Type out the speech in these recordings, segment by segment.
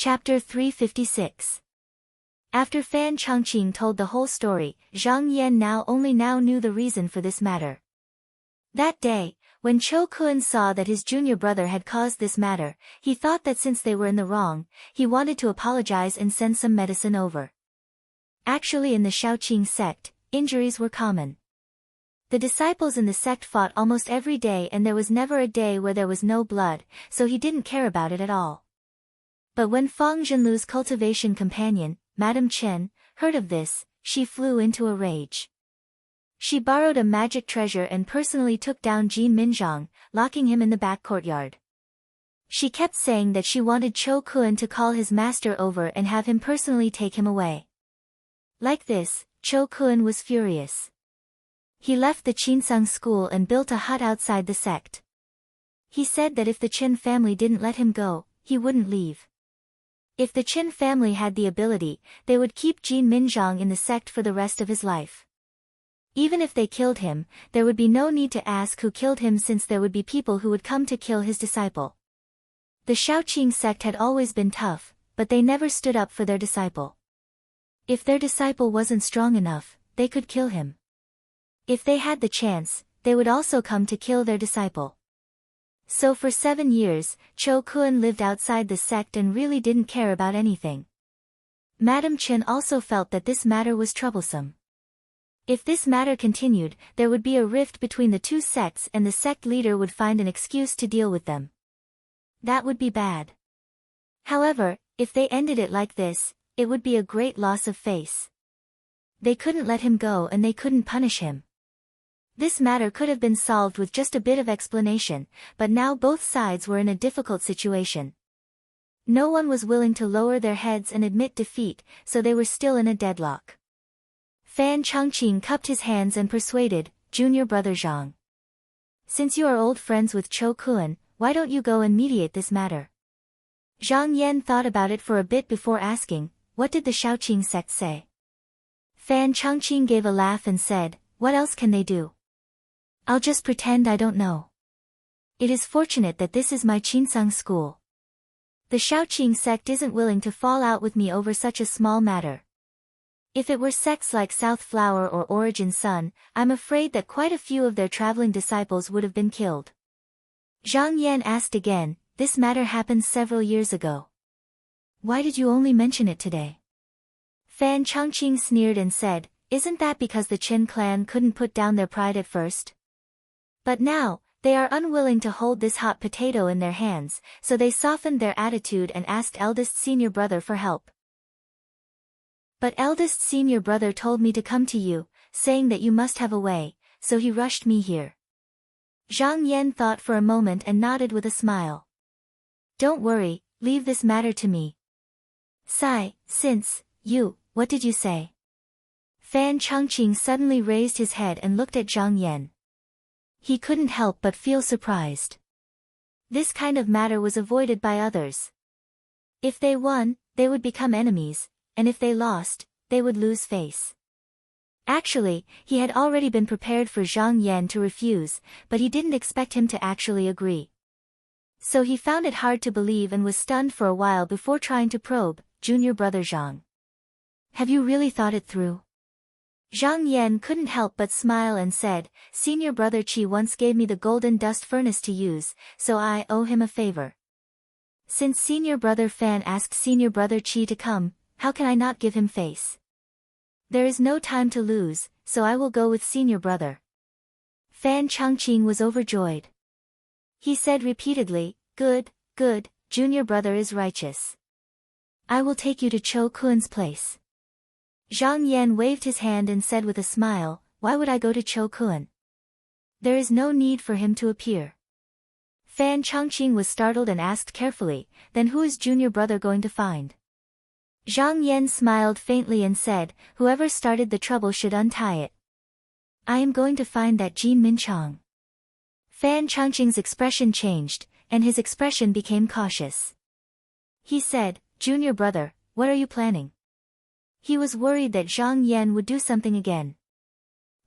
Chapter 356. After Fan Changqing told the whole story, Zhang Yan only now knew the reason for this matter. That day, when Cho Kun saw that his junior brother had caused this matter, he thought that since they were in the wrong, he wanted to apologize and send some medicine over. Actually, in the Shaoqing sect, injuries were common. The disciples in the sect fought almost every day, and there was never a day where there was no blood, so he didn't care about it at all. But when Fang Zhenlu's cultivation companion, Madame Chen, heard of this, she flew into a rage. She borrowed a magic treasure and personally took down Jin Minzhang, locking him in the back courtyard. She kept saying that she wanted Cho Kun to call his master over and have him personally take him away. Like this, Cho Kun was furious. He left the Qinsang school and built a hut outside the sect. He said that if the Qin family didn't let him go, he wouldn't leave. If the Qin family had the ability, they would keep Jin Minzhang in the sect for the rest of his life. Even if they killed him, there would be no need to ask who killed him, since there would be people who would come to kill his disciple. The Shaoqing sect had always been tough, but they never stood up for their disciple. If their disciple wasn't strong enough, they could kill him. If they had the chance, they would also come to kill their disciple. So for 7 years, Cho Kun lived outside the sect and really didn't care about anything. Madame Chen also felt that this matter was troublesome. If this matter continued, there would be a rift between the two sects and the sect leader would find an excuse to deal with them. That would be bad. However, if they ended it like this, it would be a great loss of face. They couldn't let him go and they couldn't punish him. This matter could have been solved with just a bit of explanation, but now both sides were in a difficult situation. No one was willing to lower their heads and admit defeat, so they were still in a deadlock. Fan Changqing cupped his hands and persuaded, "Junior brother Zhang. Since you are old friends with Cho Kun, why don't you go and mediate this matter?" Zhang Yan thought about it for a bit before asking, "What did the Shaoqing sect say?" Fan Changqing gave a laugh and said, "What else can they do? I'll just pretend I don't know. It is fortunate that this is my Qinsang school. The Shaoqing sect isn't willing to fall out with me over such a small matter. If it were sects like South Flower or Origin Sun, I'm afraid that quite a few of their traveling disciples would have been killed." Zhang Yan asked again, "This matter happened several years ago. Why did you only mention it today?" Fan Changqing sneered and said, "Isn't that because the Qin clan couldn't put down their pride at first? But now, they are unwilling to hold this hot potato in their hands, so they softened their attitude and asked eldest senior brother for help. But eldest senior brother told me to come to you, saying that you must have a way, so he rushed me here." Zhang Yan thought for a moment and nodded with a smile. "Don't worry, leave this matter to me." What did you say?" Fan Changqing suddenly raised his head and looked at Zhang Yan. He couldn't help but feel surprised. This kind of matter was avoided by others. If they won, they would become enemies, and if they lost, they would lose face. Actually, he had already been prepared for Zhang Yan to refuse, but he didn't expect him to actually agree. So he found it hard to believe and was stunned for a while before trying to probe, "Junior brother Zhang. Have you really thought it through?" Zhang Yan couldn't help but smile and said, "Senior brother Qi once gave me the golden dust furnace to use, so I owe him a favor. Since senior brother Fan asked senior brother Qi to come, how can I not give him face? There is no time to lose, so I will go with senior brother." Fan Changqing was overjoyed. He said repeatedly, Good, junior brother is righteous. I will take you to Cho Kun's place." Zhang Yan waved his hand and said with a smile, "Why would I go to Cho Kun? There is no need for him to appear." Fan Changqing was startled and asked carefully, "Then who is junior brother going to find?" Zhang Yan smiled faintly and said, "Whoever started the trouble should untie it. I am going to find that Jin Minchang." Fan Changqing's expression changed, and his expression became cautious. He said, "Junior brother, what are you planning?" He was worried that Zhang Yan would do something again.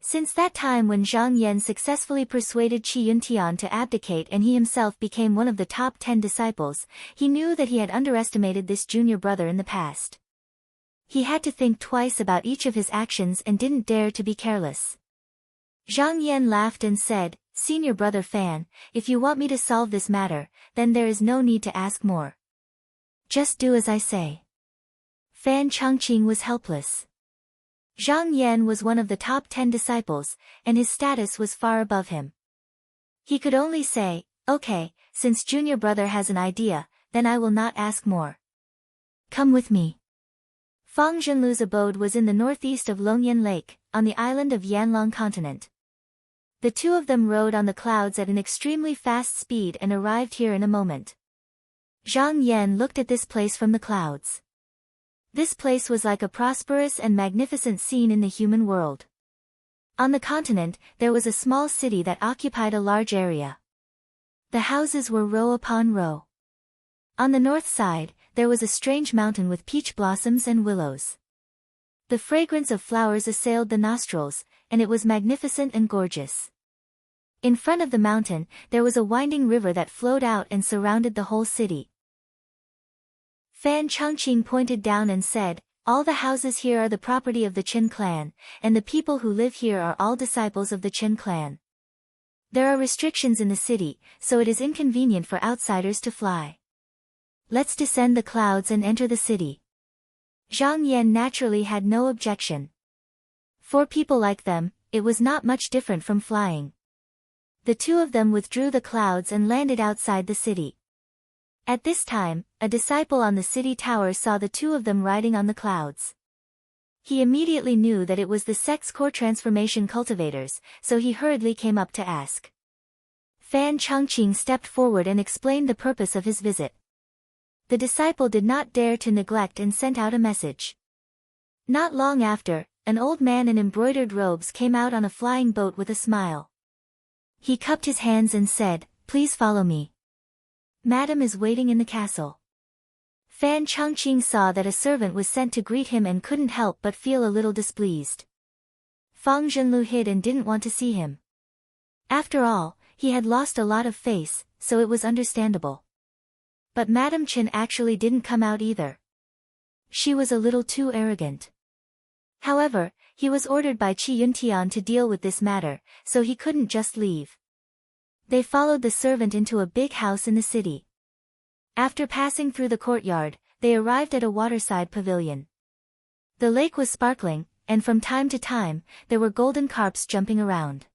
Since that time when Zhang Yan successfully persuaded Qi Yuntian to abdicate and he himself became one of the top 10 disciples, he knew that he had underestimated this junior brother in the past. He had to think twice about each of his actions and didn't dare to be careless. Zhang Yan laughed and said, "Senior brother Fan, if you want me to solve this matter, then there is no need to ask more. Just do as I say." Fan Chongqing was helpless. Zhang Yan was one of the top 10 disciples, and his status was far above him. He could only say, "Okay, since junior brother has an idea, then I will not ask more. Come with me." Fang Zhenlu's abode was in the northeast of Longyan Lake, on the island of Yanlong continent. The two of them rode on the clouds at an extremely fast speed and arrived here in a moment. Zhang Yan looked at this place from the clouds. This place was like a prosperous and magnificent scene in the human world. On the continent, there was a small city that occupied a large area. The houses were row upon row. On the north side, there was a strange mountain with peach blossoms and willows. The fragrance of flowers assailed the nostrils, and it was magnificent and gorgeous. In front of the mountain, there was a winding river that flowed out and surrounded the whole city. Fan Chongqing pointed down and said, "All the houses here are the property of the Qin clan, and the people who live here are all disciples of the Qin clan. There are restrictions in the city, so it is inconvenient for outsiders to fly. Let's descend the clouds and enter the city." Zhang Yan naturally had no objection. For people like them, it was not much different from flying. The two of them withdrew the clouds and landed outside the city. At this time, a disciple on the city tower saw the two of them riding on the clouds. He immediately knew that it was the sex core transformation cultivators, so he hurriedly came up to ask. Fan Chongqing stepped forward and explained the purpose of his visit. The disciple did not dare to neglect and sent out a message. Not long after, an old man in embroidered robes came out on a flying boat with a smile. He cupped his hands and said, "Please follow me. Madam is waiting in the castle." Fan Chongqing saw that a servant was sent to greet him and couldn't help but feel a little displeased. Fang Zhenlu hid and didn't want to see him. After all, he had lost a lot of face, so it was understandable. But Madam Qin actually didn't come out either. She was a little too arrogant. However, he was ordered by Qi Yuntian to deal with this matter, so he couldn't just leave. They followed the servant into a big house in the city. After passing through the courtyard, they arrived at a waterside pavilion. The lake was sparkling, and from time to time, there were golden carps jumping around.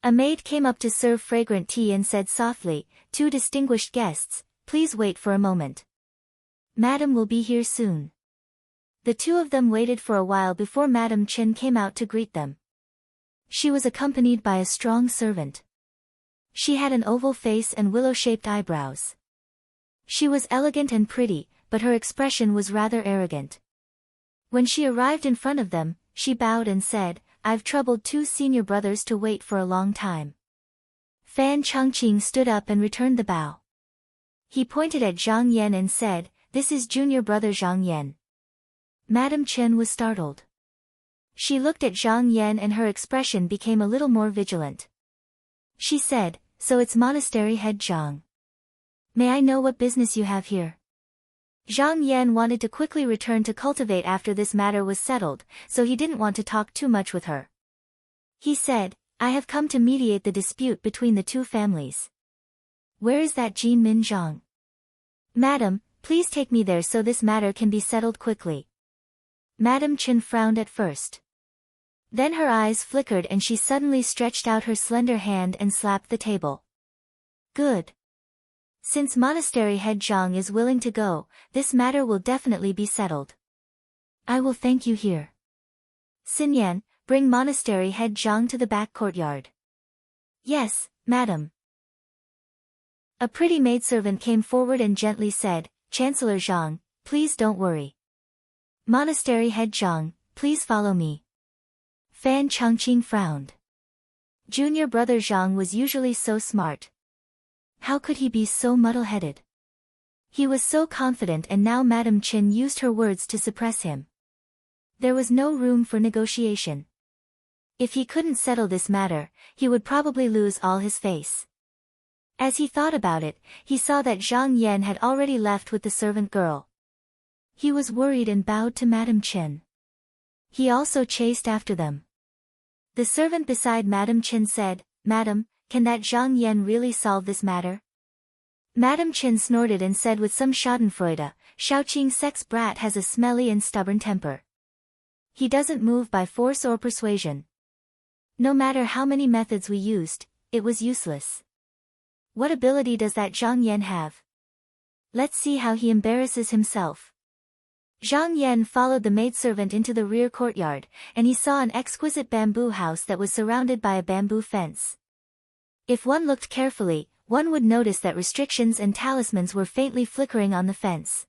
A maid came up to serve fragrant tea and said softly, "Two distinguished guests, please wait for a moment. Madam will be here soon." The two of them waited for a while before Madam Qin came out to greet them. She was accompanied by a strong servant. She had an oval face and willow-shaped eyebrows. She was elegant and pretty, but her expression was rather arrogant. When she arrived in front of them, she bowed and said, "I've troubled two senior brothers to wait for a long time." Fan Chongqing stood up and returned the bow. He pointed at Zhang Yan and said, "This is junior brother Zhang Yan." Madam Chen was startled. She looked at Zhang Yan and her expression became a little more vigilant. She said, "So it's monastery head Zhang. May I know what business you have here?" Zhang Yan wanted to quickly return to cultivate after this matter was settled, so he didn't want to talk too much with her. He said, "I have come to mediate the dispute between the two families." "Where is that Jin Min Zhang?" "Madam, please take me there so this matter can be settled quickly." Madam Chen frowned at first. Then her eyes flickered and she suddenly stretched out her slender hand and slapped the table. "Good. Since monastery head Zhang is willing to go, this matter will definitely be settled. I will thank you here. Xinyan, bring monastery head Zhang to the back courtyard." "Yes, madam." A pretty maidservant came forward and gently said, "Chancellor Zhang, please don't worry. Monastery head Zhang, please follow me." Fan Chongqing frowned. Junior brother Zhang was usually so smart. How could he be so muddle-headed? He was so confident and now Madam Qin used her words to suppress him. There was no room for negotiation. If he couldn't settle this matter, he would probably lose all his face. As he thought about it, he saw that Zhang Yan had already left with the servant girl. He was worried and bowed to Madame Chen. He also chased after them. The servant beside Madame Chen said, "Madam, can that Zhang Yan really solve this matter?" Madame Chen snorted and said with some schadenfreude, "Shaoqing's sex brat has a smelly and stubborn temper. He doesn't move by force or persuasion. No matter how many methods we used, it was useless. What ability does that Zhang Yan have? Let's see how he embarrasses himself." Zhang Yan followed the maidservant into the rear courtyard, and he saw an exquisite bamboo house that was surrounded by a bamboo fence. If one looked carefully, one would notice that restrictions and talismans were faintly flickering on the fence.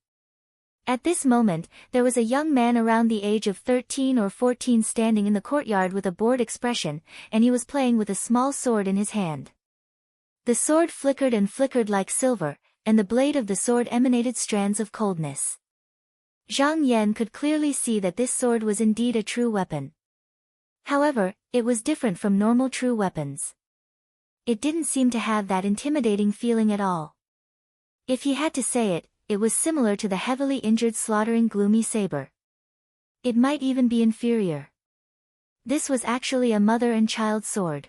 At this moment, there was a young man around the age of 13 or 14 standing in the courtyard with a bored expression, and he was playing with a small sword in his hand. The sword flickered and flickered like silver, and the blade of the sword emanated strands of coldness. Zhang Yan could clearly see that this sword was indeed a true weapon. However, it was different from normal true weapons. It didn't seem to have that intimidating feeling at all. If he had to say it, it was similar to the heavily injured slaughtering gloomy saber. It might even be inferior. This was actually a mother and child sword.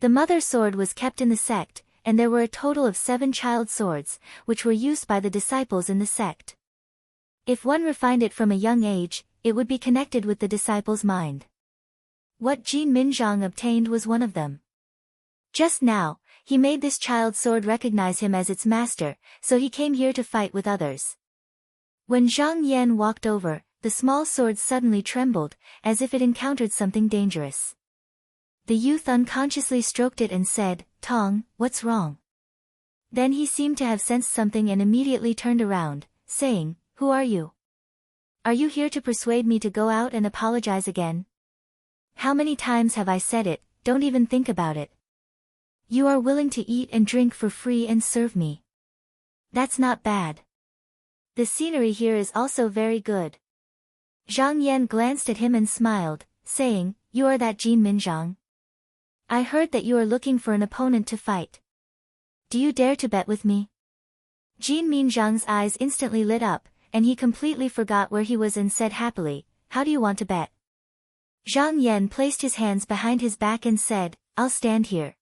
The mother sword was kept in the sect, and there were a total of 7 child swords, which were used by the disciples in the sect. If one refined it from a young age, it would be connected with the disciple's mind. What Jin Minzhang obtained was one of them. Just now, he made this child sword recognize him as its master, so he came here to fight with others. When Zhang Yan walked over, the small sword suddenly trembled, as if it encountered something dangerous. The youth unconsciously stroked it and said, "Tong, what's wrong?" Then he seemed to have sensed something and immediately turned around, saying, "Who are you? Are you here to persuade me to go out and apologize again? How many times have I said it, don't even think about it. You are willing to eat and drink for free and serve me. That's not bad. The scenery here is also very good." Zhang Yan glanced at him and smiled, saying, "You are that Jin Minzhang? I heard that you are looking for an opponent to fight. Do you dare to bet with me?" Jin Minzhang's eyes instantly lit up, and he completely forgot where he was and said happily, "How do you want to bet?" Zhang Yan placed his hands behind his back and said, "I'll stand here.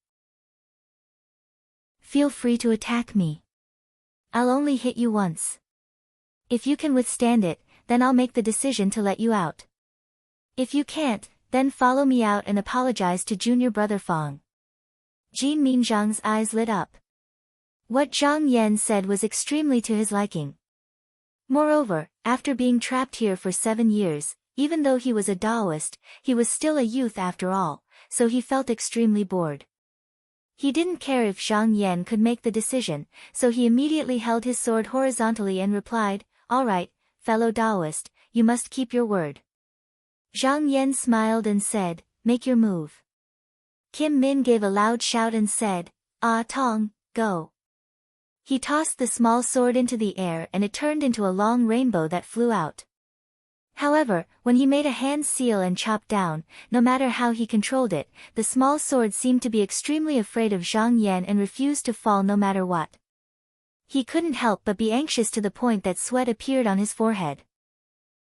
Feel free to attack me. I'll only hit you once. If you can withstand it, then I'll make the decision to let you out. If you can't, then follow me out and apologize to junior brother Fang." Jin Minzhang's eyes lit up. What Zhang Yan said was extremely to his liking. Moreover, after being trapped here for 7 years, even though he was a Taoist, he was still a youth after all, so he felt extremely bored. He didn't care if Zhang Yan could make the decision, so he immediately held his sword horizontally and replied, "All right, fellow Taoist, you must keep your word." Zhang Yan smiled and said, "Make your move." Kim Min gave a loud shout and said, "Ah Tong, go." He tossed the small sword into the air and it turned into a long rainbow that flew out. However, when he made a hand seal and chopped down, no matter how he controlled it, the small sword seemed to be extremely afraid of Zhang Yan and refused to fall no matter what. He couldn't help but be anxious to the point that sweat appeared on his forehead.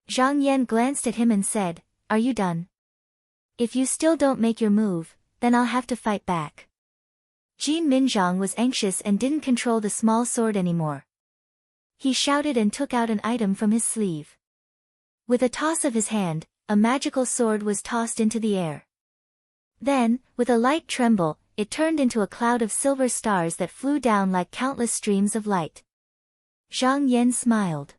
Zhang Yan glanced at him and said, "Are you done? If you still don't make your move, then I'll have to fight back." Jin Minzhang was anxious and didn't control the small sword anymore. He shouted and took out an item from his sleeve. With a toss of his hand, a magical sword was tossed into the air. Then, with a light tremble, it turned into a cloud of silver stars that flew down like countless streams of light. Zhang Yan smiled.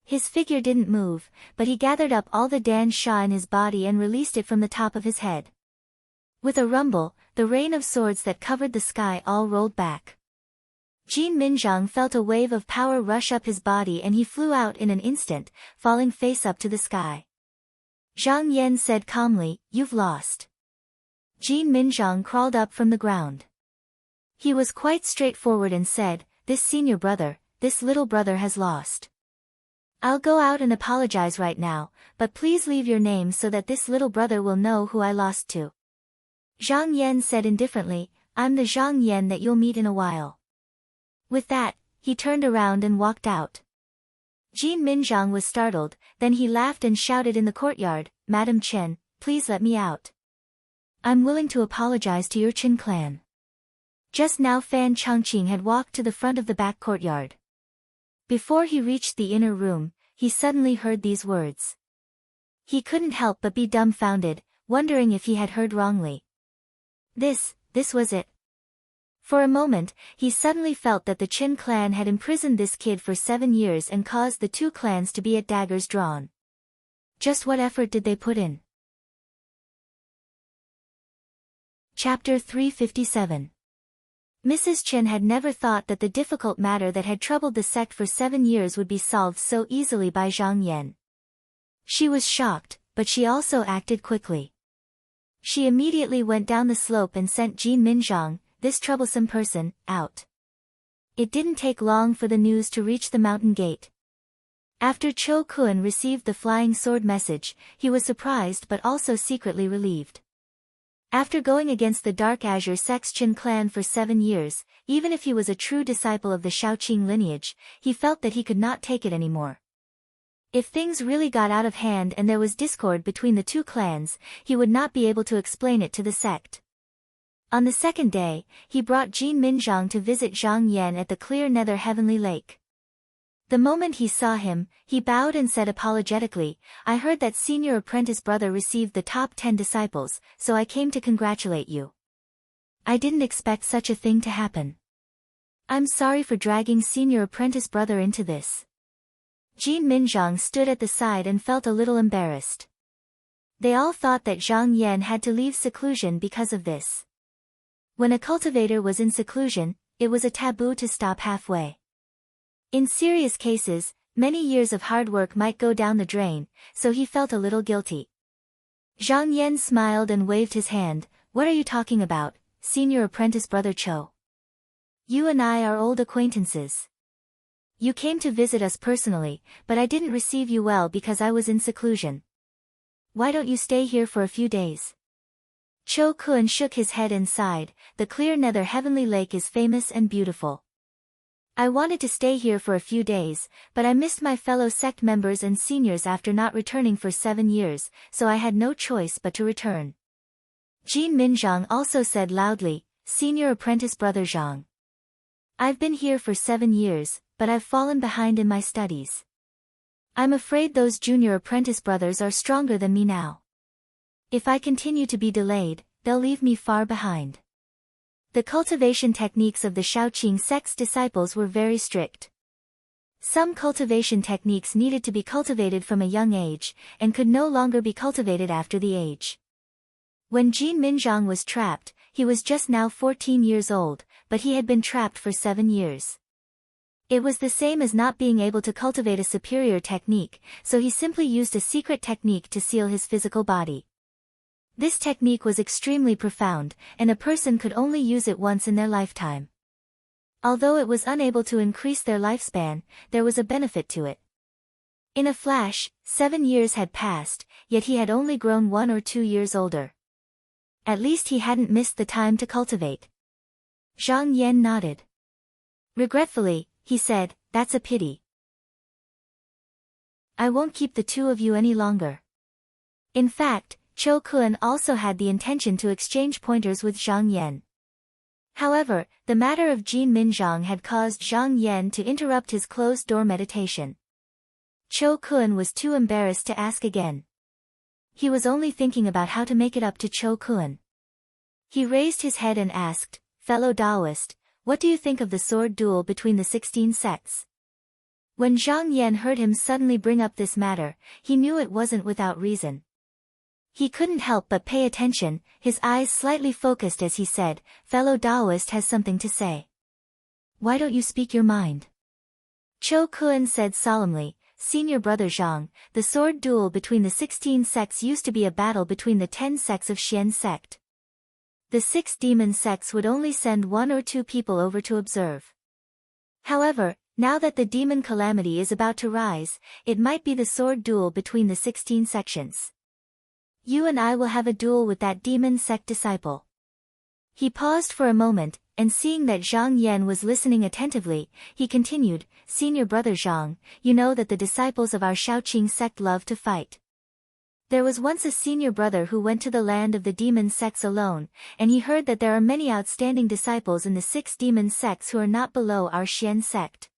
His figure didn't move, but he gathered up all the Dan Sha in his body and released it from the top of his head. With a rumble, the rain of swords that covered the sky all rolled back. Jin Minzhang felt a wave of power rush up his body and he flew out in an instant, falling face up to the sky. Zhang Yan said calmly, "You've lost." Jin Minzhang crawled up from the ground. He was quite straightforward and said, "This senior brother, this little brother has lost. I'll go out and apologize right now, but please leave your name so that this little brother will know who I lost to. Zhang Yan said indifferently, I'm the Zhang Yan that you'll meet in a while. With that, he turned around and walked out. Jin Minzhang was startled, then he laughed and shouted in the courtyard, Madam Chen, please let me out. I'm willing to apologize to your Qin clan. Just now Fan Changqing had walked to the front of the back courtyard. Before he reached the inner room, he suddenly heard these words. He couldn't help but be dumbfounded, wondering if he had heard wrongly. This was it. For a moment, he suddenly felt that the Qin clan had imprisoned this kid for 7 years and caused the two clans to be at daggers drawn. Just what effort did they put in? Chapter 357. Mrs. Chen had never thought that the difficult matter that had troubled the sect for 7 years would be solved so easily by Zhang Yan. She was shocked, but she also acted quickly. She immediately went down the slope and sent Jin Minzhang, this troublesome person, out. It didn't take long for the news to reach the mountain gate. After Cho Kun received the flying sword message, he was surprised but also secretly relieved. After going against the Dark Azure Sect's Qin clan for 7 years, even if he was a true disciple of the Shaoqing lineage, he felt that he could not take it anymore. If things really got out of hand and there was discord between the two clans, he would not be able to explain it to the sect. On the second day, he brought Jin Minzhang to visit Zhang Yan at the clear nether heavenly lake. The moment he saw him, he bowed and said apologetically, I heard that senior apprentice brother received the top 10 disciples, so I came to congratulate you. I didn't expect such a thing to happen. I'm sorry for dragging senior apprentice brother into this. Jin Minzhang stood at the side and felt a little embarrassed. They all thought that Zhang Yan had to leave seclusion because of this. When a cultivator was in seclusion, it was a taboo to stop halfway. In serious cases, many years of hard work might go down the drain, so he felt a little guilty. Zhang Yan smiled and waved his hand, what are you talking about, senior apprentice brother Cho? You and I are old acquaintances. You came to visit us personally, but I didn't receive you well because I was in seclusion. Why don't you stay here for a few days? Cho Kun shook his head and sighed, the clear nether heavenly lake is famous and beautiful. I wanted to stay here for a few days, but I missed my fellow sect members and seniors after not returning for 7 years, so I had no choice but to return. Jin Minzhang also said loudly, Senior apprentice brother Zhang. I've been here for 7 years, but I've fallen behind in my studies. I'm afraid those junior apprentice brothers are stronger than me now. If I continue to be delayed, they'll leave me far behind. The cultivation techniques of the Shaoqing sect's disciples were very strict. Some cultivation techniques needed to be cultivated from a young age, and could no longer be cultivated after the age. When Jin Minzhang was trapped, he was just now 14 years old, but he had been trapped for 7 years. It was the same as not being able to cultivate a superior technique, so he simply used a secret technique to seal his physical body. This technique was extremely profound, and a person could only use it once in their lifetime. Although it was unable to increase their lifespan, there was a benefit to it. In a flash, 7 years had passed, yet he had only grown 1 or 2 years older. At least he hadn't missed the time to cultivate. Zhang Yan nodded. Regretfully, he said, that's a pity. I won't keep the two of you any longer. In fact, Cho Kun also had the intention to exchange pointers with Zhang Yan. However, the matter of Jin Minzhang had caused Zhang Yan to interrupt his closed-door meditation. Cho Kun was too embarrassed to ask again. He was only thinking about how to make it up to Cho Kun. He raised his head and asked, fellow Taoist, what do you think of the sword duel between the 16 sects? When Zhang Yan heard him suddenly bring up this matter, he knew it wasn't without reason. He couldn't help but pay attention, his eyes slightly focused as he said, fellow Taoist has something to say. Why don't you speak your mind? Cho Kun said solemnly, Senior brother Zhang, the sword duel between the 16 sects used to be a battle between the 10 sects of Xian sect. The 6 demon sects would only send 1 or 2 people over to observe. However, Now that the demon calamity is about to rise, it might be the sword duel between the 16 sections. You and I will have a duel with that demon sect disciple. He paused for a moment, and seeing that Zhang Yan was listening attentively, he continued, Senior brother Zhang, you know that the disciples of our Shaoqing sect love to fight. There was once a senior brother who went to the land of the demon sects alone, and he heard that there are many outstanding disciples in the 6 demon sects who are not below our Xian sect.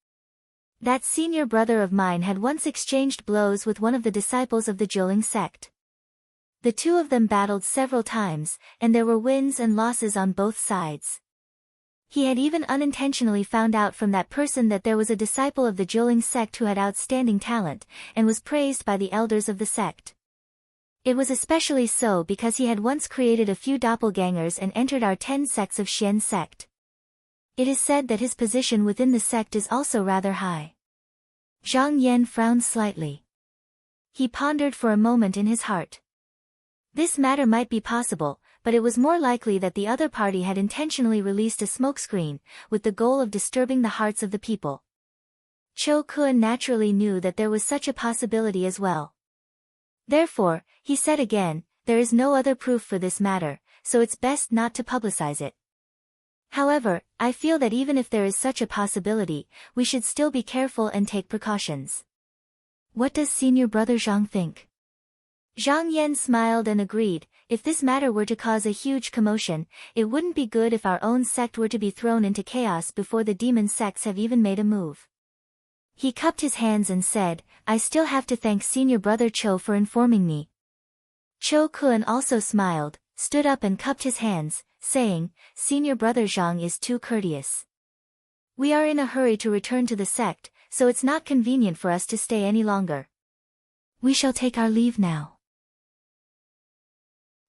That senior brother of mine had once exchanged blows with one of the disciples of the Jiuling sect. The two of them battled several times, and there were wins and losses on both sides. He had even unintentionally found out from that person that there was a disciple of the Jiuling sect who had outstanding talent, and was praised by the elders of the sect. It was especially so because he had once created a few doppelgangers and entered our 10 sects of Xian sect. It is said that his position within the sect is also rather high. Zhang Yan frowned slightly. He pondered for a moment in his heart. This matter might be possible, but it was more likely that the other party had intentionally released a smokescreen, with the goal of disturbing the hearts of the people. Cho Kun naturally knew that there was such a possibility as well. Therefore, he said again, there is no other proof for this matter, so it's best not to publicize it. However, I feel that even if there is such a possibility, we should still be careful and take precautions. What does senior brother Zhang think? Zhang Yan smiled and agreed, if this matter were to cause a huge commotion, it wouldn't be good if our own sect were to be thrown into chaos before the demon sects have even made a move. He cupped his hands and said, I still have to thank senior brother Cho for informing me. Cho Kun also smiled, stood up and cupped his hands, saying, Senior brother Zhang is too courteous. We are in a hurry to return to the sect, so it's not convenient for us to stay any longer. We shall take our leave now.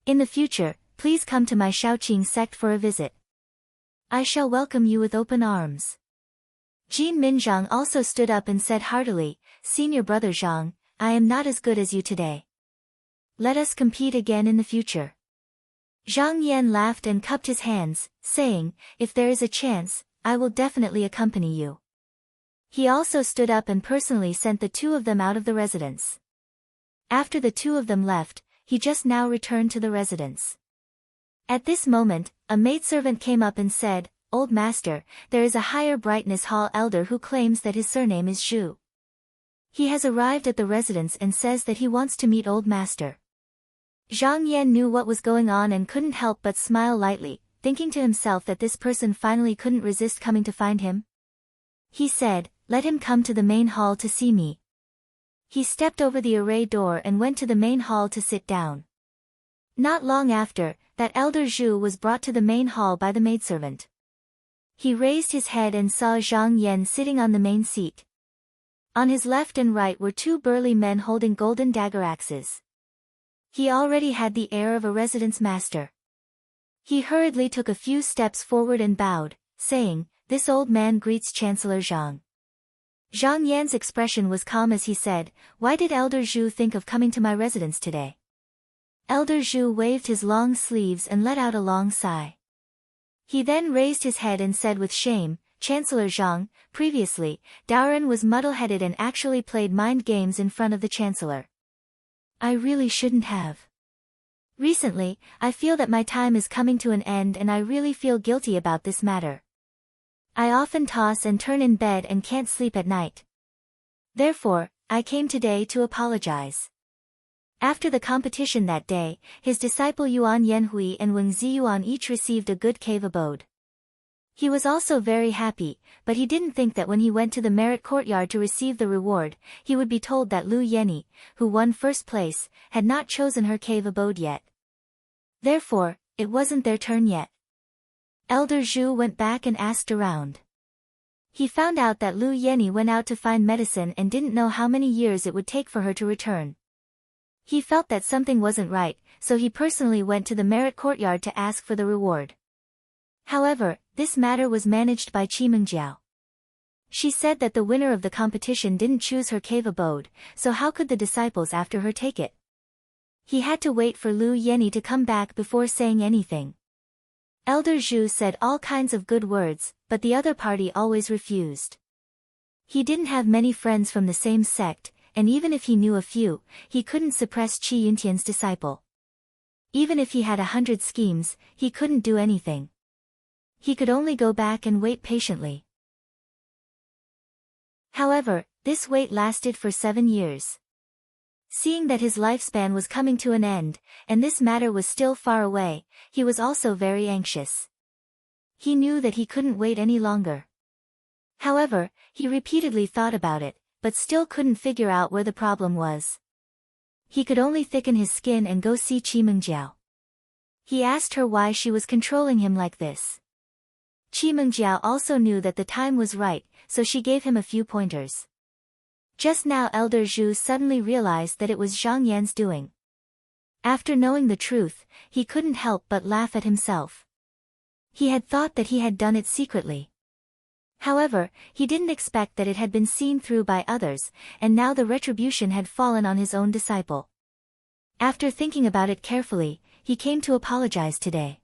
In the future, please come to my Shaoqing sect for a visit. I shall welcome you with open arms. Jin Minzhang also stood up and said heartily, Senior brother Zhang, I am not as good as you today. Let us compete again in the future. Zhang Yan laughed and cupped his hands, saying, if there is a chance, I will definitely accompany you. He also stood up and personally sent the two of them out of the residence. After the two of them left, he just now returned to the residence. At this moment, a maidservant came up and said, Old master, there is a higher brightness hall elder who claims that his surname is Zhu. He has arrived at the residence and says that he wants to meet old master. Zhang Yan knew what was going on and couldn't help but smile lightly, thinking to himself that this person finally couldn't resist coming to find him. He said, let him come to the main hall to see me. He stepped over the array door and went to the main hall to sit down. Not long after, that elder Zhu was brought to the main hall by the maidservant. He raised his head and saw Zhang Yan sitting on the main seat. On his left and right were two burly men holding golden dagger axes. He already had the air of a residence master. He hurriedly took a few steps forward and bowed, saying, This old man greets Chancellor Zhang. Zhang Yan's expression was calm as he said, Why did Elder Zhu think of coming to my residence today? Elder Zhu waved his long sleeves and let out a long sigh. He then raised his head and said with shame, Chancellor Zhang, previously, Daoren was muddle-headed and actually played mind games in front of the Chancellor. I really shouldn't have. Recently, I feel that my time is coming to an end and I really feel guilty about this matter. I often toss and turn in bed and can't sleep at night. Therefore, I came today to apologize. After the competition that day, his disciple Yuan Yanhui and Wang Ziyuan each received a good cave abode. He was also very happy, but he didn't think that when he went to the merit courtyard to receive the reward, he would be told that Lu Yenny, who won first place, had not chosen her cave abode yet. Therefore, it wasn't their turn yet. Elder Zhu went back and asked around. He found out that Lu Yenny went out to find medicine and didn't know how many years it would take for her to return. He felt that something wasn't right, so he personally went to the merit courtyard to ask for the reward. However, this matter was managed by Qimengjiao. She said that the winner of the competition didn't choose her cave abode, so how could the disciples after her take it? He had to wait for Lu Yenny to come back before saying anything. Elder Zhu said all kinds of good words, but the other party always refused. He didn't have many friends from the same sect, and even if he knew a few, he couldn't suppress Qi Yuntian's disciple. Even if he had 100 schemes, he couldn't do anything. He could only go back and wait patiently. However, this wait lasted for 7 years. Seeing that his lifespan was coming to an end, and this matter was still far away, he was also very anxious. He knew that he couldn't wait any longer. However, he repeatedly thought about it, but still couldn't figure out where the problem was. He could only thicken his skin and go see Qi Mengjiao. He asked her why she was controlling him like this. Qi Mengjiao also knew that the time was right, so she gave him a few pointers. Just now Elder Zhu suddenly realized that it was Zhang Yan's doing. After knowing the truth, he couldn't help but laugh at himself. He had thought that he had done it secretly. However, he didn't expect that it had been seen through by others, and now the retribution had fallen on his own disciple. After thinking about it carefully, he came to apologize today.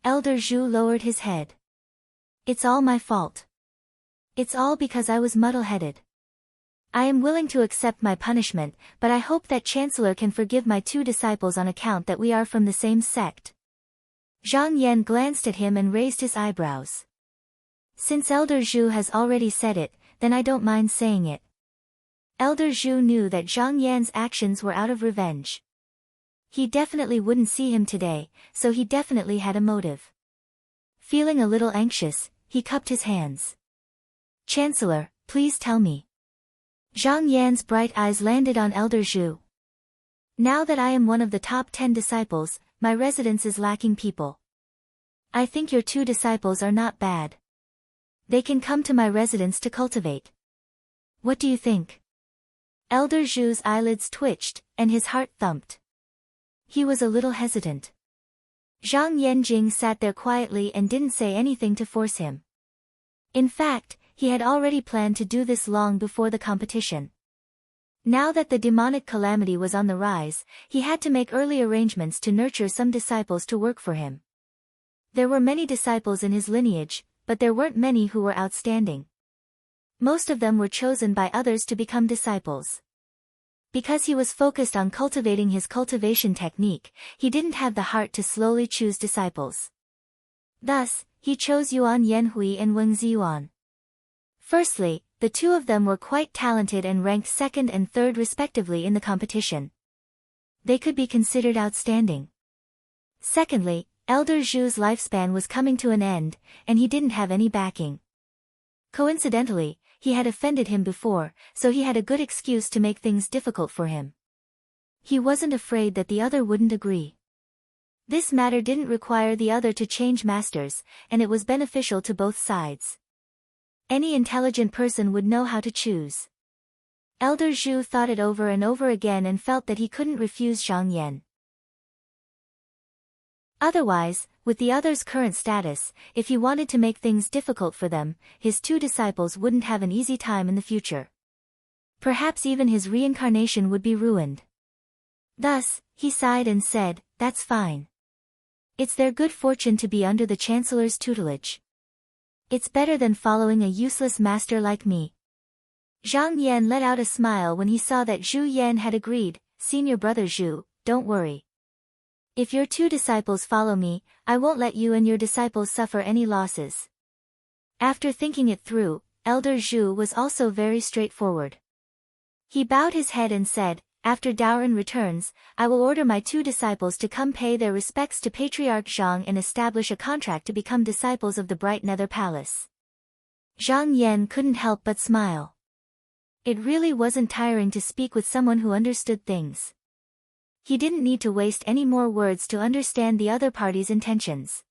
Elder Zhu lowered his head. It's all my fault. It's all because I was muddle-headed. I am willing to accept my punishment, but I hope that Chancellor can forgive my 2 disciples on account that we are from the same sect. Zhang Yan glanced at him and raised his eyebrows. Since Elder Zhu has already said it, then I don't mind saying it. Elder Zhu knew that Zhang Yan's actions were out of revenge. He definitely wouldn't see him today, so he definitely had a motive. Feeling a little anxious, he cupped his hands. Chancellor, please tell me. Zhang Yan's bright eyes landed on Elder Zhu. Now that I am one of the top 10 disciples, my residence is lacking people. I think your 2 disciples are not bad. They can come to my residence to cultivate. What do you think? Elder Zhu's eyelids twitched, and his heart thumped. He was a little hesitant. Zhang Yanjing sat there quietly and didn't say anything to force him. In fact, he had already planned to do this long before the competition. Now that the demonic calamity was on the rise, he had to make early arrangements to nurture some disciples to work for him. There were many disciples in his lineage, but there weren't many who were outstanding. Most of them were chosen by others to become disciples. Because he was focused on cultivating his cultivation technique, he didn't have the heart to slowly choose disciples. Thus, he chose Yuan Yanhui and Weng Ziyuan. Firstly, the 2 of them were quite talented and ranked 2nd and 3rd respectively in the competition. They could be considered outstanding. Secondly, Elder Zhu's lifespan was coming to an end, and he didn't have any backing. Coincidentally, he had offended him before, so he had a good excuse to make things difficult for him. He wasn't afraid that the other wouldn't agree. This matter didn't require the other to change masters, and it was beneficial to both sides. Any intelligent person would know how to choose. Elder Zhu thought it over and over again and felt that he couldn't refuse Zhang Yan. Otherwise, with the other's current status, if he wanted to make things difficult for them, his 2 disciples wouldn't have an easy time in the future. Perhaps even his reincarnation would be ruined. Thus, he sighed and said, "That's fine. It's their good fortune to be under the Chancellor's tutelage. It's better than following a useless master like me." Zhang Yan let out a smile when he saw that Zhu Yan had agreed. "Senior brother Zhu, don't worry. If your 2 disciples follow me, I won't let you and your disciples suffer any losses." After thinking it through, Elder Zhu was also very straightforward. He bowed his head and said, "After Daoren returns, I will order my 2 disciples to come pay their respects to Patriarch Zhang and establish a contract to become disciples of the Bright Nether Palace." Zhang Yan couldn't help but smile. It really wasn't tiring to speak with someone who understood things. He didn't need to waste any more words to understand the other party's intentions.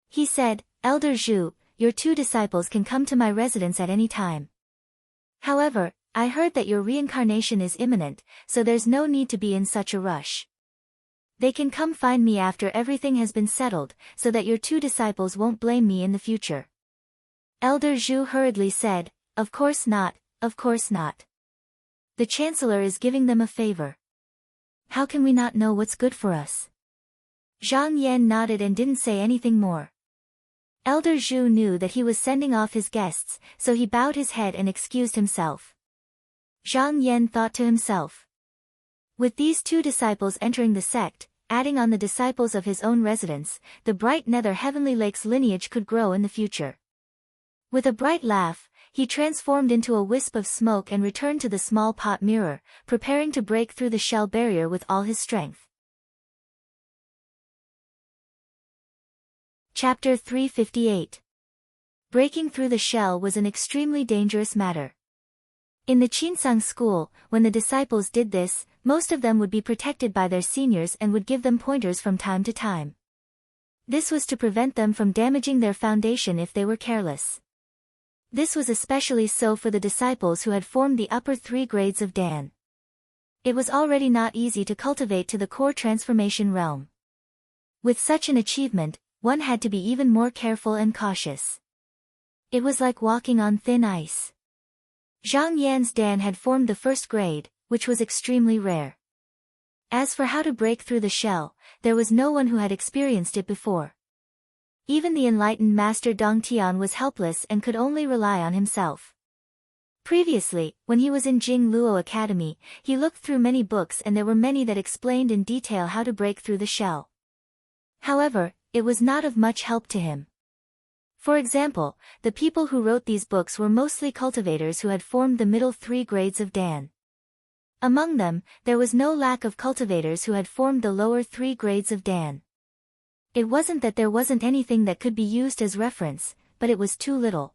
He said, "Elder Zhu, your 2 disciples can come to my residence at any time. However, I heard that your reincarnation is imminent, so there's no need to be in such a rush. They can come find me after everything has been settled, so that your 2 disciples won't blame me in the future." Elder Zhu hurriedly said, "Of course not, of course not. The Chancellor is giving them a favor. How can we not know what's good for us?" Zhang Yan nodded and didn't say anything more. Elder Zhu knew that he was sending off his guests, so he bowed his head and excused himself. Zhang Yan thought to himself. With these two disciples entering the sect, adding on the disciples of his own residence, the bright nether heavenly lake's lineage could grow in the future. With a bright laugh, he transformed into a wisp of smoke and returned to the small pot mirror, preparing to break through the shell barrier with all his strength. Chapter 358. Breaking through the shell was an extremely dangerous matter. In the Qinsang school, when the disciples did this, most of them would be protected by their seniors and would give them pointers from time to time. This was to prevent them from damaging their foundation if they were careless. This was especially so for the disciples who had formed the upper 3 grades of Dan. It was already not easy to cultivate to the core transformation realm. With such an achievement, one had to be even more careful and cautious. It was like walking on thin ice. Zhang Yan's Dan had formed the 1st grade, which was extremely rare. As for how to break through the shell, there was no one who had experienced it before. Even the enlightened master Dong Tian was helpless and could only rely on himself. Previously, when he was in Jing Luo Academy, he looked through many books and there were many that explained in detail how to break through the shell. However, it was not of much help to him. For example, the people who wrote these books were mostly cultivators who had formed the middle 3 grades of Dan. Among them, there was no lack of cultivators who had formed the lower 3 grades of Dan. It wasn't that there wasn't anything that could be used as reference, but it was too little.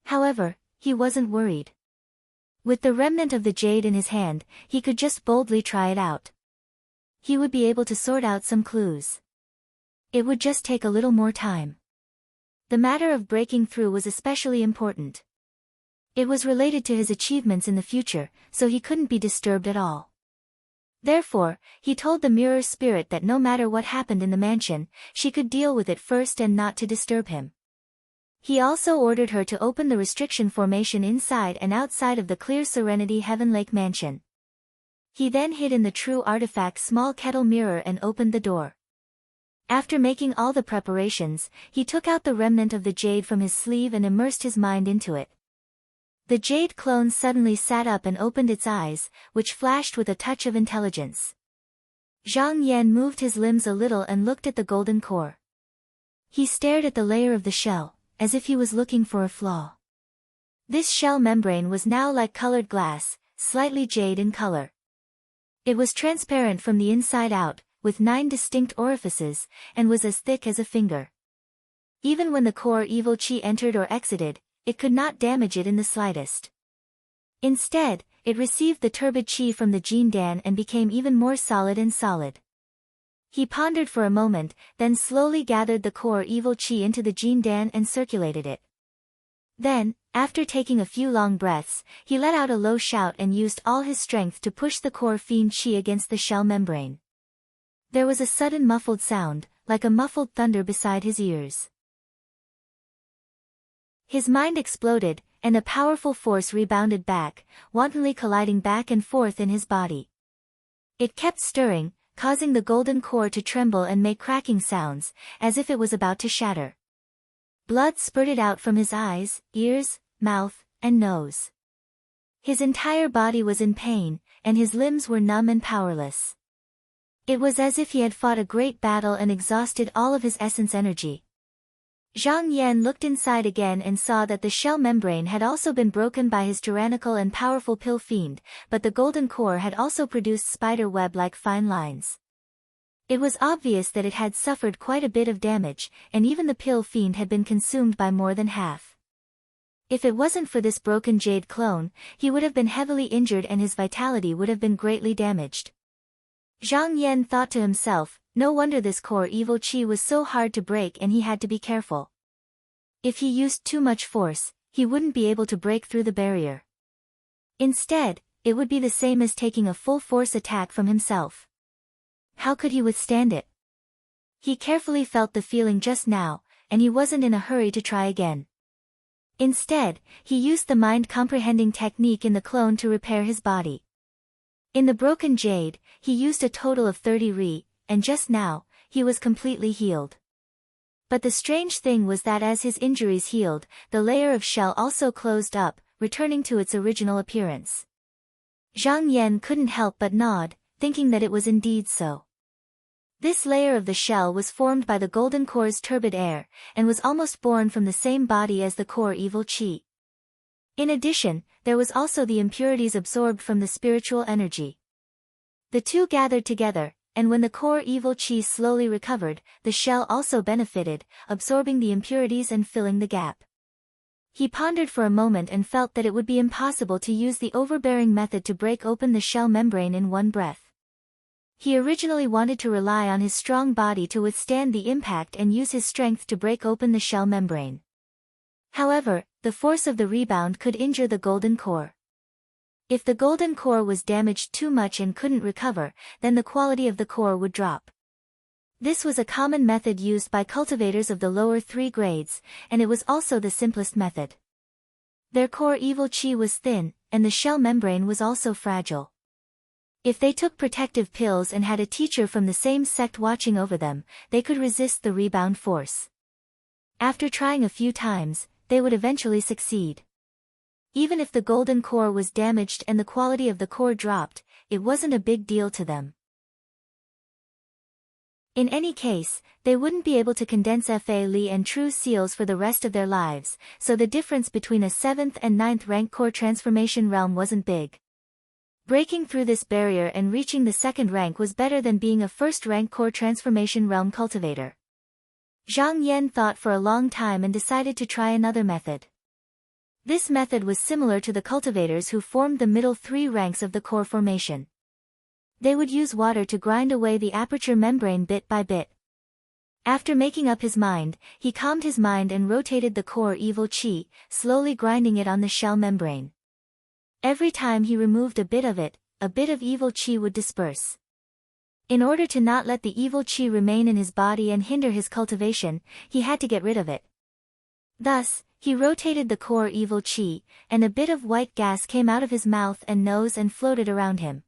However, he wasn't worried. With the remnant of the jade in his hand, he could just boldly try it out. He would be able to sort out some clues. It would just take a little more time. The matter of breaking through was especially important. It was related to his achievements in the future, so he couldn't be disturbed at all. Therefore, he told the mirror spirit that no matter what happened in the mansion, she could deal with it first and not to disturb him. He also ordered her to open the restriction formation inside and outside of the clear Serenity Heaven Lake mansion. He then hid in the true artifact small kettle mirror and opened the door. After making all the preparations, he took out the remnant of the jade from his sleeve and immersed his mind into it. The jade clone suddenly sat up and opened its eyes, which flashed with a touch of intelligence. Zhang Yan moved his limbs a little and looked at the golden core. He stared at the layer of the shell, as if he was looking for a flaw. This shell membrane was now like colored glass, slightly jade in color. It was transparent from the inside out, with 9 distinct orifices, and was as thick as a finger. Even when the core evil chi entered or exited, it could not damage it in the slightest. Instead, it received the turbid chi from the Jin Dan and became even more solid and solid. He pondered for a moment, then slowly gathered the core evil chi into the Jin Dan and circulated it. Then, after taking a few long breaths, he let out a low shout and used all his strength to push the core fiend chi against the shell membrane. There was a sudden muffled sound, like a muffled thunder beside his ears. His mind exploded, and a powerful force rebounded back, wantonly colliding back and forth in his body. It kept stirring, causing the golden core to tremble and make cracking sounds, as if it was about to shatter. Blood spurted out from his eyes, ears, mouth, and nose. His entire body was in pain, and his limbs were numb and powerless. It was as if he had fought a great battle and exhausted all of his essence energy. Zhang Yan looked inside again and saw that the shell membrane had also been broken by his tyrannical and powerful pill fiend, but the golden core had also produced spider web-like fine lines. It was obvious that it had suffered quite a bit of damage, and even the pill fiend had been consumed by more than half. If it wasn't for this broken jade clone, he would have been heavily injured and his vitality would have been greatly damaged. Zhang Yan thought to himself, no wonder this core evil chi was so hard to break and he had to be careful. If he used too much force, he wouldn't be able to break through the barrier. Instead, it would be the same as taking a full force attack from himself. How could he withstand it? He carefully felt the feeling just now, and he wasn't in a hurry to try again. Instead, he used the mind-comprehending technique in the clone to repair his body. In the broken jade, he used a total of 30 ri, and just now, he was completely healed. But the strange thing was that as his injuries healed, the layer of shell also closed up, returning to its original appearance. Zhang Yan couldn't help but nod, thinking that it was indeed so. This layer of the shell was formed by the golden core's turbid air, and was almost born from the same body as the core evil qi. In addition, there was also the impurities absorbed from the spiritual energy. The two gathered together, and when the core evil qi slowly recovered, the shell also benefited, absorbing the impurities and filling the gap. He pondered for a moment and felt that it would be impossible to use the overbearing method to break open the shell membrane in one breath. He originally wanted to rely on his strong body to withstand the impact and use his strength to break open the shell membrane. However, the force of the rebound could injure the golden core. If the golden core was damaged too much and couldn't recover, then the quality of the core would drop. This was a common method used by cultivators of the lower 3 grades, and it was also the simplest method. Their core evil qi was thin, and the shell membrane was also fragile. If they took protective pills and had a teacher from the same sect watching over them, they could resist the rebound force. After trying a few times, they would eventually succeed. Even if the golden core was damaged and the quality of the core dropped, it wasn't a big deal to them. In any case, they wouldn't be able to condense Fa Li and true seals for the rest of their lives, so the difference between a 7th and 9th rank core transformation realm wasn't big. Breaking through this barrier and reaching the 2nd rank was better than being a 1st rank core transformation realm cultivator. Zhang Yan thought for a long time and decided to try another method. This method was similar to the cultivators who formed the middle 3 ranks of the core formation. They would use water to grind away the aperture membrane bit by bit. After making up his mind, he calmed his mind and rotated the core evil qi, slowly grinding it on the shell membrane. Every time he removed a bit of it, a bit of evil qi would disperse. In order to not let the evil qi remain in his body and hinder his cultivation, he had to get rid of it. Thus, he rotated the core evil qi, and a bit of white gas came out of his mouth and nose and floated around him.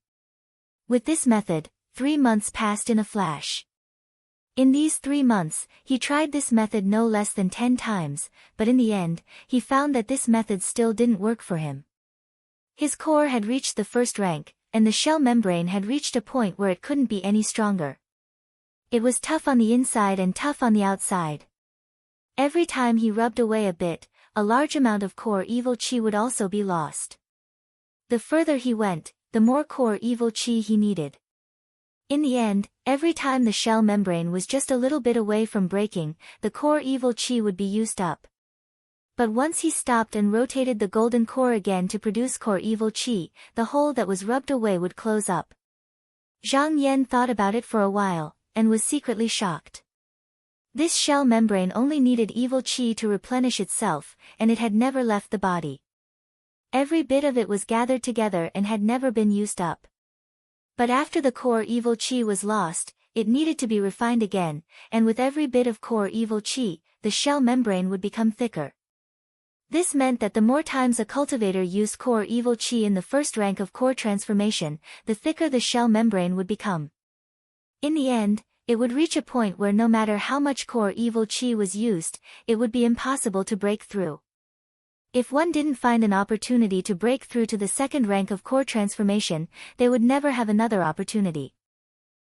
With this method, 3 months passed in a flash. In these 3 months, he tried this method no less than 10 times, but in the end, he found that this method still didn't work for him. His core had reached the 1st rank, and the shell membrane had reached a point where it couldn't be any stronger. It was tough on the inside and tough on the outside. Every time he rubbed away a bit, a large amount of core evil qi would also be lost. The further he went, the more core evil qi he needed. In the end, every time the shell membrane was just a little bit away from breaking, the core evil qi would be used up. But once he stopped and rotated the golden core again to produce core evil qi, the hole that was rubbed away would close up. Zhang Yan thought about it for a while, and was secretly shocked. This shell membrane only needed evil qi to replenish itself, and it had never left the body. Every bit of it was gathered together and had never been used up. But after the core evil qi was lost, it needed to be refined again, and with every bit of core evil qi, the shell membrane would become thicker. This meant that the more times a cultivator used core evil qi in the 1st rank of core transformation, the thicker the shell membrane would become. In the end, it would reach a point where no matter how much core evil qi was used, it would be impossible to break through. If one didn't find an opportunity to break through to the 2nd rank of core transformation, they would never have another opportunity.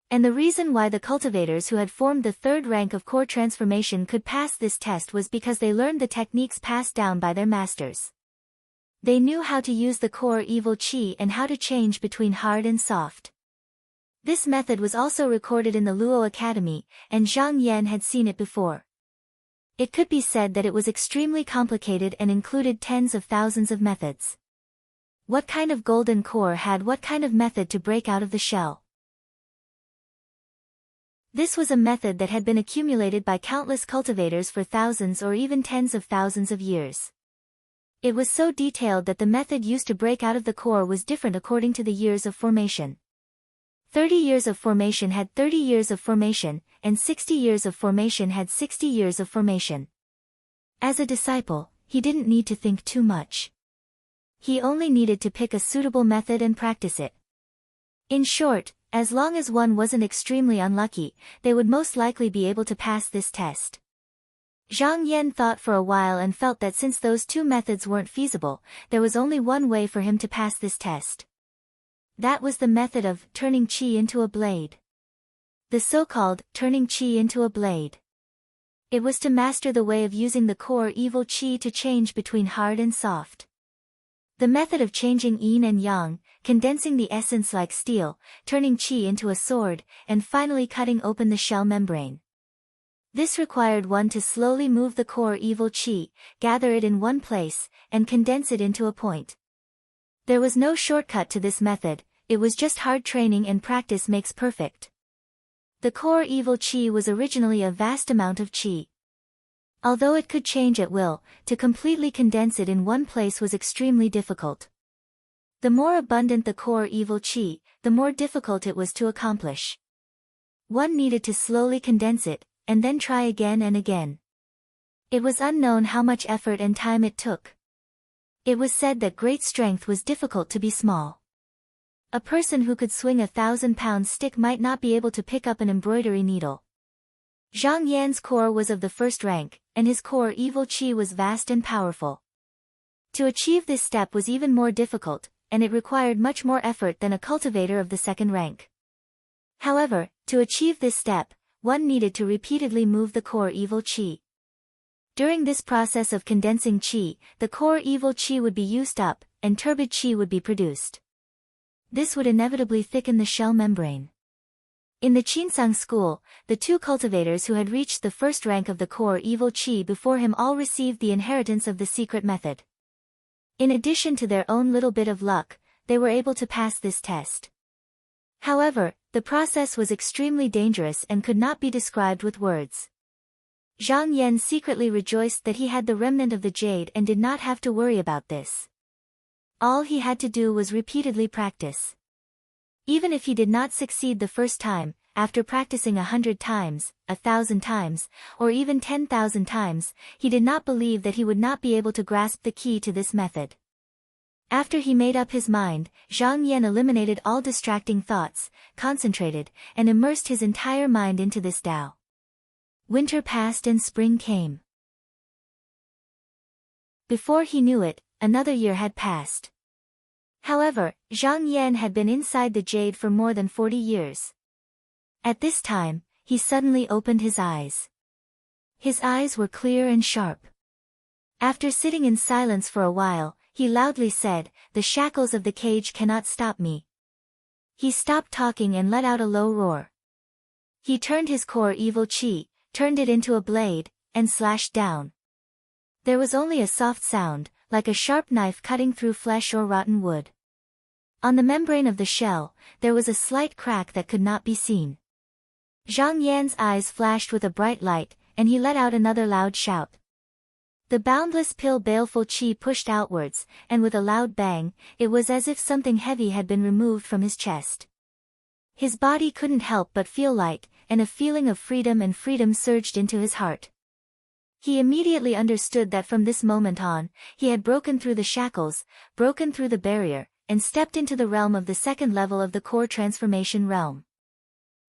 And the reason why the cultivators who had formed the 3rd rank of core transformation could pass this test was because they learned the techniques passed down by their masters. They knew how to use the core evil qi and how to change between hard and soft. This method was also recorded in the Luo Academy, and Zhang Yan had seen it before. It could be said that it was extremely complicated and included tens of thousands of methods. What kind of golden core had what kind of method to break out of the shell? This was a method that had been accumulated by countless cultivators for thousands or even tens of thousands of years. It was so detailed that the method used to break out of the core was different according to the years of formation. 30 years of formation had 30 years of formation, and 60 years of formation had 60 years of formation. As a disciple, he didn't need to think too much. He only needed to pick a suitable method and practice it. In short, as long as one wasn't extremely unlucky, they would most likely be able to pass this test. Zhang Yan thought for a while and felt that since those two methods weren't feasible, there was only one way for him to pass this test. That was the method of turning qi into a blade. The so-called turning qi into a blade. It was to master the way of using the core evil qi to change between hard and soft. The method of changing yin and yang, condensing the essence like steel, turning qi into a sword, and finally cutting open the shell membrane. This required one to slowly move the core evil qi, gather it in one place, and condense it into a point. There was no shortcut to this method, it was just hard training and practice makes perfect. The core evil qi was originally a vast amount of qi. Although it could change at will, to completely condense it in one place was extremely difficult. The more abundant the core evil qi, the more difficult it was to accomplish. One needed to slowly condense it, and then try again and again. It was unknown how much effort and time it took. It was said that great strength was difficult to be small. A person who could swing a 1,000-pound stick might not be able to pick up an embroidery needle. Zhang Yan's core was of the first rank, and his core evil qi was vast and powerful. To achieve this step was even more difficult, and it required much more effort than a cultivator of the second rank. However, to achieve this step, one needed to repeatedly move the core evil qi. During this process of condensing qi, the core evil qi would be used up, and turbid qi would be produced. This would inevitably thicken the shell membrane. In the Qinsang school, the two cultivators who had reached the first rank of the core evil qi before him all received the inheritance of the secret method. In addition to their own little bit of luck, they were able to pass this test. However, the process was extremely dangerous and could not be described with words. Zhang Yan secretly rejoiced that he had the remnant of the jade and did not have to worry about this. All he had to do was repeatedly practice. Even if he did not succeed the first time, after practicing 100 times, 1,000 times, or even 10,000 times, he did not believe that he would not be able to grasp the key to this method. After he made up his mind, Zhang Yan eliminated all distracting thoughts, concentrated, and immersed his entire mind into this Tao. Winter passed and spring came. Before he knew it, another year had passed. However, Zhang Yan had been inside the jade for more than 40 years. At this time, he suddenly opened his eyes. His eyes were clear and sharp. After sitting in silence for a while, he loudly said, "The shackles of the cage cannot stop me." He stopped talking and let out a low roar. He turned his core evil qi, turned it into a blade, and slashed down. There was only a soft sound, like a sharp knife cutting through flesh or rotten wood. On the membrane of the shell, there was a slight crack that could not be seen. Zhang Yan's eyes flashed with a bright light, and he let out another loud shout. The boundless pill baleful qi pushed outwards, and with a loud bang, it was as if something heavy had been removed from his chest. His body couldn't help but feel light, and a feeling of freedom surged into his heart. He immediately understood that from this moment on, he had broken through the shackles, broken through the barrier, and stepped into the realm of the second level of the core transformation realm.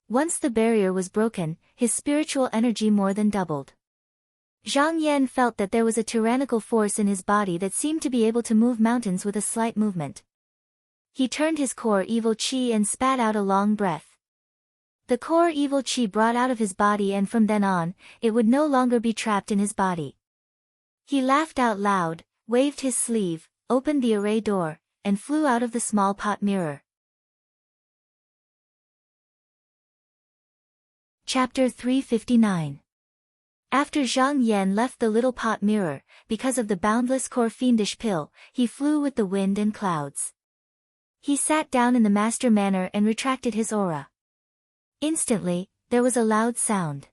Once the barrier was broken, his spiritual energy more than doubled. Zhang Yan felt that there was a tyrannical force in his body that seemed to be able to move mountains with a slight movement. He turned his core evil qi and spat out a long breath. The core evil qi brought out of his body, and from then on, it would no longer be trapped in his body. He laughed out loud, waved his sleeve, opened the array door, and flew out of the small pot mirror. Chapter 359. After Zhang Yan left the little pot mirror, because of the boundless core fiendish pill, he flew with the wind and clouds. He sat down in the master manner and retracted his aura. Instantly, there was a loud sound.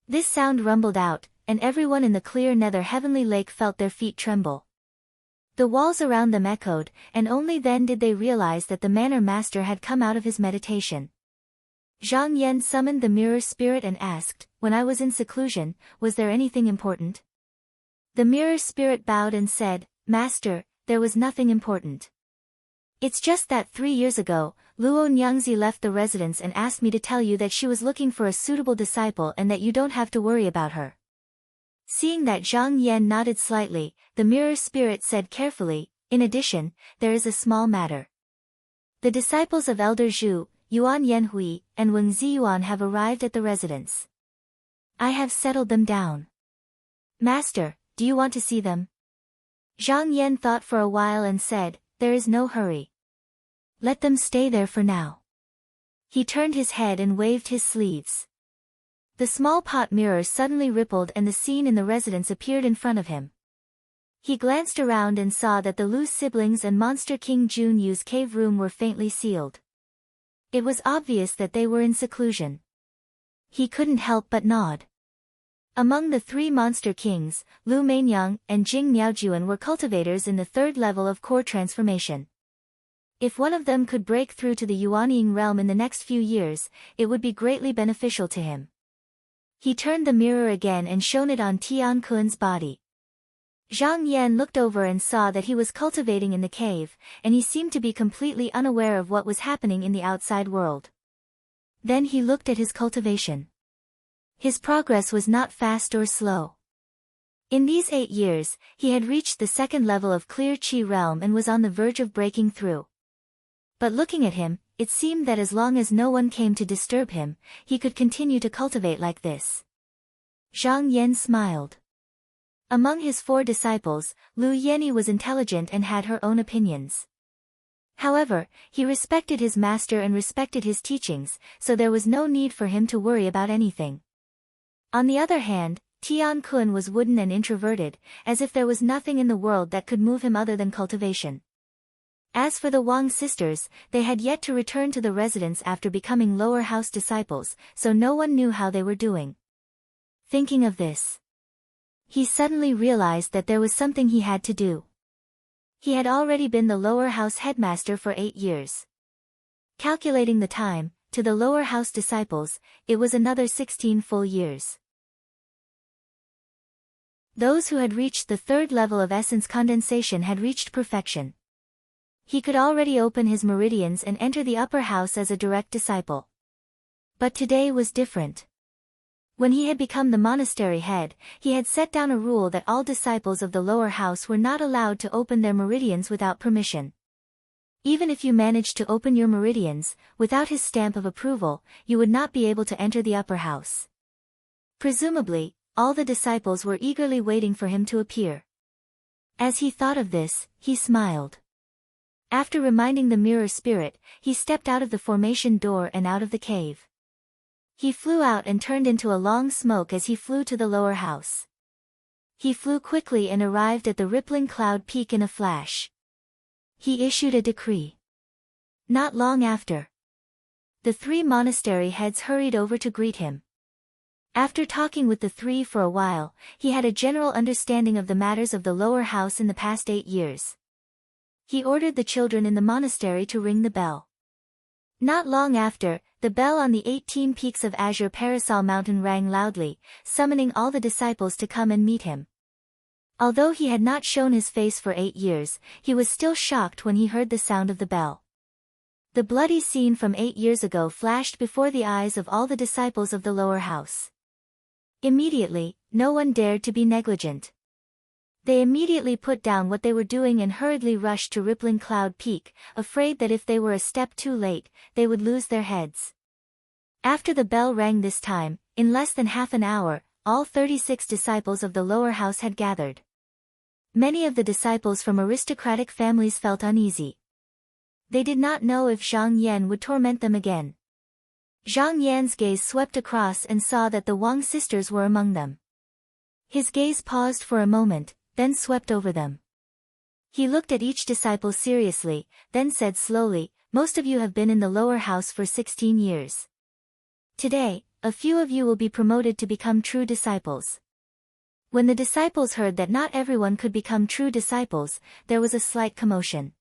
This sound rumbled out, and everyone in the clear nether heavenly lake felt their feet tremble. The walls around them echoed, and only then did they realize that the manor master had come out of his meditation. Zhang Yan summoned the mirror spirit and asked, "When I was in seclusion, was there anything important?" The mirror spirit bowed and said, "Master, there was nothing important. It's just that 3 years ago, Luo Nyangzi left the residence and asked me to tell you that she was looking for a suitable disciple and that you don't have to worry about her." Seeing that Zhang Yan nodded slightly, the mirror spirit said carefully, "In addition, there is a small matter. The disciples of Elder Zhu, Yuan Yanhui, and Wen Ziyuan have arrived at the residence. I have settled them down. Master, do you want to see them?" Zhang Yan thought for a while and said, "There is no hurry. Let them stay there for now." He turned his head and waved his sleeves. The small pot mirror suddenly rippled and the scene in the residence appeared in front of him. He glanced around and saw that the Lu siblings and Monster King Jun Yu's cave room were faintly sealed. It was obvious that they were in seclusion. He couldn't help but nod. Among the three monster kings, Lu Mainyang and Jing Miaojuan were cultivators in the third level of core transformation. If one of them could break through to the Yuanying realm in the next few years, it would be greatly beneficial to him. He turned the mirror again and shone it on Tian Kun's body. Zhang Yan looked over and saw that he was cultivating in the cave, and he seemed to be completely unaware of what was happening in the outside world. Then he looked at his cultivation. His progress was not fast or slow. In these 8 years, he had reached the second level of clear Qi realm and was on the verge of breaking through. But looking at him, it seemed that as long as no one came to disturb him, he could continue to cultivate like this. Zhang Yan smiled. Among his 4 disciples, Lu Yanyi was intelligent and had her own opinions. However, he respected his master and respected his teachings, so there was no need for him to worry about anything. On the other hand, Tian Kun was wooden and introverted, as if there was nothing in the world that could move him other than cultivation. As for the Wang sisters, they had yet to return to the residence after becoming lower house disciples, so no one knew how they were doing. Thinking of this, he suddenly realized that there was something he had to do. He had already been the lower house headmaster for 8 years. Calculating the time, to the lower house disciples, it was another 16 full years. Those who had reached the third level of essence condensation had reached perfection. He could already open his meridians and enter the upper house as a direct disciple. But today was different. When he had become the monastery head, he had set down a rule that all disciples of the lower house were not allowed to open their meridians without permission. Even if you managed to open your meridians, without his stamp of approval, you would not be able to enter the upper house. Presumably, all the disciples were eagerly waiting for him to appear. As he thought of this, he smiled. After reminding the mirror spirit, he stepped out of the formation door and out of the cave. He flew out and turned into a long smoke as he flew to the lower house. He flew quickly and arrived at the rippling cloud peak in a flash. He issued a decree. Not long after, the 3 monastery heads hurried over to greet him. After talking with the 3 for a while, he had a general understanding of the matters of the lower house in the past 8 years. He ordered the children in the monastery to ring the bell. Not long after, the bell on the 18 peaks of Azure Parasol Mountain rang loudly, summoning all the disciples to come and meet him. Although he had not shown his face for 8 years, he was still shocked when he heard the sound of the bell. The bloody scene from 8 years ago flashed before the eyes of all the disciples of the lower house. Immediately, no one dared to be negligent. They immediately put down what they were doing and hurriedly rushed to Rippling Cloud Peak, afraid that if they were a step too late, they would lose their heads. After the bell rang this time, in less than half an hour, all 36 disciples of the lower house had gathered. Many of the disciples from aristocratic families felt uneasy. They did not know if Zhang Yan would torment them again. Zhang Yan's gaze swept across and saw that the Wang sisters were among them. His gaze paused for a moment, then swept over them. He looked at each disciple seriously, then said slowly, "Most of you have been in the lower house for 16 years. Today, a few of you will be promoted to become true disciples." When the disciples heard that not everyone could become true disciples, there was a slight commotion.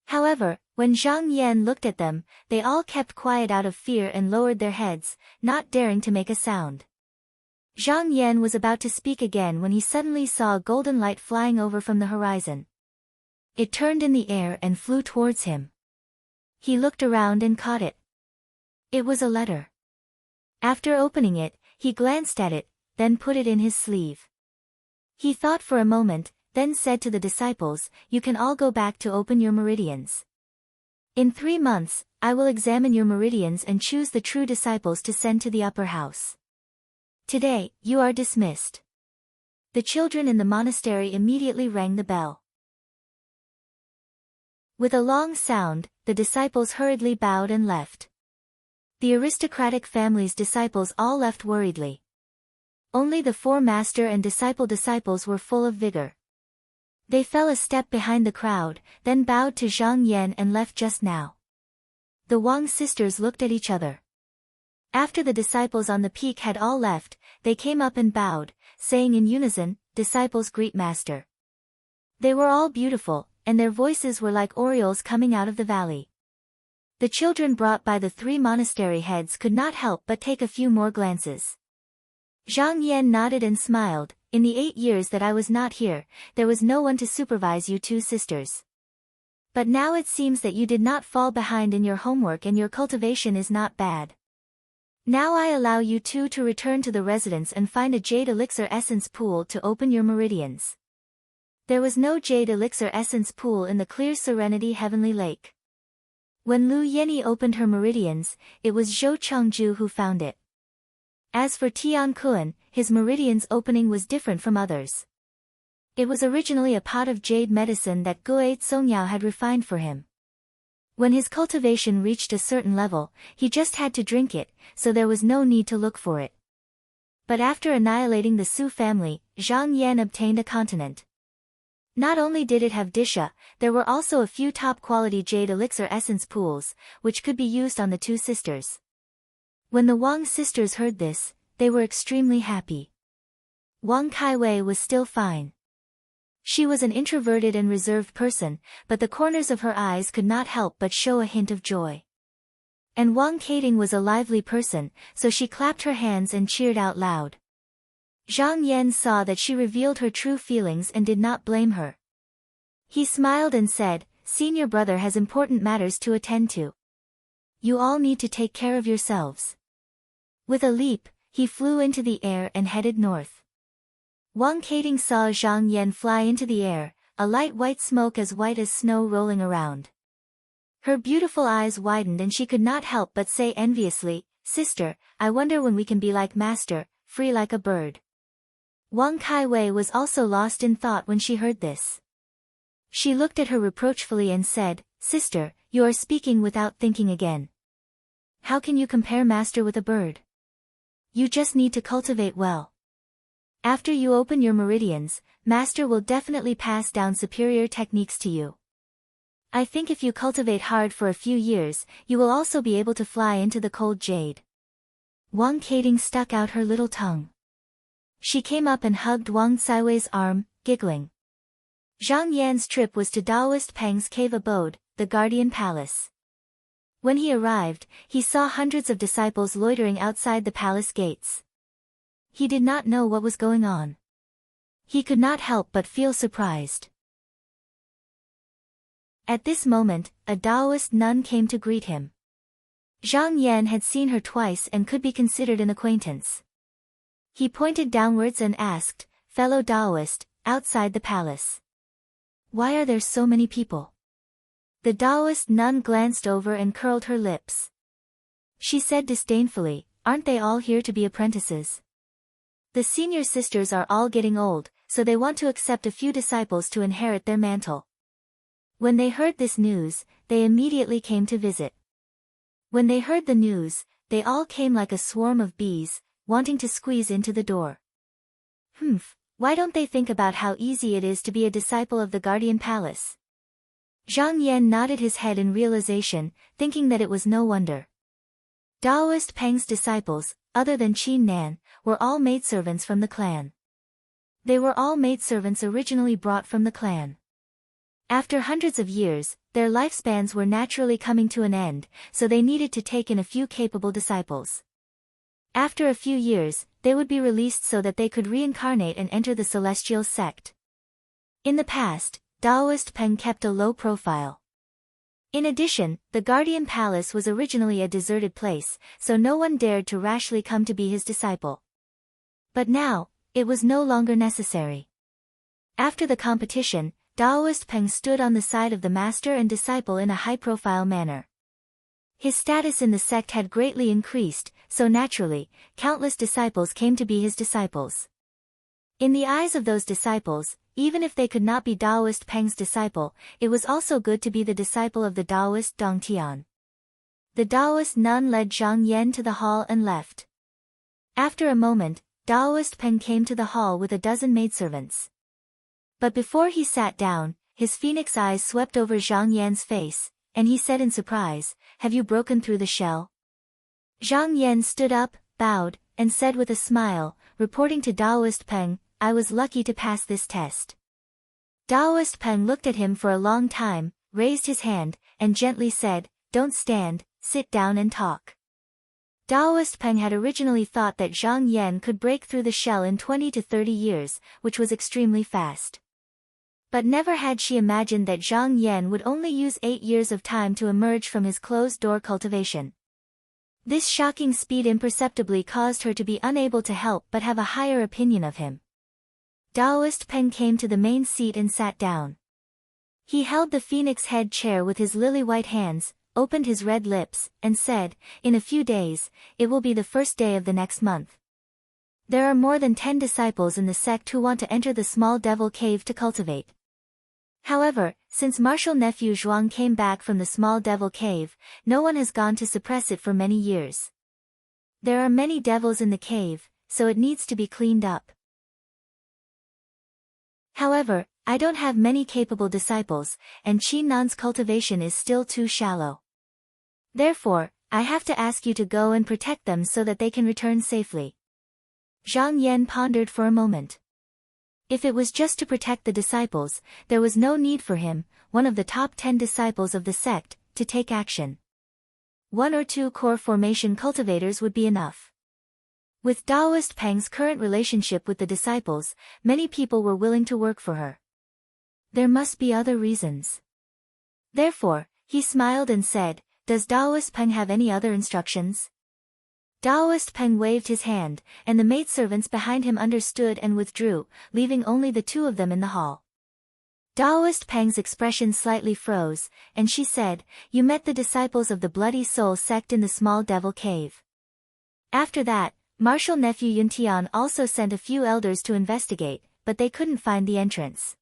However, when Zhang Yan looked at them, they all kept quiet out of fear and lowered their heads, not daring to make a sound. Zhang Yan was about to speak again when he suddenly saw a golden light flying over from the horizon. It turned in the air and flew towards him. He looked around and caught it. It was a letter. After opening it, he glanced at it, then put it in his sleeve. He thought for a moment, then said to the disciples, "You can all go back to open your meridians. In 3 months, I will examine your meridians and choose the true disciples to send to the upper house. Today, you are dismissed." The children in the monastery immediately rang the bell. With a long sound, the disciples hurriedly bowed and left. The aristocratic family's disciples all left worriedly. Only the 4 master and disciples were full of vigor. They fell a step behind the crowd, then bowed to Zhang Yan and left just now. The Wang sisters looked at each other. After the disciples on the peak had all left, they came up and bowed, saying in unison, "Disciples greet Master." They were all beautiful, and their voices were like orioles coming out of the valley. The children brought by the 3 monastery heads could not help but take a few more glances. Zhang Yan nodded and smiled. "In the 8 years that I was not here, there was no one to supervise you 2 sisters. But now it seems that you did not fall behind in your homework and your cultivation is not bad. Now I allow you 2 to return to the residence and find a jade elixir essence pool to open your meridians." There was no jade elixir essence pool in the clear serenity heavenly lake. When Lu Yeni opened her meridians, it was Zhou Chengju who found it. As for Tian Kuan, his meridian's opening was different from others. It was originally a pot of jade medicine that Guo Songyao had refined for him. When his cultivation reached a certain level, he just had to drink it, so there was no need to look for it. But after annihilating the Su family, Zhang Yan obtained a continent. Not only did it have Disha, there were also a few top-quality jade elixir essence pools, which could be used on the 2 sisters. When the Wang sisters heard this, they were extremely happy. Wang Kaiwei was still fine. She was an introverted and reserved person, but the corners of her eyes could not help but show a hint of joy. And Wang Kating was a lively person, so she clapped her hands and cheered out loud. Zhang Yan saw that she revealed her true feelings and did not blame her. He smiled and said, "Senior brother has important matters to attend to. You all need to take care of yourselves." With a leap, he flew into the air and headed north. Wang Kating saw Zhang Yan fly into the air, a light white smoke as white as snow rolling around. Her beautiful eyes widened and she could not help but say enviously, "Sister, I wonder when we can be like Master, free like a bird." Wang Kaiwei was also lost in thought when she heard this. She looked at her reproachfully and said, "Sister, you are speaking without thinking again. How can you compare Master with a bird? You just need to cultivate well. After you open your meridians, Master will definitely pass down superior techniques to you. I think if you cultivate hard for a few years, you will also be able to fly into the cold jade." Wang Kating stuck out her little tongue. She came up and hugged Wang Saiwei's arm, giggling. Zhang Yan's trip was to Taoist Peng's cave abode, the Guardian Palace. When he arrived, he saw hundreds of disciples loitering outside the palace gates. He did not know what was going on. He could not help but feel surprised. At this moment, a Taoist nun came to greet him. Zhang Yan had seen her twice and could be considered an acquaintance. He pointed downwards and asked, "Fellow Taoist, outside the palace. Why are there so many people?" The Taoist nun glanced over and curled her lips. She said disdainfully, "Aren't they all here to be apprentices? The senior sisters are all getting old, so they want to accept a few disciples to inherit their mantle." When they heard this news, they immediately came to visit. When they heard the news, they all came like a swarm of bees, wanting to squeeze into the door. Why don't they think about how easy it is to be a disciple of the Guardian Palace? Zhang Yan nodded his head in realization, thinking that it was no wonder. Taoist Peng's disciples, other than Qin Nan, were all maidservants from the clan. They were all maidservants originally brought from the clan. After hundreds of years, their lifespans were naturally coming to an end, so they needed to take in a few capable disciples. After a few years, they would be released so that they could reincarnate and enter the celestial sect. In the past, Taoist Peng kept a low profile. In addition, the Guardian Palace was originally a deserted place, so no one dared to rashly come to be his disciple. But now, it was no longer necessary. After the competition, Taoist Peng stood on the side of the master and disciple in a high-profile manner. His status in the sect had greatly increased, so naturally, countless disciples came to be his disciples. In the eyes of those disciples, even if they could not be Taoist Peng's disciple, it was also good to be the disciple of the Taoist Dong Tian. The Taoist nun led Zhang Yan to the hall and left. After a moment, Taoist Peng came to the hall with a dozen maidservants. But before he sat down, his phoenix eyes swept over Zhang Yan's face, and he said in surprise, "Have you broken through the shell?" Zhang Yan stood up, bowed, and said with a smile, reporting to Taoist Peng, "I was lucky to pass this test." Taoist Peng looked at him for a long time, raised his hand, and gently said, "Don't stand, sit down and talk." Taoist Peng had originally thought that Zhang Yan could break through the shell in 20 to 30 years, which was extremely fast. But never had she imagined that Zhang Yan would only use 8 years of time to emerge from his closed-door cultivation. This shocking speed imperceptibly caused her to be unable to help but have a higher opinion of him. Taoist Peng came to the main seat and sat down. He held the phoenix head chair with his lily-white hands, opened his red lips, and said, "In a few days, it will be the first day of the next month. There are more than 10 disciples in the sect who want to enter the small devil cave to cultivate. However, since martial nephew Zhuang came back from the small devil cave, no one has gone to suppress it for many years. There are many devils in the cave, so it needs to be cleaned up. However, I don't have many capable disciples, and Qi Nan's cultivation is still too shallow. Therefore, I have to ask you to go and protect them so that they can return safely." Zhang Yan pondered for a moment. If it was just to protect the disciples, there was no need for him, one of the top 10 disciples of the sect, to take action. 1 or 2 core formation cultivators would be enough. With Taoist Peng's current relationship with the disciples, many people were willing to work for her. There must be other reasons. Therefore, he smiled and said, "Does Taoist Peng have any other instructions?" Taoist Peng waved his hand, and the maidservants behind him understood and withdrew, leaving only the 2 of them in the hall. Taoist Peng's expression slightly froze, and she said, "You met the disciples of the Bloody Soul sect in the small devil cave." After that, martial nephew Yuntian also sent a few elders to investigate, but they couldn't find the entrance.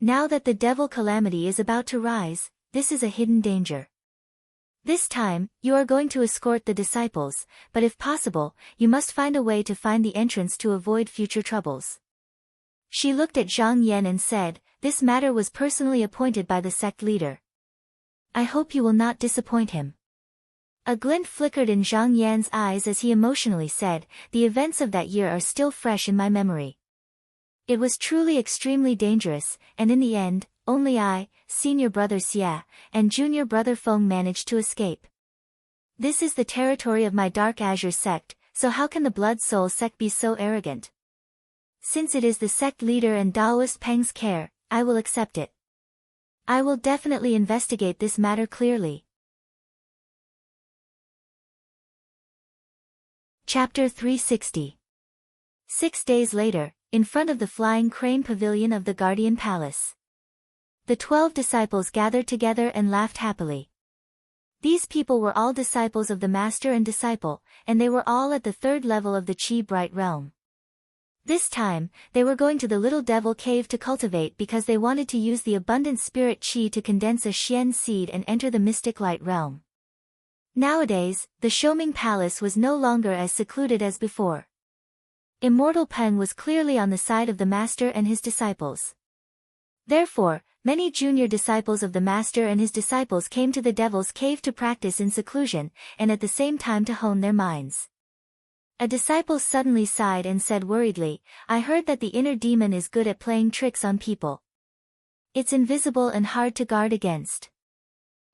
Now that the devil calamity is about to rise, this is a hidden danger. This time, you are going to escort the disciples, but if possible, you must find a way to find the entrance to avoid future troubles. She looked at Zhang Yan and said, "This matter was personally appointed by the sect leader. I hope you will not disappoint him." A glint flickered in Zhang Yan's eyes as he emotionally said, "The events of that year are still fresh in my memory. It was truly extremely dangerous, and in the end, only I, senior brother Xia, and junior brother Feng managed to escape. This is the territory of my Dark Azure sect, so how can the Blood Soul sect be so arrogant? Since it is the sect leader and Taoist Peng's care, I will accept it. I will definitely investigate this matter clearly." Chapter 360. 6 days later, in front of the flying crane pavilion of the Guardian Palace, the 12 disciples gathered together and laughed happily. These people were all disciples of the master and disciple, and they were all at the 3rd level of the Qi Bright Realm. This time, they were going to the Little Devil Cave to cultivate because they wanted to use the abundant spirit Qi to condense a Xian seed and enter the mystic light realm. Nowadays, the Shouming Palace was no longer as secluded as before. Immortal Peng was clearly on the side of the master and his disciples. Therefore, many junior disciples of the master and his disciples came to the Devil's Cave to practice in seclusion, and at the same time to hone their minds. A disciple suddenly sighed and said worriedly, "I heard that the inner demon is good at playing tricks on people. It's invisible and hard to guard against.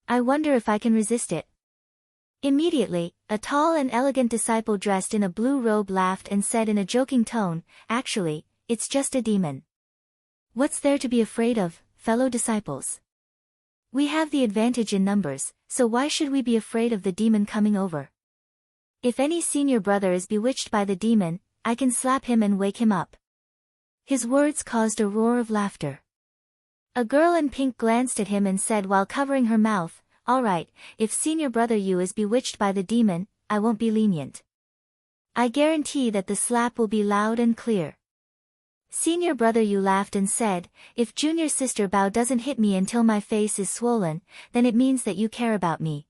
I wonder if I can resist it." Immediately, a tall and elegant disciple dressed in a blue robe laughed and said in a joking tone, "Actually, it's just a demon. What's there to be afraid of, fellow disciples? We have the advantage in numbers, so why should we be afraid of the demon coming over? If any senior brother is bewitched by the demon, I can slap him and wake him up." His words caused a roar of laughter. A girl in pink glanced at him and said while covering her mouth, "All right, if senior brother Yu is bewitched by the demon, I won't be lenient. I guarantee that the slap will be loud and clear." Senior brother Yu laughed and said, "If junior sister Bao doesn't hit me until my face is swollen, then it means that you care about me."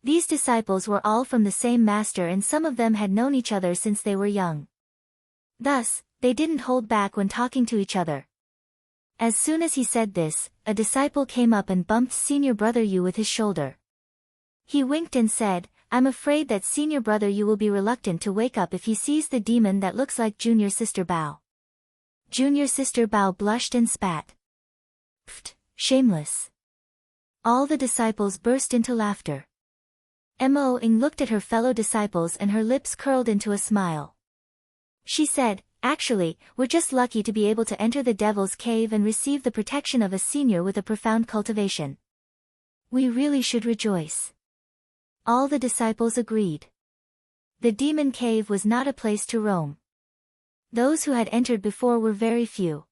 These disciples were all from the same master and some of them had known each other since they were young. Thus, they didn't hold back when talking to each other. As soon as he said this, a disciple came up and bumped senior brother Yu with his shoulder. He winked and said, "I'm afraid that senior brother Yu will be reluctant to wake up if he sees the demon that looks like junior sister Bao." Junior sister Bao blushed and spat. "Pfft, shameless." All the disciples burst into laughter. Mo-ing looked at her fellow disciples and her lips curled into a smile. She said, "Actually, we're just lucky to be able to enter the devil's cave and receive the protection of a senior with a profound cultivation. We really should rejoice." All the disciples agreed. The demon cave was not a place to roam. Those who had entered before were very few.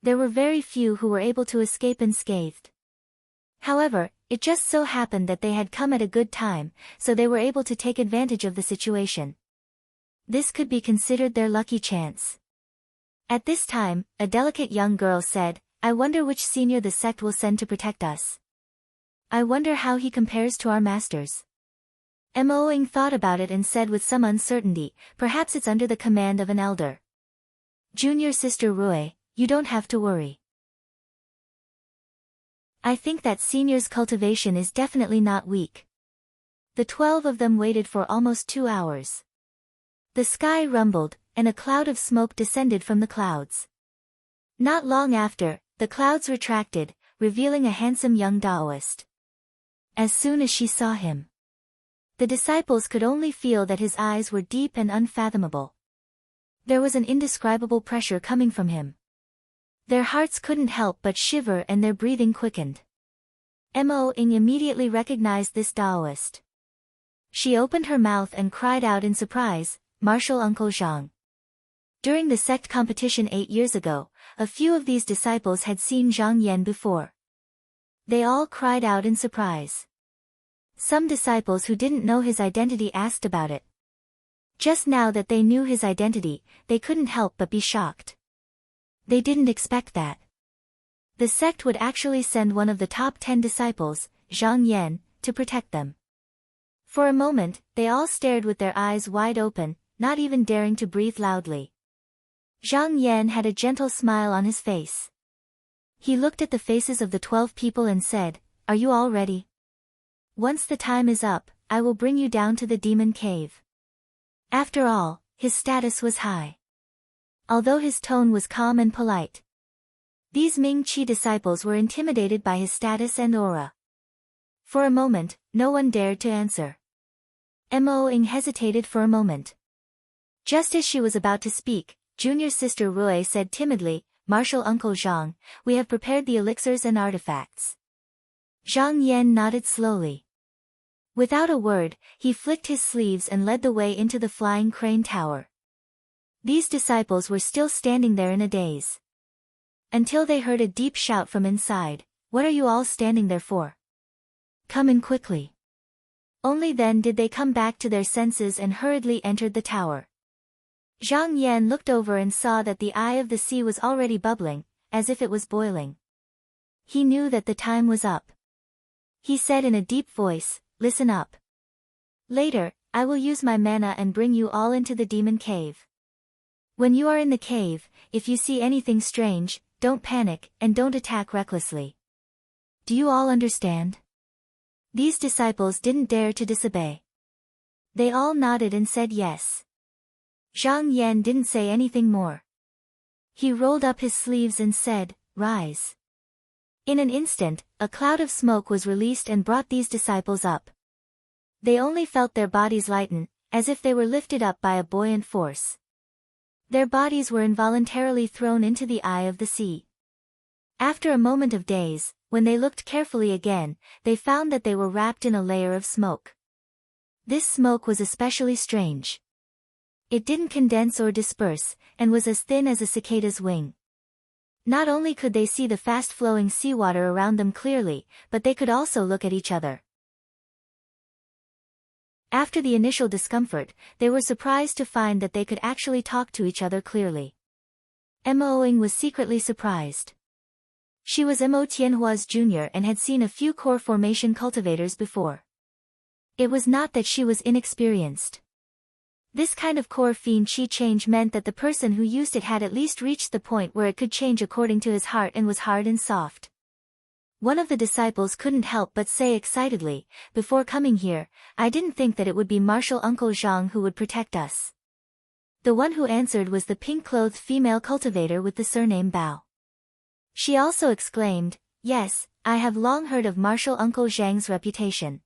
There were very few who were able to escape unscathed. However, it just so happened that they had come at a good time, so they were able to take advantage of the situation. This could be considered their lucky chance. At this time, a delicate young girl said, "I wonder which senior the sect will send to protect us. I wonder how he compares to our masters." Mo-ing thought about it and said with some uncertainty, "Perhaps it's under the command of an elder." "Junior sister Rui, you don't have to worry. I think that senior's cultivation is definitely not weak." The 12 of them waited for almost 2 hours. The sky rumbled, and a cloud of smoke descended from the clouds. Not long after, the clouds retracted, revealing a handsome young Taoist. As soon as she saw him, the disciples could only feel that his eyes were deep and unfathomable. There was an indescribable pressure coming from him. Their hearts couldn't help but shiver and their breathing quickened. Mo-ing immediately recognized this Taoist. She opened her mouth and cried out in surprise, "Martial Uncle Zhang." During the sect competition 8 years ago, a few of these disciples had seen Zhang Yan before. They all cried out in surprise. Some disciples who didn't know his identity asked about it. Just now that they knew his identity, they couldn't help but be shocked. They didn't expect that the sect would actually send one of the top 10 disciples, Zhang Yan, to protect them. For a moment, they all stared with their eyes wide open, not even daring to breathe loudly. Zhang Yan had a gentle smile on his face. He looked at the faces of the 12 people and said, "Are you all ready? Once the time is up, I will bring you down to the demon cave." After all, his status was high. Although his tone was calm and polite, these Ming Chi disciples were intimidated by his status and aura. For a moment, no one dared to answer. Mo-ing hesitated for a moment. Just as she was about to speak, junior sister Rui said timidly, "Martial Uncle Zhang, we have prepared the elixirs and artifacts." Zhang Yan nodded slowly. Without a word, he flicked his sleeves and led the way into the flying crane tower. These disciples were still standing there in a daze. Until they heard a deep shout from inside, "What are you all standing there for? Come in quickly." Only then did they come back to their senses and hurriedly entered the tower. Zhang Yan looked over and saw that the eye of the sea was already bubbling, as if it was boiling. He knew that the time was up. He said in a deep voice, "Listen up. Later, I will use my mana and bring you all into the demon cave. When you are in the cave, if you see anything strange, don't panic and don't attack recklessly. Do you all understand?" These disciples didn't dare to disobey. They all nodded and said yes. Zhang Yan didn't say anything more. He rolled up his sleeves and said, "Rise." In an instant, a cloud of smoke was released and brought these disciples up. They only felt their bodies lighten, as if they were lifted up by a buoyant force. Their bodies were involuntarily thrown into the eye of the sea. After a moment of daze, when they looked carefully again, they found that they were wrapped in a layer of smoke. This smoke was especially strange. It didn't condense or disperse, and was as thin as a cicada's wing. Not only could they see the fast-flowing seawater around them clearly, but they could also look at each other. After the initial discomfort, they were surprised to find that they could actually talk to each other clearly. Mo Ying was secretly surprised. She was Mo Tianhua's junior and had seen a few core formation cultivators before. It was not that she was inexperienced. This kind of core fiend chi change meant that the person who used it had at least reached the point where it could change according to his heart and was hard and soft. One of the disciples couldn't help but say excitedly, "Before coming here, I didn't think that it would be Martial Uncle Zhang who would protect us." The one who answered was the pink-clothed female cultivator with the surname Bao. She also exclaimed, "Yes, I have long heard of Martial Uncle Zhang's reputation.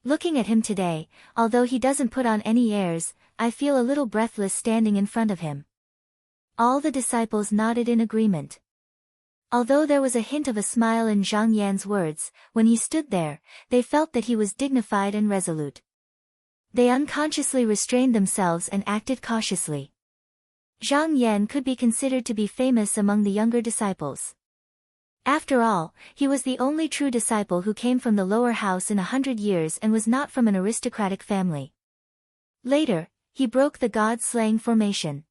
Looking at him today, although he doesn't put on any airs, I feel a little breathless standing in front of him." All the disciples nodded in agreement. Although there was a hint of a smile in Zhang Yan's words, when he stood there, they felt that he was dignified and resolute. They unconsciously restrained themselves and acted cautiously. Zhang Yan could be considered to be famous among the younger disciples. After all, he was the only true disciple who came from the lower house in 100 years and was not from an aristocratic family. Later, he broke the god-slaying formation.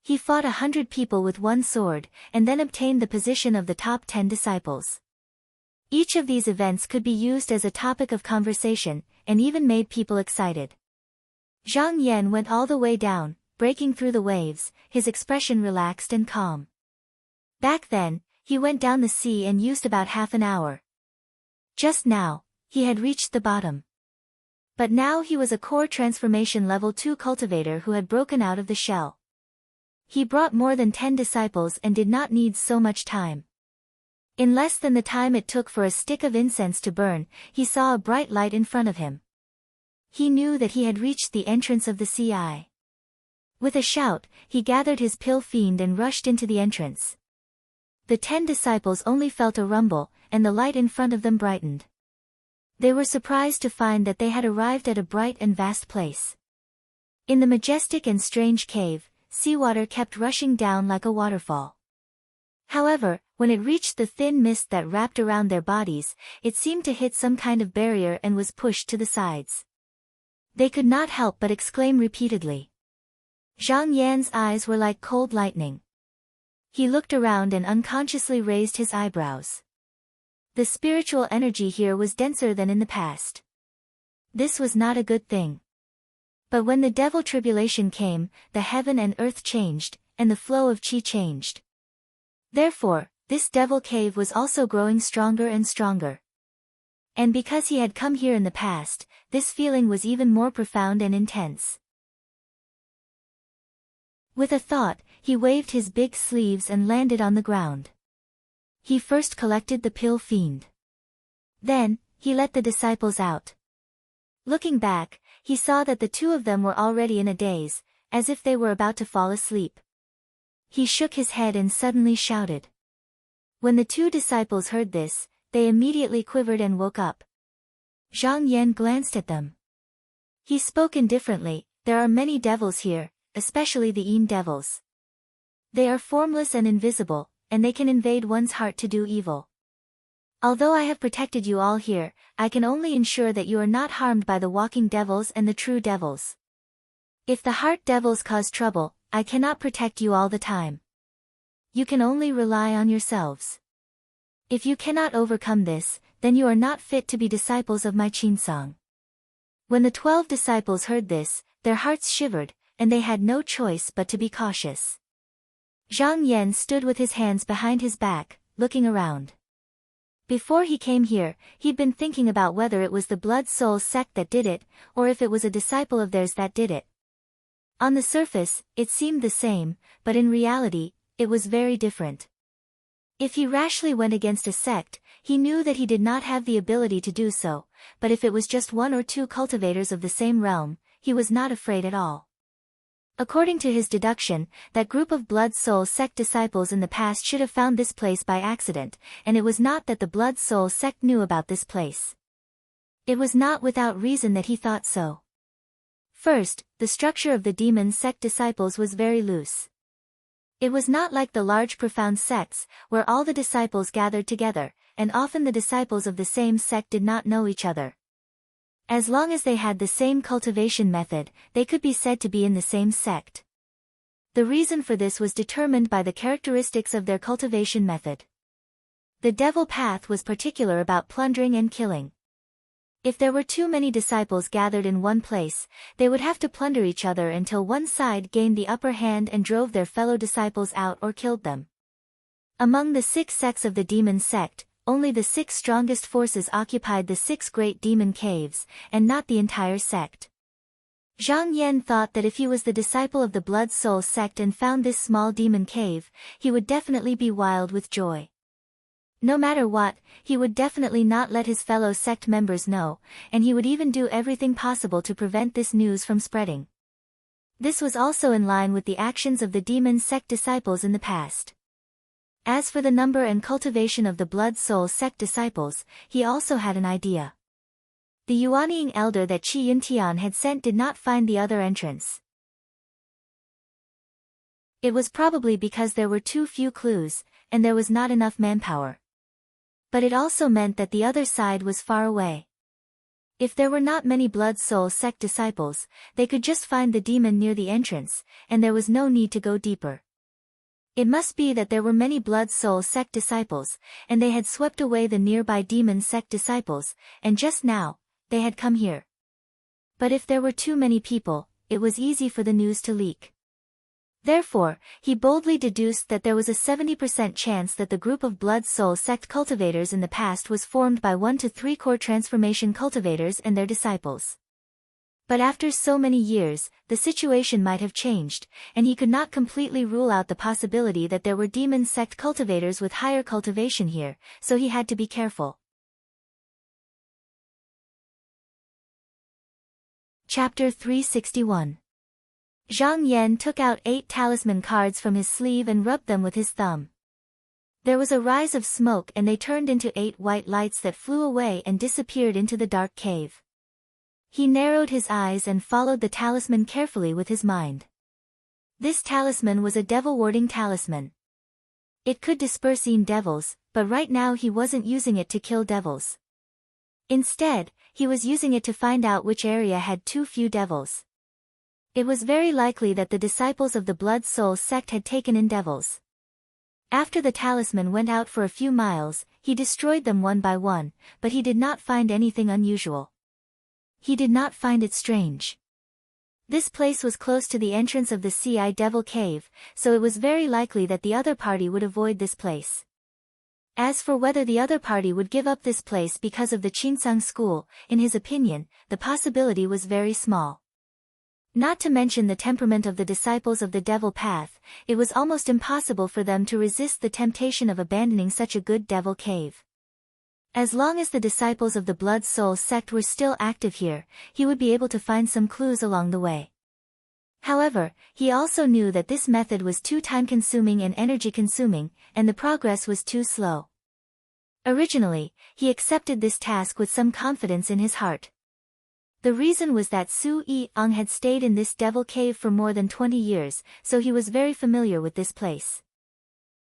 He fought 100 people with one sword, and then obtained the position of the top 10 disciples. Each of these events could be used as a topic of conversation, and even made people excited. Zhang Yan went all the way down, breaking through the waves, his expression relaxed and calm. Back then, he went down the sea and used about half an hour. Just now, he had reached the bottom. But now he was a core transformation level 2 cultivator who had broken out of the shell. He brought more than 10 disciples and did not need so much time. In less than the time it took for a stick of incense to burn, he saw a bright light in front of him. He knew that he had reached the entrance of the sea eye. With a shout, he gathered his pill fiend and rushed into the entrance. The 10 disciples only felt a rumble, and the light in front of them brightened. They were surprised to find that they had arrived at a bright and vast place. In the majestic and strange cave, seawater kept rushing down like a waterfall. However, when it reached the thin mist that wrapped around their bodies, it seemed to hit some kind of barrier and was pushed to the sides. They could not help but exclaim repeatedly. Zhang Yan's eyes were like cold lightning. He looked around and unconsciously raised his eyebrows. The spiritual energy here was denser than in the past. This was not a good thing. But when the devil tribulation came, the heaven and earth changed, and the flow of chi changed. Therefore, this devil cave was also growing stronger and stronger. And because he had come here in the past, this feeling was even more profound and intense. With a thought, he waved his big sleeves and landed on the ground. He first collected the pill fiend. Then, he let the disciples out. Looking back, he saw that the 2 of them were already in a daze, as if they were about to fall asleep. He shook his head and suddenly shouted. When the 2 disciples heard this, they immediately quivered and woke up. Zhang Yan glanced at them. He spoke indifferently, "There are many devils here, especially the Yin devils. They are formless and invisible, and they can invade one's heart to do evil. Although I have protected you all here, I can only ensure that you are not harmed by the walking devils and the true devils. If the heart devils cause trouble, I cannot protect you all the time. You can only rely on yourselves. If you cannot overcome this, then you are not fit to be disciples of my Qinsong." When the 12 disciples heard this, their hearts shivered, and they had no choice but to be cautious. Zhang Yan stood with his hands behind his back, looking around. Before he came here, he'd been thinking about whether it was the Blood Soul sect that did it, or if it was a disciple of theirs that did it. On the surface, it seemed the same, but in reality, it was very different. If he rashly went against a sect, he knew that he did not have the ability to do so, but if it was just 1 or 2 cultivators of the same realm, he was not afraid at all. According to his deduction, that group of Blood Soul sect disciples in the past should have found this place by accident, and it was not that the Blood Soul sect knew about this place. It was not without reason that he thought so. First, the structure of the demon sect disciples was very loose. It was not like the large profound sects, where all the disciples gathered together, and often the disciples of the same sect did not know each other. As long as they had the same cultivation method, they could be said to be in the same sect. The reason for this was determined by the characteristics of their cultivation method. The devil path was particular about plundering and killing. If there were too many disciples gathered in one place, they would have to plunder each other until one side gained the upper hand and drove their fellow disciples out or killed them. Among the 6 sects of the demon sect, only the 6 strongest forces occupied the 6 great demon caves, and not the entire sect. Zhang Yan thought that if he was the disciple of the Blood Soul sect and found this small demon cave, he would definitely be wild with joy. No matter what, he would definitely not let his fellow sect members know, and he would even do everything possible to prevent this news from spreading. This was also in line with the actions of the demon sect disciples in the past. As for the number and cultivation of the Blood Soul sect disciples, he also had an idea. The Yuanying elder that Qi Yuntian had sent did not find the other entrance. It was probably because there were too few clues, and there was not enough manpower. But it also meant that the other side was far away. If there were not many Blood Soul sect disciples, they could just find the demon near the entrance, and there was no need to go deeper. It must be that there were many Blood Soul sect disciples, and they had swept away the nearby demon sect disciples, and just now, they had come here. But if there were too many people, it was easy for the news to leak. Therefore, he boldly deduced that there was a 70% chance that the group of Blood Soul sect cultivators in the past was formed by 1 to 3 core transformation cultivators and their disciples. But after so many years, the situation might have changed, and he could not completely rule out the possibility that there were demon sect cultivators with higher cultivation here, so he had to be careful. Chapter 361. Zhang Yan took out 8 talisman cards from his sleeve and rubbed them with his thumb. There was a rise of smoke and they turned into 8 white lights that flew away and disappeared into the dark cave. He narrowed his eyes and followed the talisman carefully with his mind. This talisman was a devil-warding talisman. It could disperse devils, but right now he wasn't using it to kill devils. Instead, he was using it to find out which area had too few devils. It was very likely that the disciples of the Blood Soul sect had taken in devils. After the talisman went out for a few miles, he destroyed them one by one, but he did not find anything unusual. He did not find it strange. This place was close to the entrance of the Ci Devil Cave, so it was very likely that the other party would avoid this place. As for whether the other party would give up this place because of the Qingsang school, in his opinion, the possibility was very small. Not to mention the temperament of the disciples of the devil path, it was almost impossible for them to resist the temptation of abandoning such a good devil cave. As long as the disciples of the Blood Soul sect were still active here, he would be able to find some clues along the way. However, he also knew that this method was too time-consuming and energy-consuming, and the progress was too slow. Originally, he accepted this task with some confidence in his heart. The reason was that Su Yi-ang had stayed in this devil cave for more than 20 years, so he was very familiar with this place.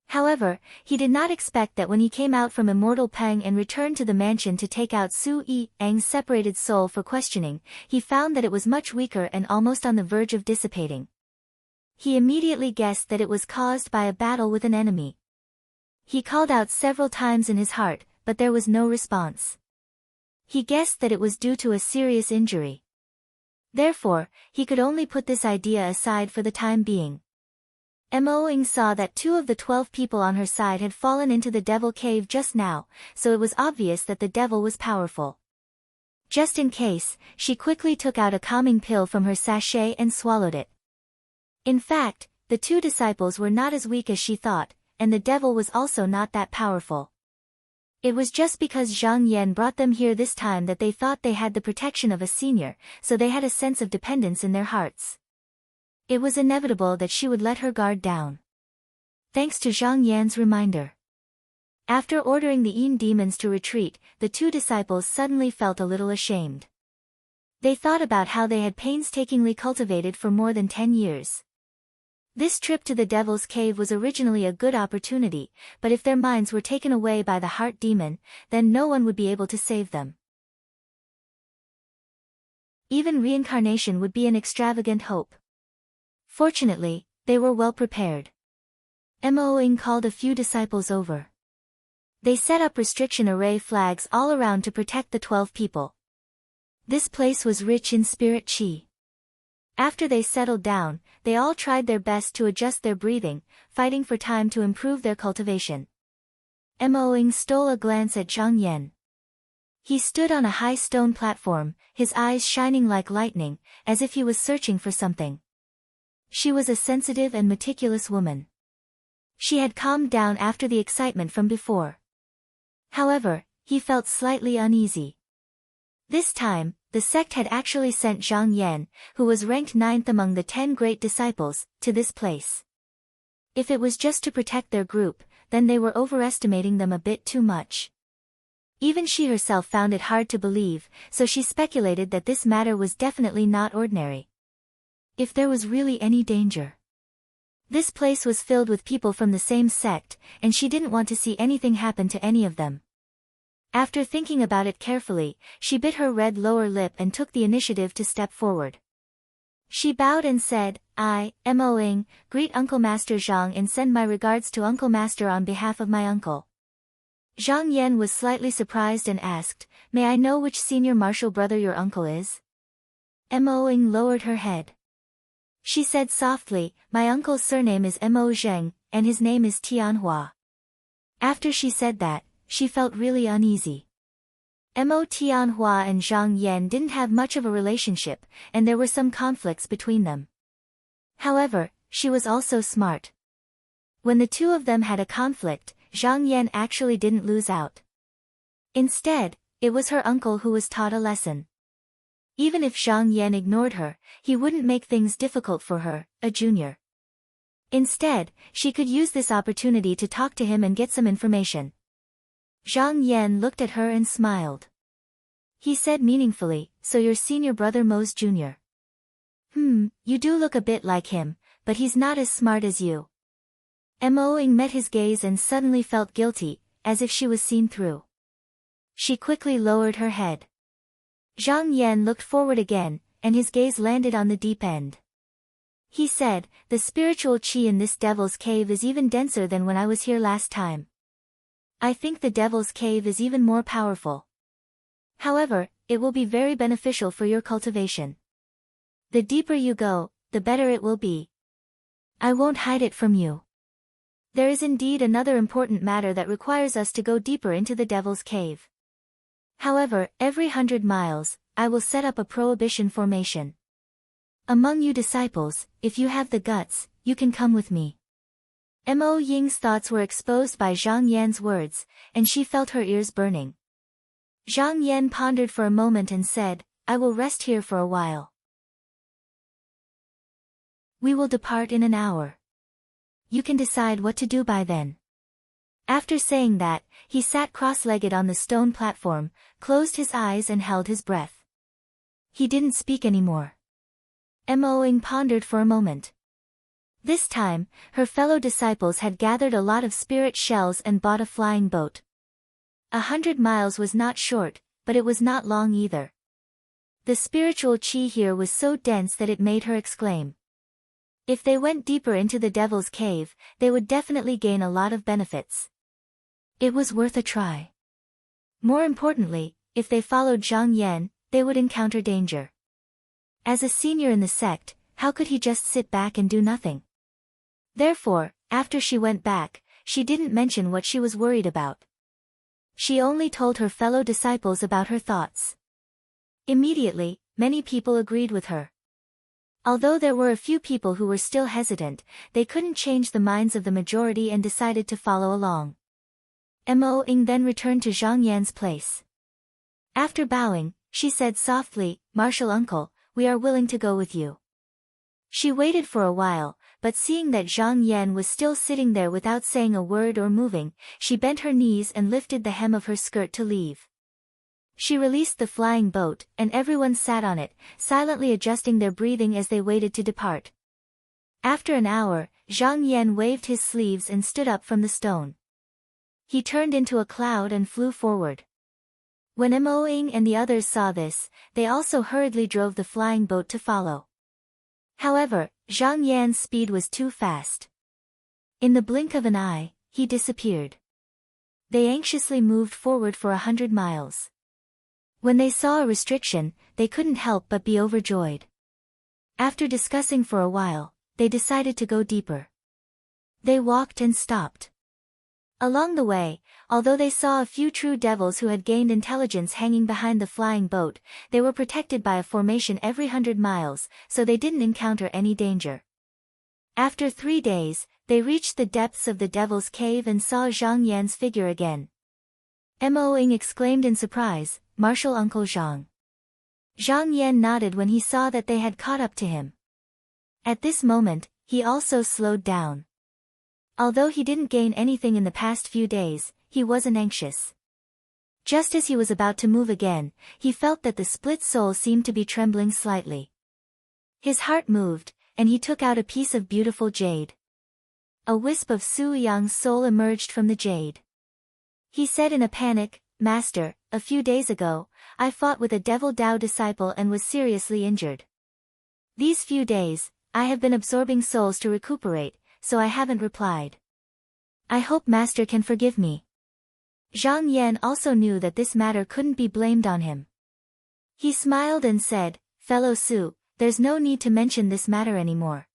However, he did not expect that when he came out from Immortal Pang and returned to the mansion to take out Su Yi-ang's separated soul for questioning, he found that it was much weaker and almost on the verge of dissipating. He immediately guessed that it was caused by a battle with an enemy. He called out several times in his heart, but there was no response. He guessed that it was due to a serious injury. Therefore, he could only put this idea aside for the time being. Mo-ing saw that 2 of the 12 people on her side had fallen into the devil cave just now, so it was obvious that the devil was powerful. Just in case, she quickly took out a calming pill from her sachet and swallowed it. In fact, the 2 disciples were not as weak as she thought, and the devil was also not that powerful. It was just because Zhang Yan brought them here this time that they thought they had the protection of a senior, so they had a sense of dependence in their hearts. It was inevitable that she would let her guard down. Thanks to Zhang Yan's reminder. After ordering the Yin demons to retreat, the 2 disciples suddenly felt a little ashamed. They thought about how they had painstakingly cultivated for more than 10 years. This trip to the Devil's Cave was originally a good opportunity, but if their minds were taken away by the heart demon, then no one would be able to save them. Even reincarnation would be an extravagant hope. Fortunately, they were well prepared. Moing called a few disciples over. They set up restriction array flags all around to protect the 12 people. This place was rich in spirit chi. After they settled down, they all tried their best to adjust their breathing, fighting for time to improve their cultivation. Moing stole a glance at Zhang Yan. He stood on a high stone platform, his eyes shining like lightning, as if he was searching for something. She was a sensitive and meticulous woman. She had calmed down after the excitement from before. However, he felt slightly uneasy. This time, the sect had actually sent Zhang Yan, who was ranked 9th among the 10 great disciples, to this place. If it was just to protect their group, then they were overestimating them a bit too much. Even she herself found it hard to believe, so she speculated that this matter was definitely not ordinary. If there was really any danger. This place was filled with people from the same sect, and she didn't want to see anything happen to any of them. After thinking about it carefully, she bit her red lower lip and took the initiative to step forward. She bowed and said, "I, Moing, greet Uncle Master Zhang and send my regards to Uncle Master on behalf of my uncle." Zhang Yan was slightly surprised and asked, "May I know which senior martial brother your uncle is?" Moing lowered her head. She said softly, "My uncle's surname is Mo Zheng, and his name is Tianhua." After she said that, she felt really uneasy. Mo Tianhua and Zhang Yan didn't have much of a relationship, and there were some conflicts between them. However, she was also smart. When the two of them had a conflict, Zhang Yan actually didn't lose out. Instead, it was her uncle who was taught a lesson. Even if Zhang Yan ignored her, he wouldn't make things difficult for her, a junior. Instead, she could use this opportunity to talk to him and get some information. Zhang Yan looked at her and smiled. He said meaningfully, "So your senior brother Mo's junior. You do look a bit like him, but he's not as smart as you." Moing met his gaze and suddenly felt guilty, as if she was seen through. She quickly lowered her head. Zhang Yan looked forward again, and his gaze landed on the deep end. He said, "The spiritual chi in this Devil's Cave is even denser than when I was here last time. I think the Devil's Cave is even more powerful. However, it will be very beneficial for your cultivation. The deeper you go, the better it will be. I won't hide it from you. There is indeed another important matter that requires us to go deeper into the Devil's Cave. However, every 100 miles, I will set up a prohibition formation. Among you disciples, if you have the guts, you can come with me." Mo Ying's thoughts were exposed by Zhang Yan's words, and she felt her ears burning. Zhang Yan pondered for a moment and said, "I will rest here for a while. We will depart in an hour. You can decide what to do by then." After saying that, he sat cross-legged on the stone platform, closed his eyes and held his breath. He didn't speak anymore. Moing pondered for a moment. This time, her fellow disciples had gathered a lot of spirit shells and bought a flying boat. 100 miles was not short, but it was not long either. The spiritual chi here was so dense that it made her exclaim. If they went deeper into the Devil's Cave, they would definitely gain a lot of benefits. It was worth a try. More importantly, if they followed Zhang Yan, they would encounter danger. As a senior in the sect, how could he just sit back and do nothing? Therefore, after she went back, she didn't mention what she was worried about. She only told her fellow disciples about her thoughts. Immediately, many people agreed with her. Although there were a few people who were still hesitant, they couldn't change the minds of the majority and decided to follow along. Mo Ying then returned to Zhang Yan's place. After bowing, she said softly, "Martial uncle, we are willing to go with you." She waited for a while, but seeing that Zhang Yan was still sitting there without saying a word or moving, she bent her knees and lifted the hem of her skirt to leave. She released the flying boat, and everyone sat on it, silently adjusting their breathing as they waited to depart. After an hour, Zhang Yan waved his sleeves and stood up from the stone. He turned into a cloud and flew forward. When Mo Ying and the others saw this, they also hurriedly drove the flying boat to follow. However, Zhang Yan's speed was too fast. In the blink of an eye, he disappeared. They anxiously moved forward for 100 miles. When they saw a restriction, they couldn't help but be overjoyed. After discussing for a while, they decided to go deeper. They walked and stopped. Along the way, although they saw a few true devils who had gained intelligence hanging behind the flying boat, they were protected by a formation every 100 miles, so they didn't encounter any danger. After 3 days, they reached the depths of the devil's cave and saw Zhang Yan's figure again. Mo Ying exclaimed in surprise, "Martial Uncle Zhang." Zhang Yan nodded when he saw that they had caught up to him. At this moment, he also slowed down. Although he didn't gain anything in the past few days, he wasn't anxious. Just as he was about to move again, he felt that the split soul seemed to be trembling slightly. His heart moved, and he took out a piece of beautiful jade. A wisp of Su Yang's soul emerged from the jade. He said in a panic, "Master, a few days ago, I fought with a devil Dao disciple and was seriously injured. These few days, I have been absorbing souls to recuperate, so I haven't replied. I hope Master can forgive me." Zhang Yan also knew that this matter couldn't be blamed on him. He smiled and said, "Fellow Su, there's no need to mention this matter anymore.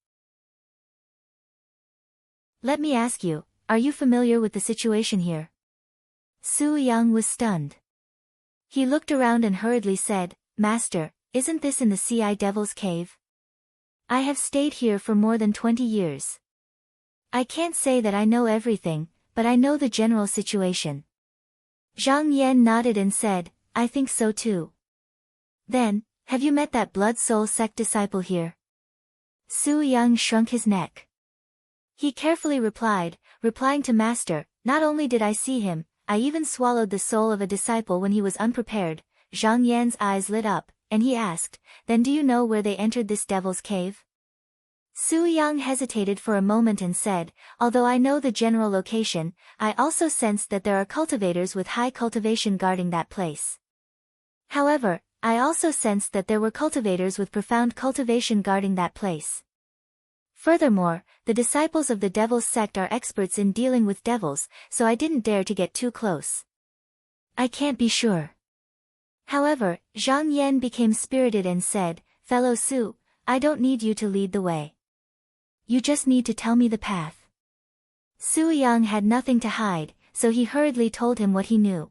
Let me ask you, are you familiar with the situation here?" Su Yang was stunned. He looked around and hurriedly said, "Master, isn't this in the Ci Devil's Cave? I have stayed here for more than 20 years. I can't say that I know everything, but I know the general situation." Zhang Yan nodded and said, "I think so too." "Then, have you met that Blood Soul sect disciple here?" Su Yang shrunk his neck. He carefully replying to Master, "Not only did I see him, I even swallowed the soul of a disciple when he was unprepared." Zhang Yan's eyes lit up, and he asked, "Then do you know where they entered this devil's cave?" Su Yang hesitated for a moment and said, "Although I know the general location, I also sense that there are cultivators with high cultivation guarding that place. However, I also sensed that there were cultivators with profound cultivation guarding that place. Furthermore, the disciples of the devil's sect are experts in dealing with devils, so I didn't dare to get too close. I can't be sure." However, Zhang Yan became spirited and said, "Fellow Su, I don't need you to lead the way. You just need to tell me the path." Su Yang had nothing to hide, so he hurriedly told him what he knew.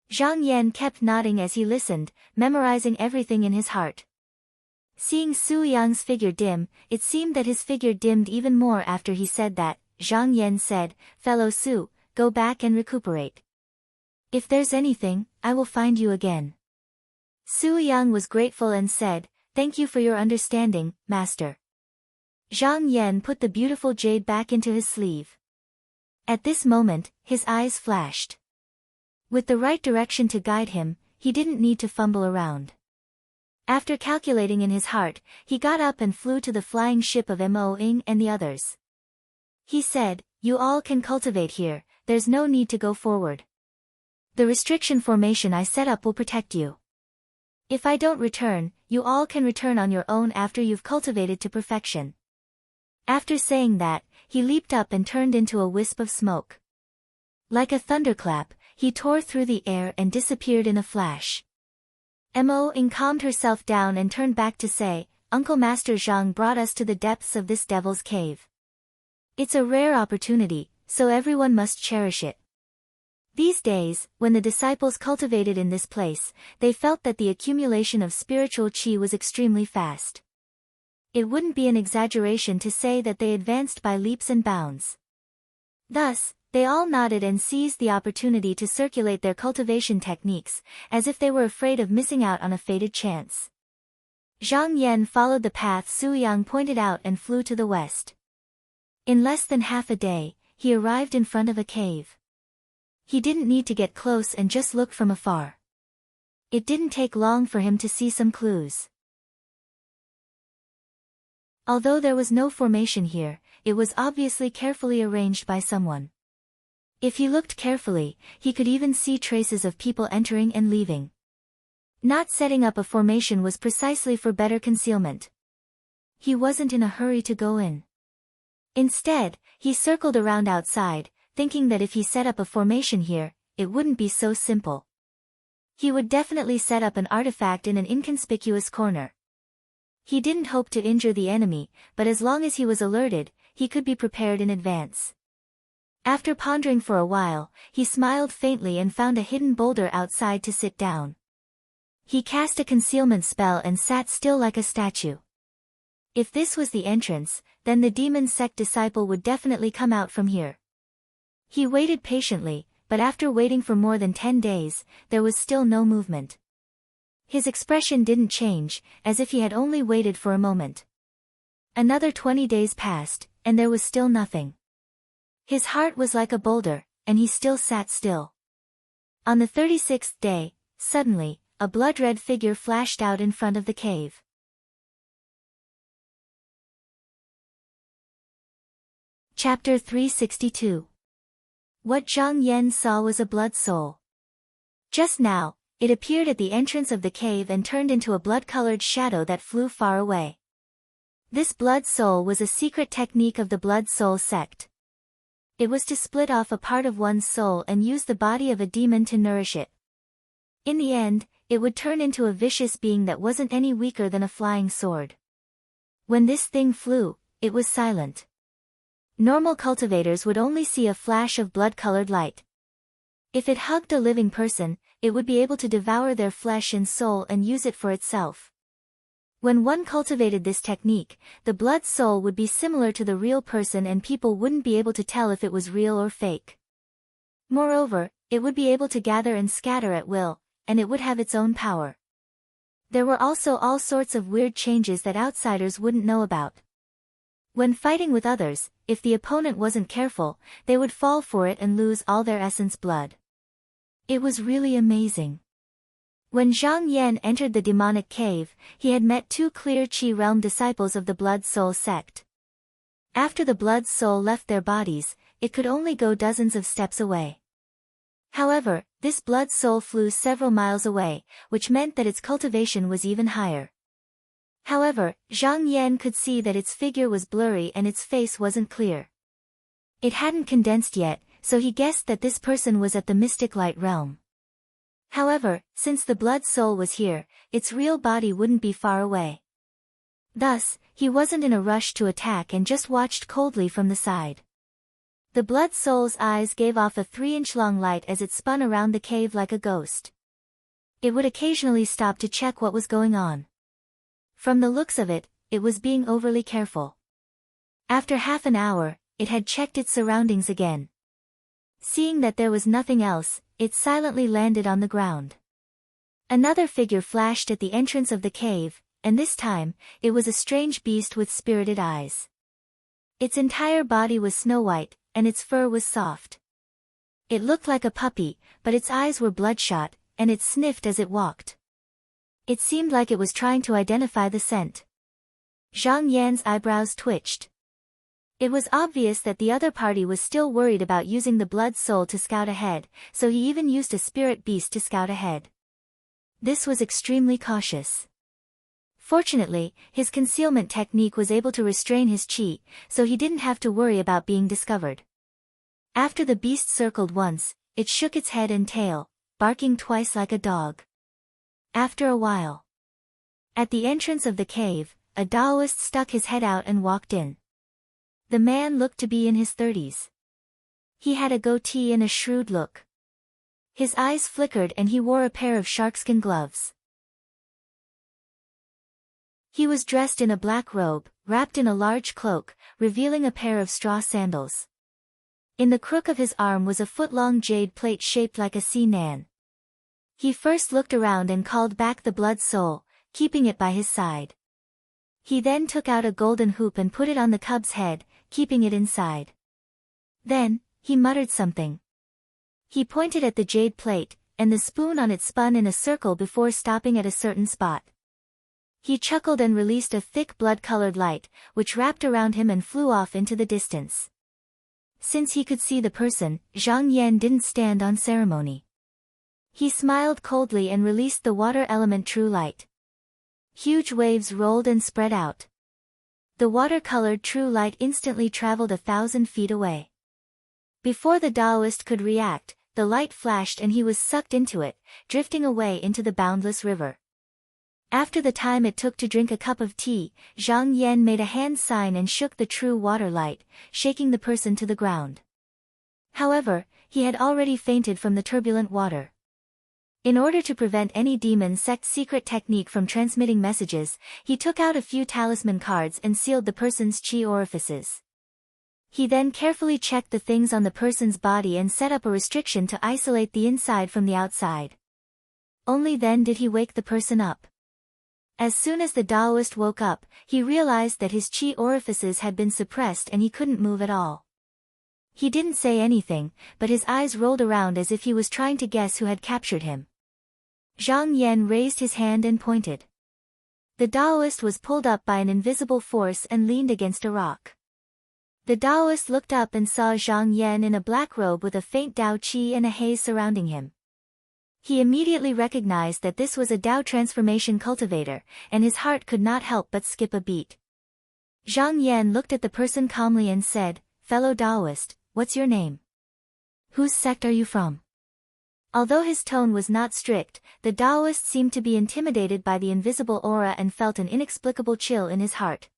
Zhang Yan kept nodding as he listened, memorizing everything in his heart. Seeing Su Yang's figure dim, it seemed that his figure dimmed even more after he said that. Zhang Yan said, "Fellow Su, go back and recuperate. If there's anything, I will find you again." Su Yang was grateful and said, "Thank you for your understanding, Master." Zhang Yan put the beautiful jade back into his sleeve. At this moment, his eyes flashed. With the right direction to guide him, he didn't need to fumble around. After calculating in his heart, he got up and flew to the flying ship of Mo Ying and the others. He said, "You all can cultivate here, there's no need to go forward. The restriction formation I set up will protect you. If I don't return, you all can return on your own after you've cultivated to perfection." After saying that, he leaped up and turned into a wisp of smoke. Like a thunderclap, he tore through the air and disappeared in a flash. Mo Ying calmed herself down and turned back to say, "Uncle Master Zhang brought us to the depths of this devil's cave. It's a rare opportunity, so everyone must cherish it." These days, when the disciples cultivated in this place, they felt that the accumulation of spiritual qi was extremely fast. It wouldn't be an exaggeration to say that they advanced by leaps and bounds. Thus, they all nodded and seized the opportunity to circulate their cultivation techniques, as if they were afraid of missing out on a fated chance. Zhang Yan followed the path Su Yang pointed out and flew to the west. In less than half a day, he arrived in front of a cave. He didn't need to get close and just look from afar. It didn't take long for him to see some clues. Although there was no formation here, it was obviously carefully arranged by someone. If he looked carefully, he could even see traces of people entering and leaving. Not setting up a formation was precisely for better concealment. He wasn't in a hurry to go in. Instead, he circled around outside, thinking that if he set up a formation here, it wouldn't be so simple. He would definitely set up an artifact in an inconspicuous corner. He didn't hope to injure the enemy, but as long as he was alerted, he could be prepared in advance. After pondering for a while, he smiled faintly and found a hidden boulder outside to sit down. He cast a concealment spell and sat still like a statue. If this was the entrance, then the demon sect disciple would definitely come out from here. He waited patiently, but after waiting for more than 10 days, there was still no movement. His expression didn't change, as if he had only waited for a moment. Another 20 days passed, and there was still nothing. His heart was like a boulder, and he still sat still. On the 36th day, suddenly, a blood-red figure flashed out in front of the cave. Chapter 362. What Zhang Yan saw was a blood soul. Just now, it appeared at the entrance of the cave and turned into a blood-colored shadow that flew far away. This blood soul was a secret technique of the blood soul sect. It was to split off a part of one's soul and use the body of a demon to nourish it. In the end, it would turn into a vicious being that wasn't any weaker than a flying sword. When this thing flew, it was silent. Normal cultivators would only see a flash of blood-colored light. If it hugged a living person, it would be able to devour their flesh and soul and use it for itself. When one cultivated this technique, the blood soul would be similar to the real person and people wouldn't be able to tell if it was real or fake. Moreover, it would be able to gather and scatter at will, and it would have its own power. There were also all sorts of weird changes that outsiders wouldn't know about. When fighting with others, if the opponent wasn't careful, they would fall for it and lose all their essence blood. It was really amazing. When Zhang Yan entered the demonic cave, he had met 2 clear Qi realm disciples of the Blood Soul sect. After the Blood Soul left their bodies, it could only go dozens of steps away. However, this Blood Soul flew several miles away, which meant that its cultivation was even higher. However, Zhang Yan could see that its figure was blurry and its face wasn't clear. It hadn't condensed yet, so he guessed that this person was at the mystic light realm. However, since the blood soul was here, its real body wouldn't be far away. Thus, he wasn't in a rush to attack and just watched coldly from the side. The blood soul's eyes gave off a 3-inch-long light as it spun around the cave like a ghost. It would occasionally stop to check what was going on. From the looks of it, it was being overly careful. After half an hour, it had checked its surroundings again. Seeing that there was nothing else, it silently landed on the ground. Another figure flashed at the entrance of the cave, and this time, it was a strange beast with spirited eyes. Its entire body was snow-white, and its fur was soft. It looked like a puppy, but its eyes were bloodshot, and it sniffed as it walked. It seemed like it was trying to identify the scent. Zhang Yan's eyebrows twitched. It was obvious that the other party was still worried about using the blood soul to scout ahead, so he even used a spirit beast to scout ahead. This was extremely cautious. Fortunately, his concealment technique was able to restrain his chi, so he didn't have to worry about being discovered. After the beast circled once, it shook its head and tail, barking twice like a dog. After a while, at the entrance of the cave, a Taoist stuck his head out and walked in. The man looked to be in his 30s. He had a goatee and a shrewd look. His eyes flickered and he wore a pair of sharkskin gloves. He was dressed in a black robe, wrapped in a large cloak, revealing a pair of straw sandals. In the crook of his arm was a foot-long jade plate shaped like a sea nan. He first looked around and called back the blood soul, keeping it by his side. He then took out a golden hoop and put it on the cub's head, keeping it inside. Then, he muttered something. He pointed at the jade plate, and the spoon on it spun in a circle before stopping at a certain spot. He chuckled and released a thick blood-colored light, which wrapped around him and flew off into the distance. Since he could see the person, Zhang Yan didn't stand on ceremony. He smiled coldly and released the water element true light. Huge waves rolled and spread out. The water-colored true light instantly traveled 1,000 feet away. Before the Taoist could react, the light flashed and he was sucked into it, drifting away into the boundless river. After the time it took to drink a cup of tea, Zhang Yan made a hand sign and shook the true water light, shaking the person to the ground. However, he had already fainted from the turbulent water. In order to prevent any demon sect secret technique from transmitting messages, he took out a few talisman cards and sealed the person's chi orifices. He then carefully checked the things on the person's body and set up a restriction to isolate the inside from the outside. Only then did he wake the person up. As soon as the Taoist woke up, he realized that his chi orifices had been suppressed and he couldn't move at all. He didn't say anything, but his eyes rolled around as if he was trying to guess who had captured him. Zhang Yan raised his hand and pointed. The Taoist was pulled up by an invisible force and leaned against a rock. The Taoist looked up and saw Zhang Yan in a black robe with a faint Dao Qi and a haze surrounding him. He immediately recognized that this was a Dao transformation cultivator, and his heart could not help but skip a beat. Zhang Yan looked at the person calmly and said, "Fellow Taoist, what's your name? Whose sect are you from?" Although his tone was not strict, the Taoist seemed to be intimidated by the invisible aura and felt an inexplicable chill in his heart.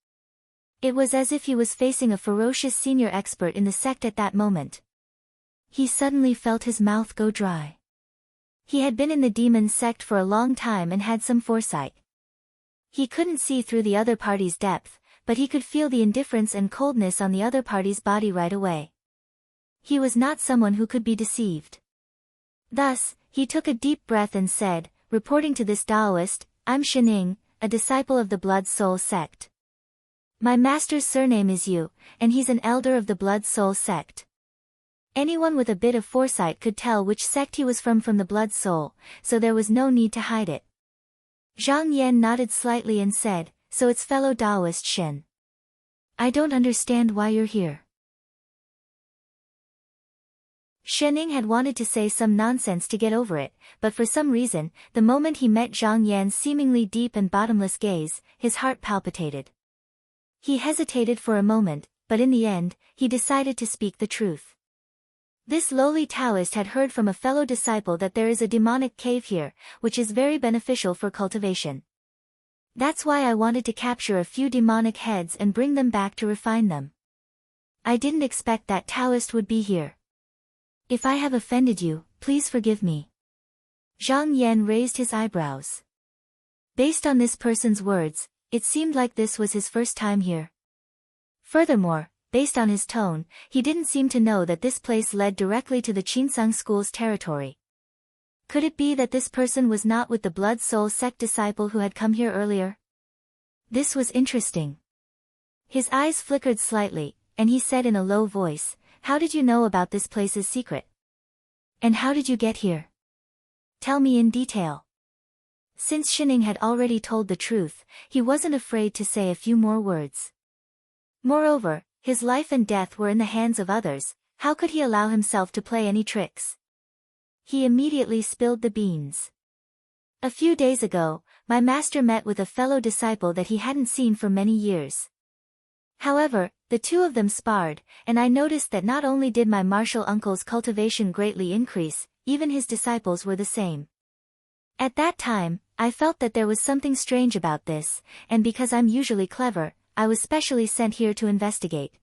It was as if he was facing a ferocious senior expert in the sect at that moment. He suddenly felt his mouth go dry. He had been in the demon sect for a long time and had some foresight. He couldn't see through the other party's depth, but he could feel the indifference and coldness on the other party's body right away. He was not someone who could be deceived. Thus, he took a deep breath and said, reporting to this Taoist, "I'm Shening, a disciple of the Blood Soul sect. My master's surname is Yu, and he's an elder of the Blood Soul sect." Anyone with a bit of foresight could tell which sect he was from the Blood Soul, so there was no need to hide it. Zhang Yan nodded slightly and said, "So it's fellow Taoist Shen. I don't understand why you're here." Shening had wanted to say some nonsense to get over it, but for some reason, the moment he met Zhang Yan's seemingly deep and bottomless gaze, his heart palpitated. He hesitated for a moment, but in the end, he decided to speak the truth. This lowly Taoist had heard from a fellow disciple that there is a demonic cave here, which is very beneficial for cultivation. That's why I wanted to capture a few demonic heads and bring them back to refine them. I didn't expect that Taoist would be here. If I have offended you, please forgive me. Zhang Yan raised his eyebrows. Based on this person's words, it seemed like this was his first time here. Furthermore, based on his tone, he didn't seem to know that this place led directly to the Qinsang school's territory. Could it be that this person was not with the Blood Soul sect disciple who had come here earlier? This was interesting. His eyes flickered slightly, and he said in a low voice, "How did you know about this place's secret? And how did you get here? Tell me in detail." Since Shening had already told the truth, he wasn't afraid to say a few more words. Moreover, his life and death were in the hands of others, how could he allow himself to play any tricks? He immediately spilled the beans. "A few days ago, my master met with a fellow disciple that he hadn't seen for many years. However, the two of them sparred, and I noticed that not only did my martial uncle's cultivation greatly increase, even his disciples were the same. At that time, I felt that there was something strange about this, and because I'm usually clever, I was specially sent here to investigate."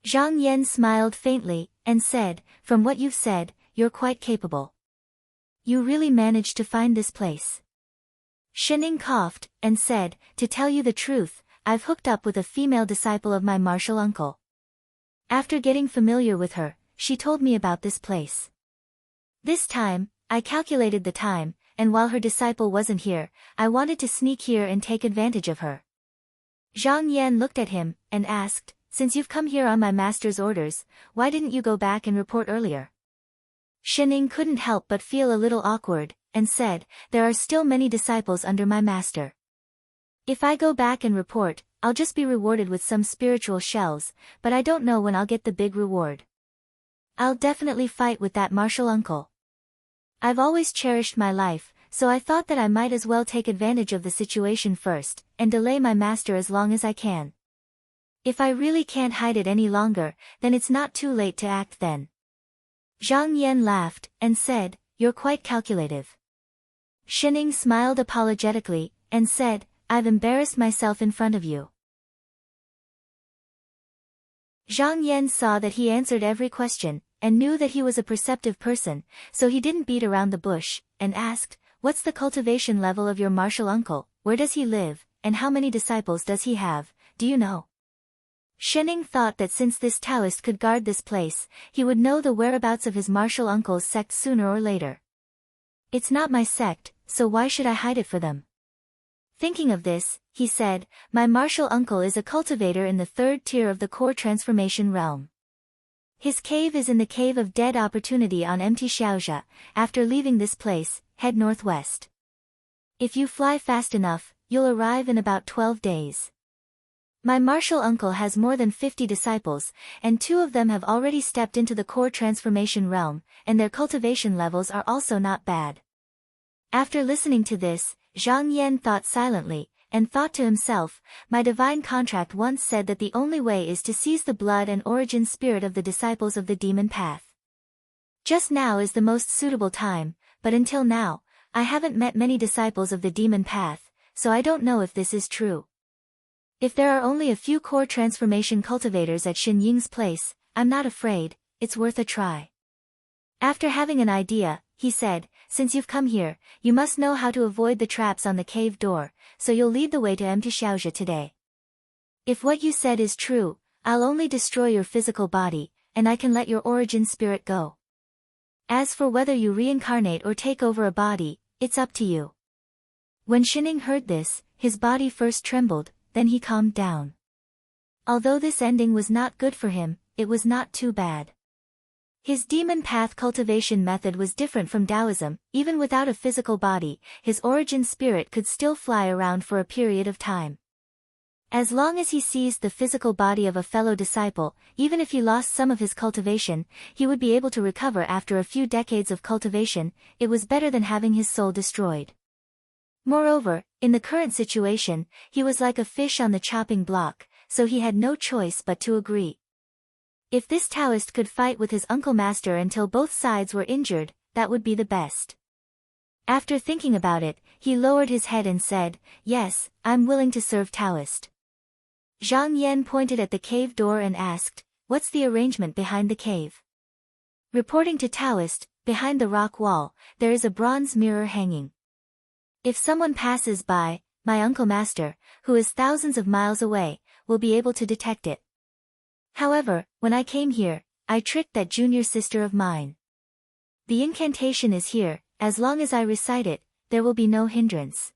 Zhang Yan smiled faintly, and said, "From what you've said, you're quite capable. You really managed to find this place." Shening coughed, and said, "To tell you the truth, I've hooked up with a female disciple of my martial uncle. After getting familiar with her, she told me about this place. This time, I calculated the time, and while her disciple wasn't here, I wanted to sneak here and take advantage of her." Zhang Yan looked at him, and asked, "Since you've come here on my master's orders, why didn't you go back and report earlier?" Shining couldn't help but feel a little awkward, and said, "There are still many disciples under my master. If I go back and report, I'll just be rewarded with some spiritual shells, but I don't know when I'll get the big reward. I'll definitely fight with that martial uncle. I've always cherished my life, so I thought that I might as well take advantage of the situation first, and delay my master as long as I can. If I really can't hide it any longer, then it's not too late to act then." Zhang Yan laughed, and said, "You're quite calculative." Shining smiled apologetically, and said, "I've embarrassed myself in front of you." Zhang Yan saw that he answered every question, and knew that he was a perceptive person, so he didn't beat around the bush, and asked, "What's the cultivation level of your martial uncle, where does he live, and how many disciples does he have, do you know?" Shining thought that since this Taoist could guard this place, he would know the whereabouts of his martial uncle's sect sooner or later. "It's not my sect, so why should I hide it for them?" Thinking of this, he said, "My martial uncle is a cultivator in the 3rd tier of the core transformation realm. His cave is in the Cave of Dead Opportunity on Empty Xiaojia. After leaving this place, head northwest. If you fly fast enough, you'll arrive in about 12 days. My martial uncle has more than 50 disciples, and 2 of them have already stepped into the core transformation realm, and their cultivation levels are also not bad." After listening to this, Zhang Yan thought silently, and thought to himself, "My divine contract once said that the only way is to seize the blood and origin spirit of the disciples of the demon path. Just now is the most suitable time, but until now, I haven't met many disciples of the demon path, so I don't know if this is true. If there are only a few core transformation cultivators at Xin Ying's place, I'm not afraid, it's worth a try." After having an idea, he said, "Since you've come here, you must know how to avoid the traps on the cave door, so you'll lead the way to Empty Xiaojia today. If what you said is true, I'll only destroy your physical body, and I can let your origin spirit go. As for whether you reincarnate or take over a body, it's up to you." When Shining heard this, his body first trembled, then he calmed down. Although this ending was not good for him, it was not too bad. His demon path cultivation method was different from Taoism. Even without a physical body, his origin spirit could still fly around for a period of time. As long as he seized the physical body of a fellow disciple, even if he lost some of his cultivation, he would be able to recover after a few decades of cultivation. It was better than having his soul destroyed. Moreover, in the current situation, he was like a fish on the chopping block, so he had no choice but to agree. If this Taoist could fight with his uncle master until both sides were injured, that would be the best. After thinking about it, he lowered his head and said, "Yes, I'm willing to serve Taoist." Zhang Yan pointed at the cave door and asked, "What's the arrangement behind the cave?" Reporting to Taoist, behind the rock wall, there is a bronze mirror hanging. If someone passes by, my uncle master, who is thousands of miles away, will be able to detect it. However, when I came here, I tricked that junior sister of mine. The incantation is here, as long as I recite it, there will be no hindrance."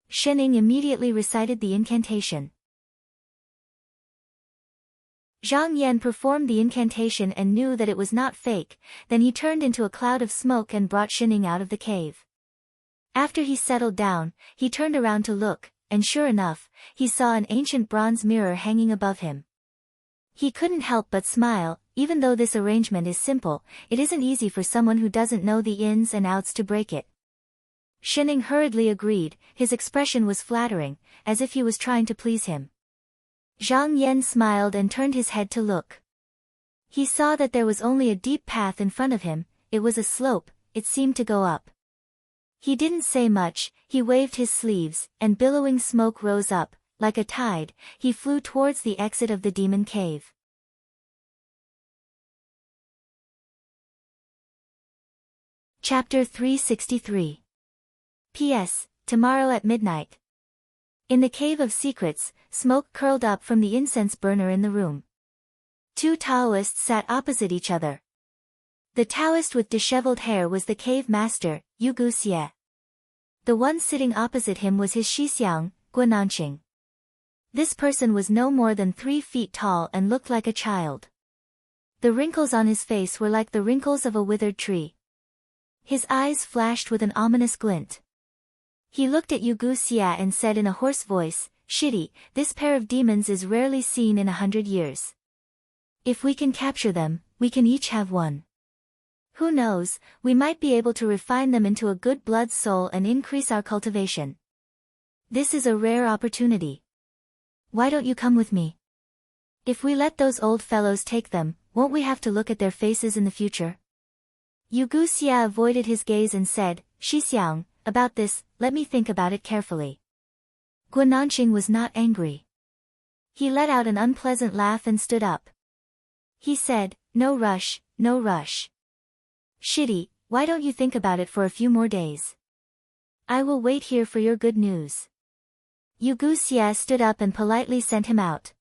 Shining immediately recited the incantation. Zhang Yan performed the incantation and knew that it was not fake, then he turned into a cloud of smoke and brought Shining out of the cave. After he settled down, he turned around to look, and sure enough, he saw an ancient bronze mirror hanging above him. He couldn't help but smile. Even though this arrangement is simple, it isn't easy for someone who doesn't know the ins and outs to break it. Shining hurriedly agreed. His expression was flattering, as if he was trying to please him. Zhang Yan smiled and turned his head to look. He saw that there was only a deep path in front of him. It was a slope, it seemed to go up. He didn't say much, he waved his sleeves, and billowing smoke rose up. Like a tide, he flew towards the exit of the demon cave. Chapter 363. P.S. Tomorrow at midnight. In the Cave of Secrets, smoke curled up from the incense burner in the room. 2 Taoists sat opposite each other. The Taoist with disheveled hair was the cave master, Yu Guxie. The one sitting opposite him was his Shixiang, Guananqing. This person was no more than 3 feet tall and looked like a child. The wrinkles on his face were like the wrinkles of a withered tree. His eyes flashed with an ominous glint. He looked at Yu Xia and said in a hoarse voice, "Shitty, this pair of demons is rarely seen in 100 years. If we can capture them, we can each have one. Who knows, we might be able to refine them into a good blood soul and increase our cultivation. This is a rare opportunity. Why don't you come with me? If we let those old fellows take them, won't we have to look at their faces in the future?" Yu Xia avoided his gaze and said, "Xixiang, about this, let me think about it carefully." Guananqing was not angry. He let out an unpleasant laugh and stood up. He said, "No rush, no rush. Shitty, why don't you think about it for a few more days? I will wait here for your good news." Yu Xia stood up and politely sent him out.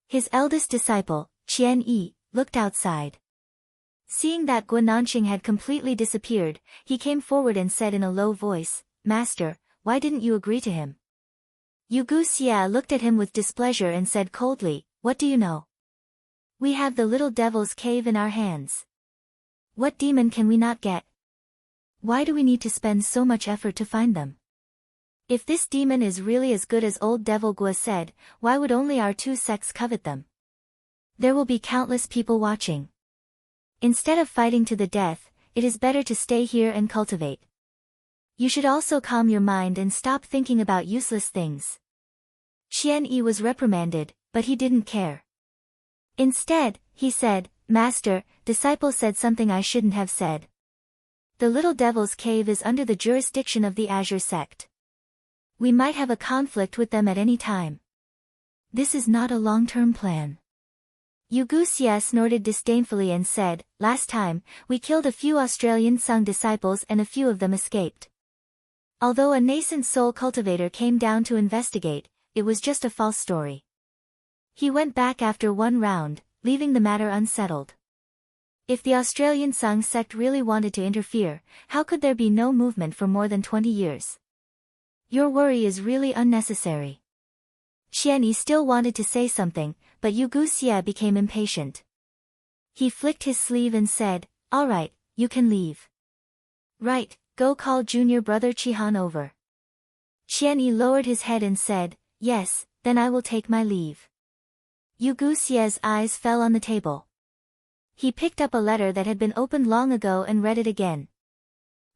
His eldest disciple, Qian Yi, looked outside. Seeing that Guananqing had completely disappeared, he came forward and said in a low voice, "Master, why didn't you agree to him?" Yu Xia looked at him with displeasure and said coldly, "What do you know? We have the little devil's cave in our hands. What demon can we not get? Why do we need to spend so much effort to find them? If this demon is really as good as old devil Gua said, why would only our two sects covet them? There will be countless people watching. Instead of fighting to the death, it is better to stay here and cultivate. You should also calm your mind and stop thinking about useless things." Qian Yi was reprimanded, but he didn't care. Instead, he said, "Master, disciple said something I shouldn't have said. The little devil's cave is under the jurisdiction of the Azure sect. We might have a conflict with them at any time. This is not a long-term plan." Yu Xia snorted disdainfully and said, "Last time, we killed a few Australian Sung disciples and a few of them escaped. Although a nascent soul cultivator came down to investigate, it was just a false story. He went back after one round, leaving the matter unsettled. If the Australian Sung sect really wanted to interfere, how could there be no movement for more than 20 years? Your worry is really unnecessary." Qian Yi still wanted to say something, but Yu Xia became impatient. He flicked his sleeve and said, "All right, you can leave. Right, go call junior brother Qihan over." Qian Yi lowered his head and said, "Yes, then I will take my leave." Yu Xia's eyes fell on the table. He picked up a letter that had been opened long ago and read it again.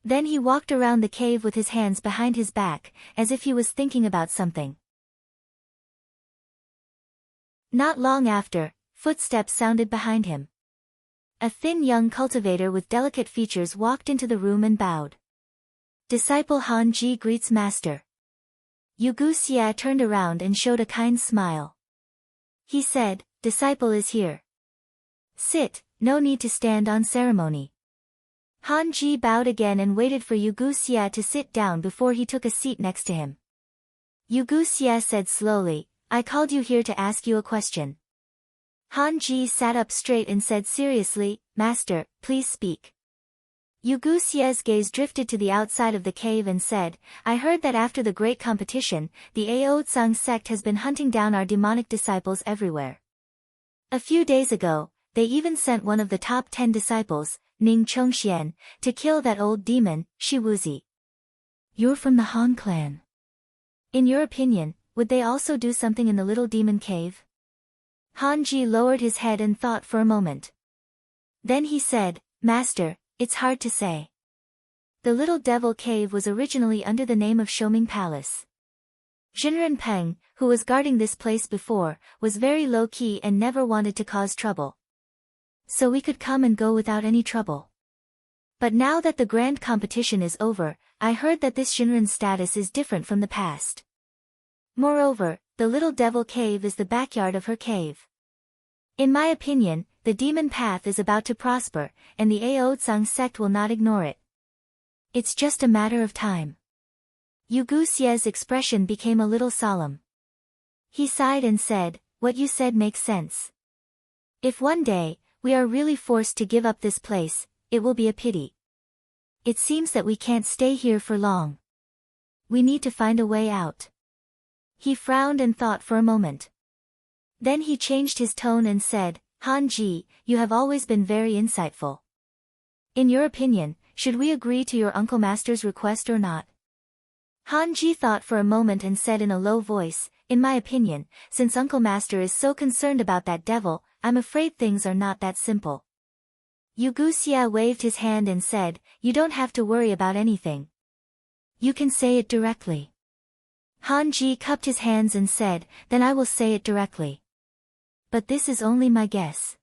Then he walked around the cave with his hands behind his back, as if he was thinking about something. Not long after, footsteps sounded behind him. A thin young cultivator with delicate features walked into the room and bowed. "Disciple Han Ji greets master." Yu Xia turned around and showed a kind smile. He said, "Disciple is here. Sit, no need to stand on ceremony." Han Ji bowed again and waited for Yu Xia to sit down before he took a seat next to him. Yu Xia said slowly, "I called you here to ask you a question." Han Ji sat up straight and said seriously, "Master, please speak." Yu Xia's gaze drifted to the outside of the cave and said, "I heard that after the great competition, the Ao Tsang sect has been hunting down our demonic disciples everywhere. A few days ago, they even sent one of the top 10 disciples, Ning Chongxian, to kill that old demon, Shi Wuzi. You're from the Han clan. In your opinion, would they also do something in the little demon cave?" Han Ji lowered his head and thought for a moment. Then he said, "Master, it's hard to say. The little devil cave was originally under the name of Shouming Palace. Jinren Peng, who was guarding this place before, was very low-key and never wanted to cause trouble. So we could come and go without any trouble. But now that the grand competition is over, I heard that this Jinren's status is different from the past. Moreover, the little devil cave is the backyard of her cave. In my opinion, the demon path is about to prosper, and the Ao Tsang sect will not ignore it. It's just a matter of time." Yu Xia's expression became a little solemn. He sighed and said, "What you said makes sense. If one day, we are really forced to give up this place, it will be a pity. It seems that we can't stay here for long. We need to find a way out." He frowned and thought for a moment. Then he changed his tone and said, Hanji, you have always been very insightful. In your opinion, should we agree to your Uncle Master's request or not? Hanji thought for a moment and said in a low voice, in my opinion, since Uncle Master is so concerned about that devil, I'm afraid things are not that simple. Yuguxia waved his hand and said, you don't have to worry about anything. You can say it directly. Hanji cupped his hands and said, then I will say it directly. But this is only my guess.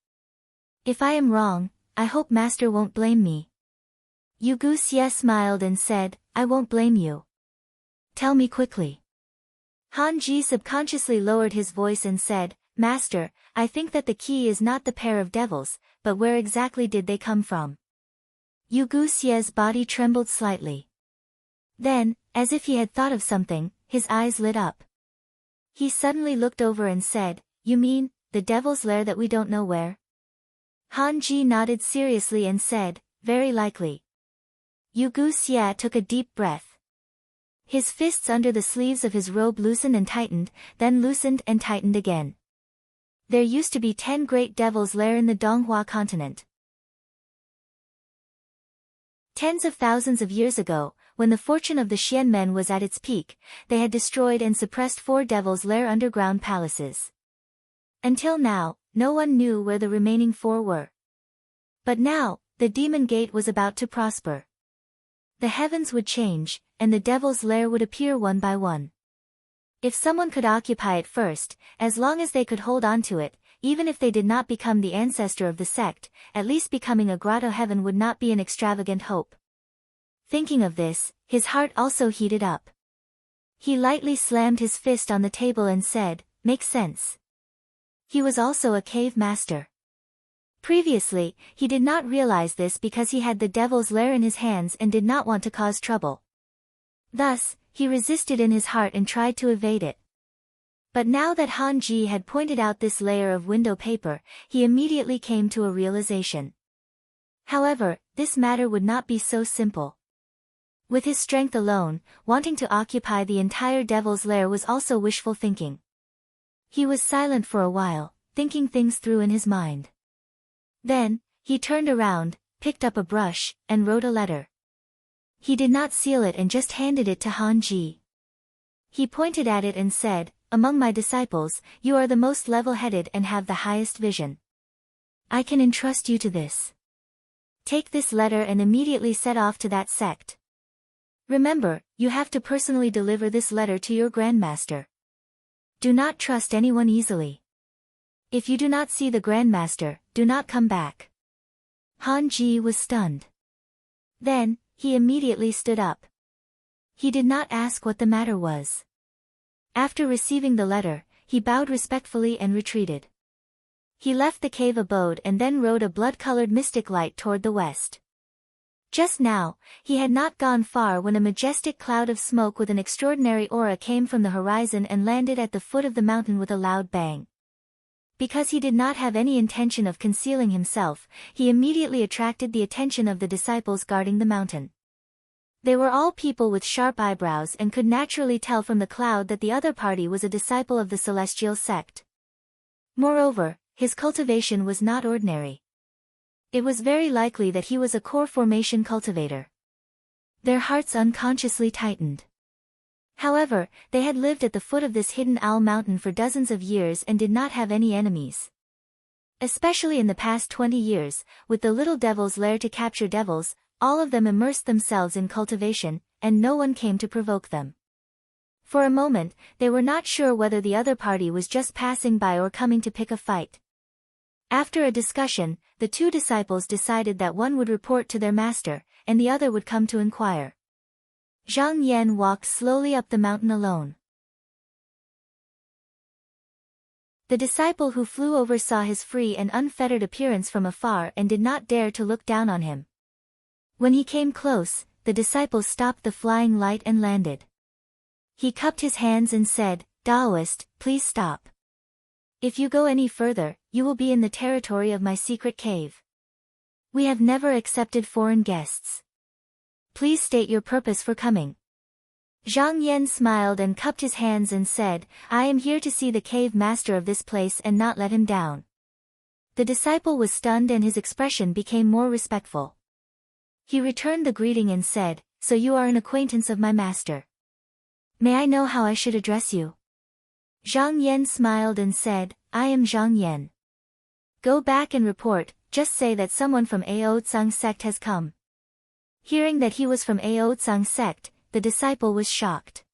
If I am wrong, I hope Master won't blame me. Yuguxia smiled and said, I won't blame you. Tell me quickly. Hanji subconsciously lowered his voice and said, Master, I think that the key is not the pair of devils, but where exactly did they come from? Yuguxia's body trembled slightly. Then, as if he had thought of something, his eyes lit up. He suddenly looked over and said, you mean, the devil's lair that we don't know where? Hanji nodded seriously and said, very likely. Yuguxia took a deep breath. His fists under the sleeves of his robe loosened and tightened, then loosened and tightened again. There used to be 10 great devils' lair in the Donghua continent. Tens of thousands of years ago, when the fortune of the Xianmen was at its peak, they had destroyed and suppressed 4 devils' lair underground palaces. Until now, no one knew where the remaining 4 were. But now, the demon gate was about to prosper. The heavens would change, and the devil's lair would appear one by one. If someone could occupy it first, as long as they could hold on to it, even if they did not become the ancestor of the sect, at least becoming a grotto heaven would not be an extravagant hope. Thinking of this, his heart also heated up. He lightly slammed his fist on the table and said, makes sense. He was also a cave master. Previously, he did not realize this because he had the devil's lair in his hands and did not want to cause trouble. Thus, he resisted in his heart and tried to evade it. But now that Hanji had pointed out this layer of window paper, he immediately came to a realization. However, this matter would not be so simple. With his strength alone, wanting to occupy the entire devil's lair was also wishful thinking. He was silent for a while, thinking things through in his mind. Then, he turned around, picked up a brush, and wrote a letter. He did not seal it and just handed it to Hanji. He pointed at it and said, among my disciples, you are the most level-headed and have the highest vision. I can entrust you to this. Take this letter and immediately set off to that sect. Remember, you have to personally deliver this letter to your grandmaster. Do not trust anyone easily. If you do not see the grandmaster, do not come back. Hanji was stunned. Then, he immediately stood up. He did not ask what the matter was. After receiving the letter, he bowed respectfully and retreated. He left the cave abode and then rode a blood-colored mystic light toward the west. Just now, he had not gone far when a majestic cloud of smoke with an extraordinary aura came from the horizon and landed at the foot of the mountain with a loud bang. Because he did not have any intention of concealing himself, he immediately attracted the attention of the disciples guarding the mountain. They were all people with sharp eyebrows and could naturally tell from the cloud that the other party was a disciple of the celestial sect. Moreover, his cultivation was not ordinary. It was very likely that he was a core formation cultivator. Their hearts unconsciously tightened. However, they had lived at the foot of this hidden owl mountain for dozens of years and did not have any enemies. Especially in the past 20 years, with the little devil's lair to capture devils, all of them immersed themselves in cultivation, and no one came to provoke them. For a moment, they were not sure whether the other party was just passing by or coming to pick a fight. After a discussion, the 2 disciples decided that one would report to their master, and the other would come to inquire. Zhang Yan walked slowly up the mountain alone. The disciple who flew over saw his free and unfettered appearance from afar and did not dare to look down on him. When he came close, the disciple stopped the flying light and landed. He cupped his hands and said, Taoist, please stop. If you go any further, you will be in the territory of my secret cave. We have never accepted foreign guests. Please state your purpose for coming. Zhang Yan smiled and cupped his hands and said, I am here to see the cave master of this place and not let him down. The disciple was stunned and his expression became more respectful. He returned the greeting and said, "So you are an acquaintance of my master. May I know how I should address you?" Zhang Yan smiled and said, "I am Zhang Yan. Go back and report, just say that someone from Ao Tsang sect has come." Hearing that he was from Ao Tsang sect, the disciple was shocked.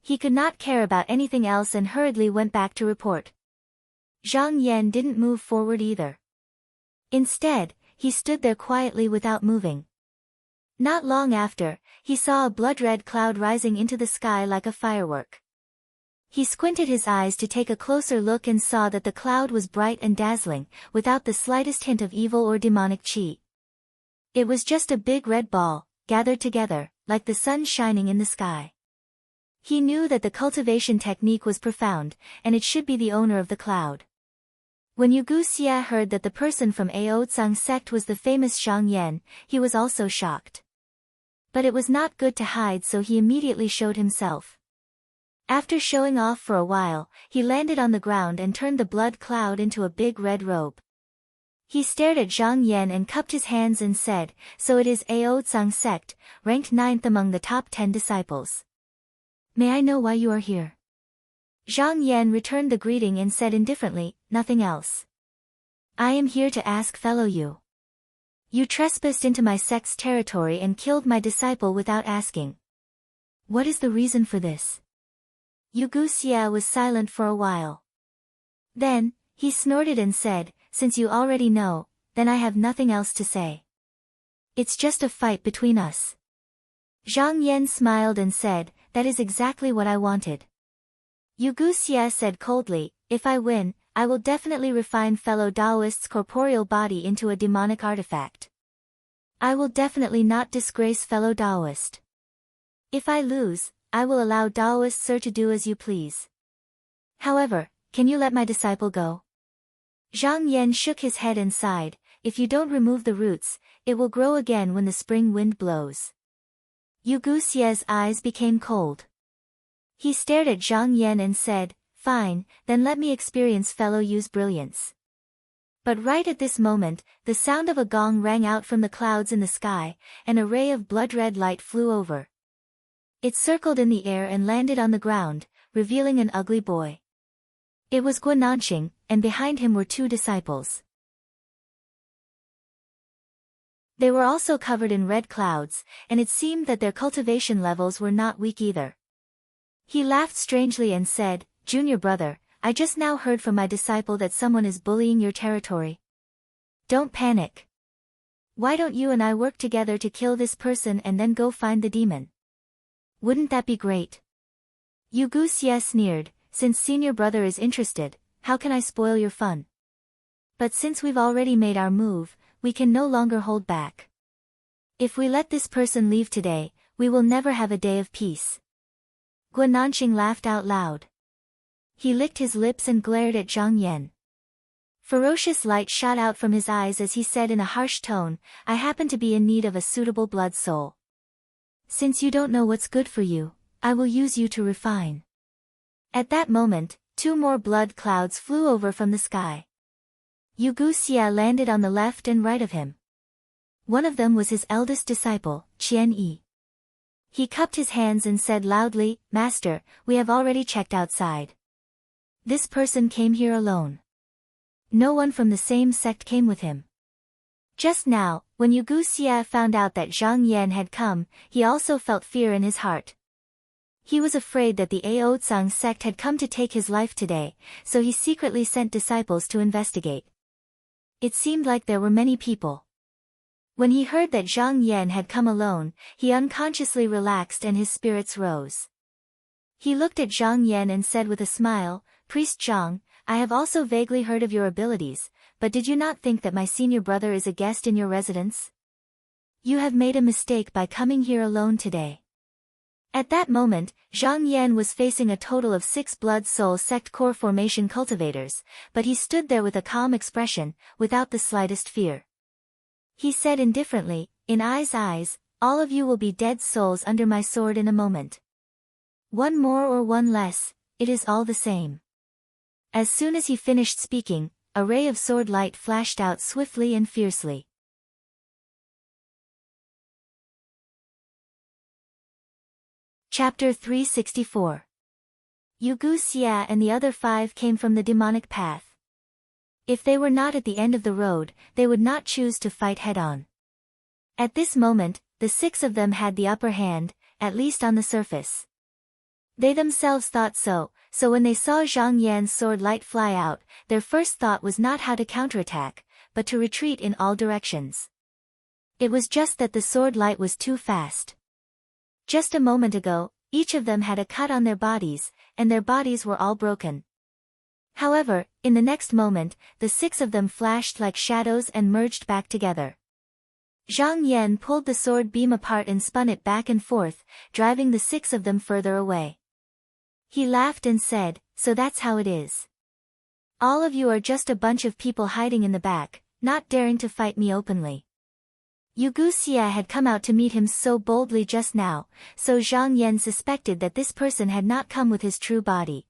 He could not care about anything else and hurriedly went back to report. Zhang Yan didn't move forward either. Instead, he stood there quietly without moving. Not long after, he saw a blood-red cloud rising into the sky like a firework. He squinted his eyes to take a closer look and saw that the cloud was bright and dazzling, without the slightest hint of evil or demonic chi. It was just a big red ball, gathered together, like the sun shining in the sky. He knew that the cultivation technique was profound, and it should be the owner of the cloud. When Yu Xia heard that the person from Ao Tsang sect was the famous Zhang Yan, he was also shocked. But it was not good to hide, so he immediately showed himself. After showing off for a while, he landed on the ground and turned the blood cloud into a big red robe. He stared at Zhang Yan and cupped his hands and said, "So it is Ao Tsang sect, ranked 9th among the top 10 disciples. May I know why you are here?" Zhang Yan returned the greeting and said indifferently, "Nothing else. I am here to ask fellow you. You trespassed into my sect's territory and killed my disciple without asking. What is the reason for this?" Yu Xia was silent for a while. Then, he snorted and said, "Since you already know, then I have nothing else to say. It's just a fight between us." Zhang Yan smiled and said, "That is exactly what I wanted." Yu Xia said coldly, "If I win, I will definitely refine fellow Taoist's corporeal body into a demonic artifact. I will definitely not disgrace fellow Taoist. If I lose, I will allow Taoist Sir to do as you please. However, can you let my disciple go?" Zhang Yan shook his head and sighed, "If you don't remove the roots, it will grow again when the spring wind blows." Yu Xia's eyes became cold. He stared at Zhang Yan and said, "Fine, then let me experience fellow Yu's brilliance." But right at this moment, the sound of a gong rang out from the clouds in the sky, and a ray of blood-red light flew over. It circled in the air and landed on the ground, revealing an ugly boy. It was Guananqing, and behind him were 2 disciples. They were also covered in red clouds, and it seemed that their cultivation levels were not weak either. He laughed strangely and said, "Junior brother, I just now heard from my disciple that someone is bullying your territory. Don't panic. Why don't you and I work together to kill this person and then go find the demon? Wouldn't that be great?" Yu Xia sneered, "Since senior brother is interested, how can I spoil your fun? But since we've already made our move, we can no longer hold back. If we let this person leave today, we will never have a day of peace." Guananqing laughed out loud. He licked his lips and glared at Zhang Yan. Ferocious light shot out from his eyes as he said in a harsh tone, "I happen to be in need of a suitable blood soul. Since you don't know what's good for you, I will use you to refine." At that moment, 2 more blood clouds flew over from the sky. Yu Xia landed on the left and right of him. One of them was his eldest disciple, Qian Yi. He cupped his hands and said loudly, "Master, we have already checked outside. This person came here alone. No one from the same sect came with him." Just now, when Yu Xia found out that Zhang Yan had come, he also felt fear in his heart. He was afraid that the Ao Tsang sect had come to take his life today, so he secretly sent disciples to investigate. It seemed like there were many people. When he heard that Zhang Yan had come alone, he unconsciously relaxed and his spirits rose. He looked at Zhang Yan and said with a smile, "Priest Zhang, I have also vaguely heard of your abilities, but did you not think that my senior brother is a guest in your residence? You have made a mistake by coming here alone today." At that moment, Zhang Yan was facing a total of 6 blood soul sect core formation cultivators, but he stood there with a calm expression, without the slightest fear. He said indifferently, "In I's eyes, all of you will be dead souls under my sword in a moment. One more or one less, it is all the same." As soon as he finished speaking, a ray of sword light flashed out swiftly and fiercely. Chapter 364. Yu Xia and the other 5 came from the demonic path. If they were not at the end of the road, they would not choose to fight head-on. At this moment, the 6 of them had the upper hand, at least on the surface. They themselves thought so when they saw Zhang Yan's sword light fly out, their first thought was not how to counterattack, but to retreat in all directions. It was just that the sword light was too fast. Just a moment ago, each of them had a cut on their bodies, and their bodies were all broken. However, in the next moment, the 6 of them flashed like shadows and merged back together. Zhang Yan pulled the sword beam apart and spun it back and forth, driving the 6 of them further away. He laughed and said, "So that's how it is. All of you are just a bunch of people hiding in the back, not daring to fight me openly." Yu Xia had come out to meet him so boldly just now, so Zhang Yan suspected that this person had not come with his true body.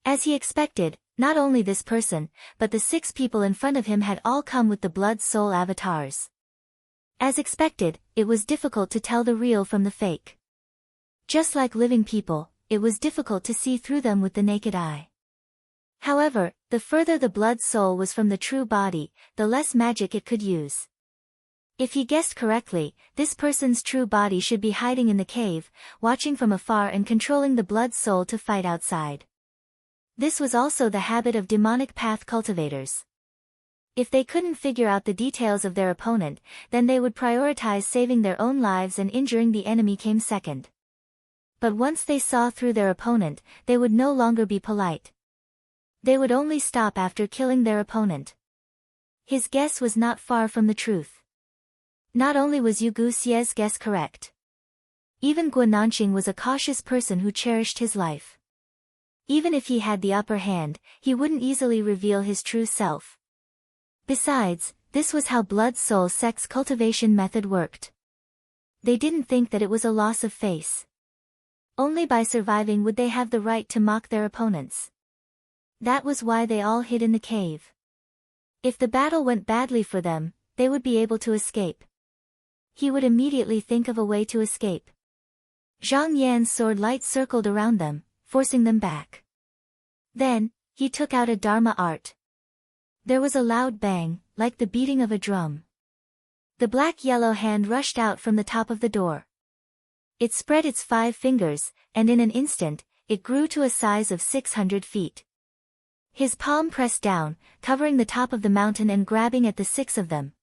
As he expected, not only this person, but the 6 people in front of him had all come with the blood soul avatars. As expected, it was difficult to tell the real from the fake. Just like living people, it was difficult to see through them with the naked eye. However, the further the blood soul was from the true body, the less magic it could use. If he guessed correctly, this person's true body should be hiding in the cave, watching from afar and controlling the blood soul to fight outside. This was also the habit of demonic path cultivators. If they couldn't figure out the details of their opponent, then they would prioritize saving their own lives and injuring the enemy came second. But once they saw through their opponent, they would no longer be polite. They would only stop after killing their opponent. His guess was not far from the truth. Not only was Yu Xia's guess correct. Even Guananqing was a cautious person who cherished his life. Even if he had the upper hand, he wouldn't easily reveal his true self. Besides, this was how blood soul sex cultivation method worked. They didn't think that it was a loss of face. Only by surviving would they have the right to mock their opponents. That was why they all hid in the cave. If the battle went badly for them, they would be able to escape. He would immediately think of a way to escape. Zhang Yan's sword light circled around them, forcing them back. Then, he took out a Dharma art. There was a loud bang, like the beating of a drum. The black-yellow hand rushed out from the top of the door. It spread its 5 fingers, and in an instant, it grew to a size of 600 feet. His palm pressed down, covering the top of the mountain and grabbing at the 6 of them.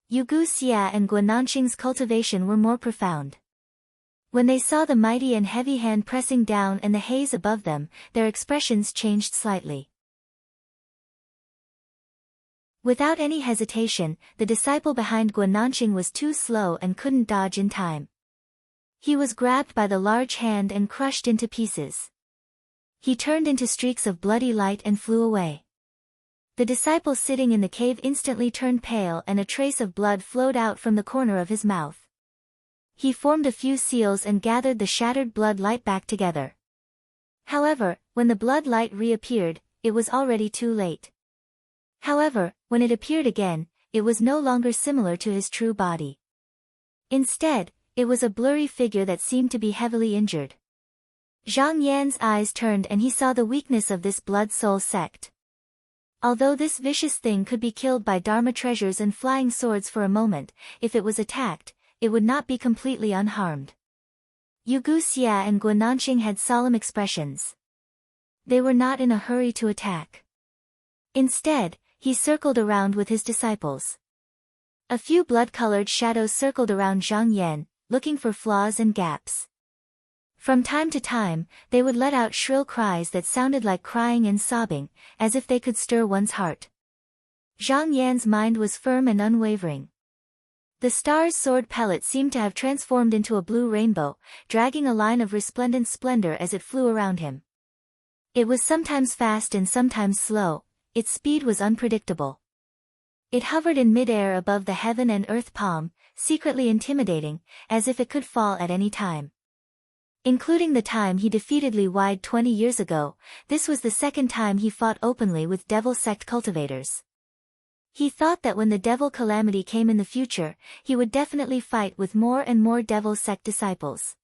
Yu Xia and Guananqing's cultivation were more profound. When they saw the mighty and heavy hand pressing down and the haze above them, their expressions changed slightly. Without any hesitation, the disciple behind Guananqing was too slow and couldn't dodge in time. He was grabbed by the large hand and crushed into pieces. He turned into streaks of bloody light and flew away. The disciple sitting in the cave instantly turned pale and a trace of blood flowed out from the corner of his mouth. He formed a few seals and gathered the shattered blood light back together. However, when the blood light reappeared, it was already too late. However, when it appeared again, it was no longer similar to his true body. Instead, it was a blurry figure that seemed to be heavily injured. Zhang Yan's eyes turned and he saw the weakness of this blood soul sect. Although this vicious thing could be killed by Dharma treasures and flying swords for a moment, if it was attacked, it would not be completely unharmed. Yu Xia and Guananqing had solemn expressions. They were not in a hurry to attack. Instead, he circled around with his disciples. A few blood-colored shadows circled around Zhang Yan, looking for flaws and gaps. From time to time, they would let out shrill cries that sounded like crying and sobbing, as if they could stir one's heart. Zhang Yan's mind was firm and unwavering. The star's sword pellet seemed to have transformed into a blue rainbow, dragging a line of resplendent splendor as it flew around him. It was sometimes fast and sometimes slow, its speed was unpredictable. It hovered in midair above the heaven and earth palm, secretly intimidating, as if it could fall at any time. Including the time he defeated Li Wide 20 years ago, this was the second time he fought openly with devil sect cultivators. He thought that when the devil calamity came in the future, he would definitely fight with more and more devil sect disciples.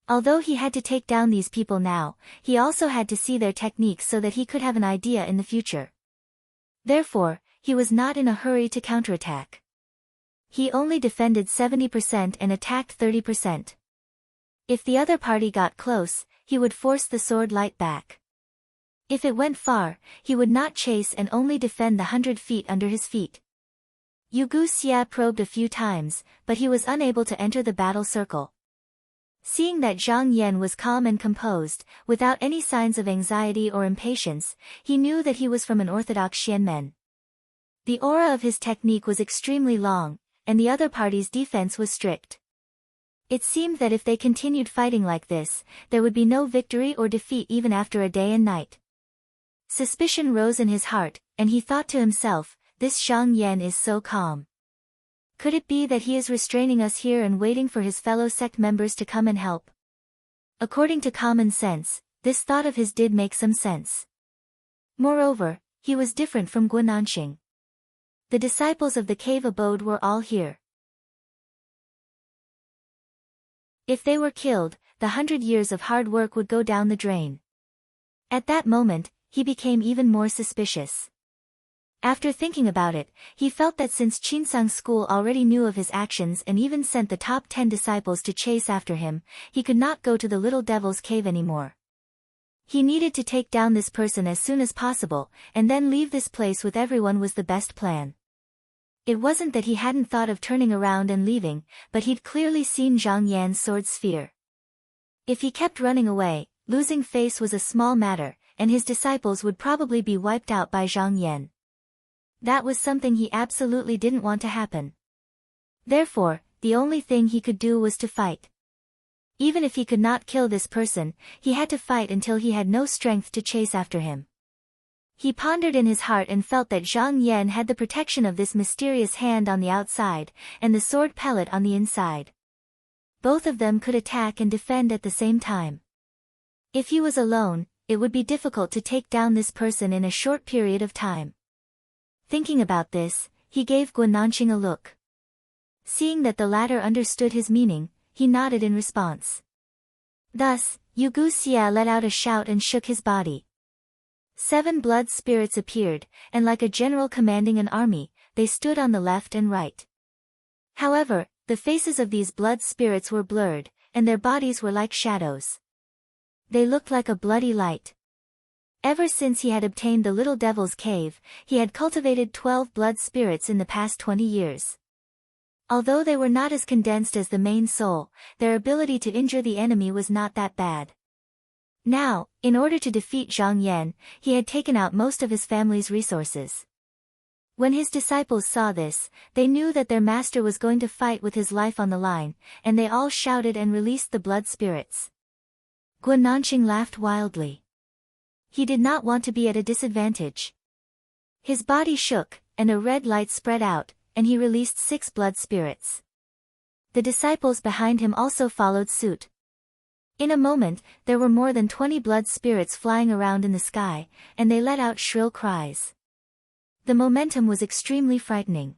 Although he had to take down these people now, he also had to see their techniques so that he could have an idea in the future. Therefore, he was not in a hurry to counterattack. He only defended 70% and attacked 30%. If the other party got close, he would force the sword light back. If it went far, he would not chase and only defend the 100 feet under his feet. Yu Xia probed a few times, but he was unable to enter the battle circle. Seeing that Zhang Yan was calm and composed, without any signs of anxiety or impatience, he knew that he was from an orthodox Xianmen. The aura of his technique was extremely long, and the other party's defense was strict. It seemed that if they continued fighting like this, there would be no victory or defeat even after a day and night. Suspicion rose in his heart, and he thought to himself, this Zhang Yan is so calm. Could it be that he is restraining us here and waiting for his fellow sect members to come and help? According to common sense, this thought of his did make some sense. Moreover, he was different from Guananxing. The disciples of the cave abode were all here. If they were killed, the 100 years of hard work would go down the drain. At that moment, he became even more suspicious. After thinking about it, he felt that since Qinsang's school already knew of his actions and even sent the top 10 disciples to chase after him, he could not go to the little devil's cave anymore. He needed to take down this person as soon as possible, and then leave this place with everyone was the best plan. It wasn't that he hadn't thought of turning around and leaving, but he'd clearly seen Zhang Yan's sword sphere. If he kept running away, losing face was a small matter, and his disciples would probably be wiped out by Zhang Yan. That was something he absolutely didn't want to happen. Therefore, the only thing he could do was to fight. Even if he could not kill this person, he had to fight until he had no strength to chase after him. He pondered in his heart and felt that Zhang Yan had the protection of this mysterious hand on the outside, and the sword pellet on the inside. Both of them could attack and defend at the same time. If he was alone, it would be difficult to take down this person in a short period of time. Thinking about this, he gave Guananxing a look. Seeing that the latter understood his meaning, he nodded in response. Thus, Yu Xia let out a shout and shook his body. 7 blood spirits appeared, and like a general commanding an army, they stood on the left and right. However, the faces of these blood spirits were blurred, and their bodies were like shadows. They looked like a bloody light. Ever since he had obtained the little devil's cave, he had cultivated 12 blood spirits in the past 20 years. Although they were not as condensed as the main soul, their ability to injure the enemy was not that bad. Now, in order to defeat Zhang Yan, he had taken out most of his family's resources. When his disciples saw this, they knew that their master was going to fight with his life on the line, and they all shouted and released the blood spirits. Guananxing laughed wildly. He did not want to be at a disadvantage. His body shook, and a red light spread out, and he released 6 blood spirits. The disciples behind him also followed suit. In a moment, there were more than 20 blood spirits flying around in the sky, and they let out shrill cries. The momentum was extremely frightening.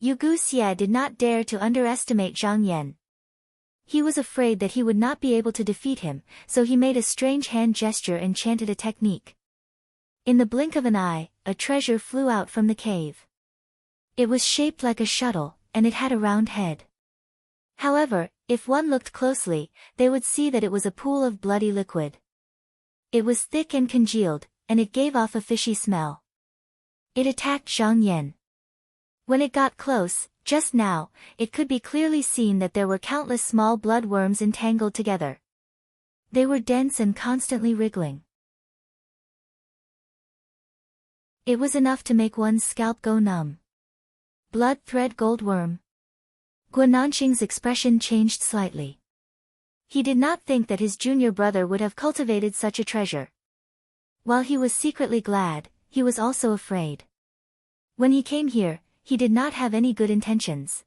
Yu Xia did not dare to underestimate Zhang Yan. He was afraid that he would not be able to defeat him, so he made a strange hand gesture and chanted a technique. In the blink of an eye, a treasure flew out from the cave. It was shaped like a shuttle, and it had a round head. However, if one looked closely, they would see that it was a pool of bloody liquid. It was thick and congealed, and it gave off a fishy smell. It attacked Zhang Yan. When it got close, just now, it could be clearly seen that there were countless small blood worms entangled together. They were dense and constantly wriggling. It was enough to make one's scalp go numb. Blood thread gold worm. Guananxing's expression changed slightly. He did not think that his junior brother would have cultivated such a treasure. While he was secretly glad, he was also afraid. When he came here, he did not have any good intentions.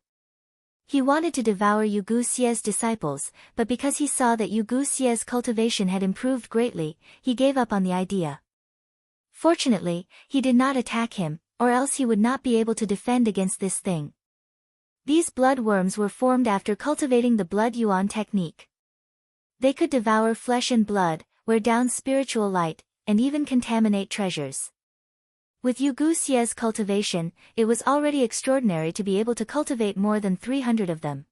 He wanted to devour Yu Guxie's disciples, but because he saw that Yu Guxie's cultivation had improved greatly, he gave up on the idea. Fortunately, he did not attack him, or else he would not be able to defend against this thing. These blood worms were formed after cultivating the blood yuan technique. They could devour flesh and blood, wear down spiritual light, and even contaminate treasures. With Yu Guxie's cultivation, it was already extraordinary to be able to cultivate more than 300 of them.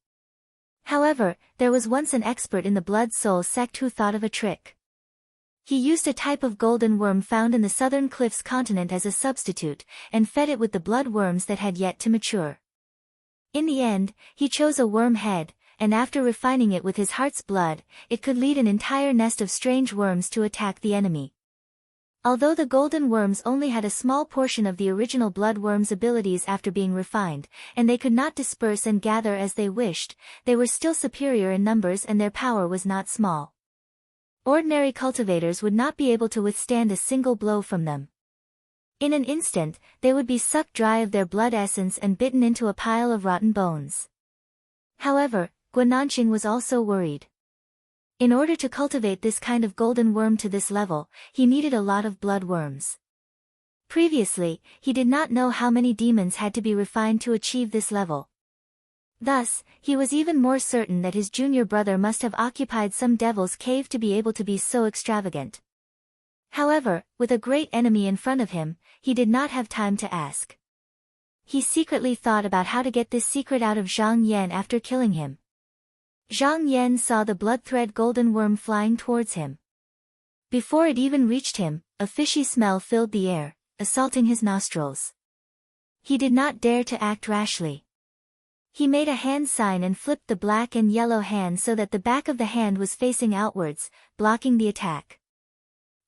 However, there was once an expert in the blood soul sect who thought of a trick. He used a type of golden worm found in the southern cliffs continent as a substitute, and fed it with the blood worms that had yet to mature. In the end, he chose a worm head, and after refining it with his heart's blood, it could lead an entire nest of strange worms to attack the enemy. Although the golden worms only had a small portion of the original blood worm's abilities after being refined, and they could not disperse and gather as they wished, they were still superior in numbers and their power was not small. Ordinary cultivators would not be able to withstand a single blow from them. In an instant, they would be sucked dry of their blood essence and bitten into a pile of rotten bones. However, Guananqing was also worried. In order to cultivate this kind of golden worm to this level, he needed a lot of blood worms. Previously, he did not know how many demons had to be refined to achieve this level. Thus, he was even more certain that his junior brother must have occupied some devil's cave to be able to be so extravagant. However, with a great enemy in front of him, he did not have time to ask. He secretly thought about how to get this secret out of Zhang Yan after killing him. Zhang Yan saw the blood thread golden worm flying towards him. Before it even reached him, a fishy smell filled the air, assaulting his nostrils. He did not dare to act rashly. He made a hand sign and flipped the black and yellow hand so that the back of the hand was facing outwards, blocking the attack.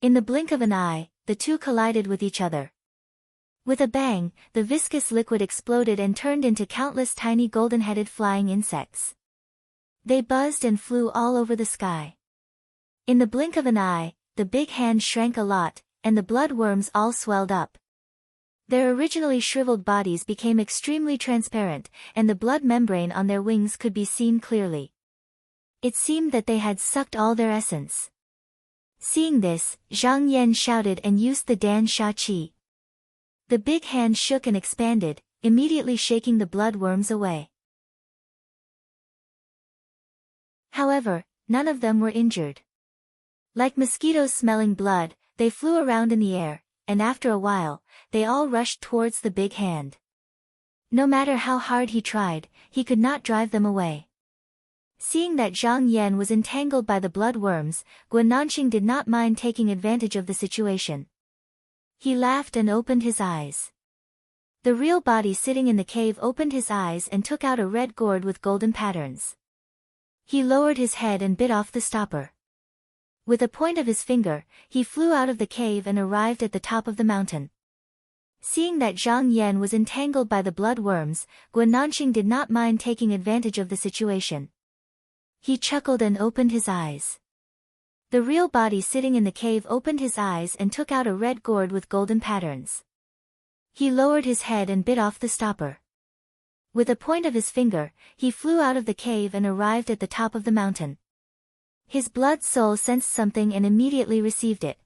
In the blink of an eye, the two collided with each other. With a bang, the viscous liquid exploded and turned into countless tiny golden-headed flying insects. They buzzed and flew all over the sky. In the blink of an eye, the big hand shrank a lot, and the blood worms all swelled up. Their originally shriveled bodies became extremely transparent, and the blood membrane on their wings could be seen clearly. It seemed that they had sucked all their essence. Seeing this, Zhang Yan shouted and used the Dan Sha Qi. The big hand shook and expanded, immediately shaking the blood worms away. However, none of them were injured. Like mosquitoes smelling blood, they flew around in the air, and after a while, they all rushed towards the big hand. No matter how hard he tried, he could not drive them away. Seeing that Zhang Yan was entangled by the blood worms, Guananqing did not mind taking advantage of the situation. He laughed and opened his eyes. The real body sitting in the cave opened his eyes and took out a red gourd with golden patterns. He lowered his head and bit off the stopper. With a point of his finger, he flew out of the cave and arrived at the top of the mountain. Seeing that Zhang Yan was entangled by the blood worms, Guananqing did not mind taking advantage of the situation. He chuckled and opened his eyes. The real body sitting in the cave opened his eyes and took out a red gourd with golden patterns. He lowered his head and bit off the stopper. With a point of his finger, he flew out of the cave and arrived at the top of the mountain. His blood soul sensed something and immediately received it.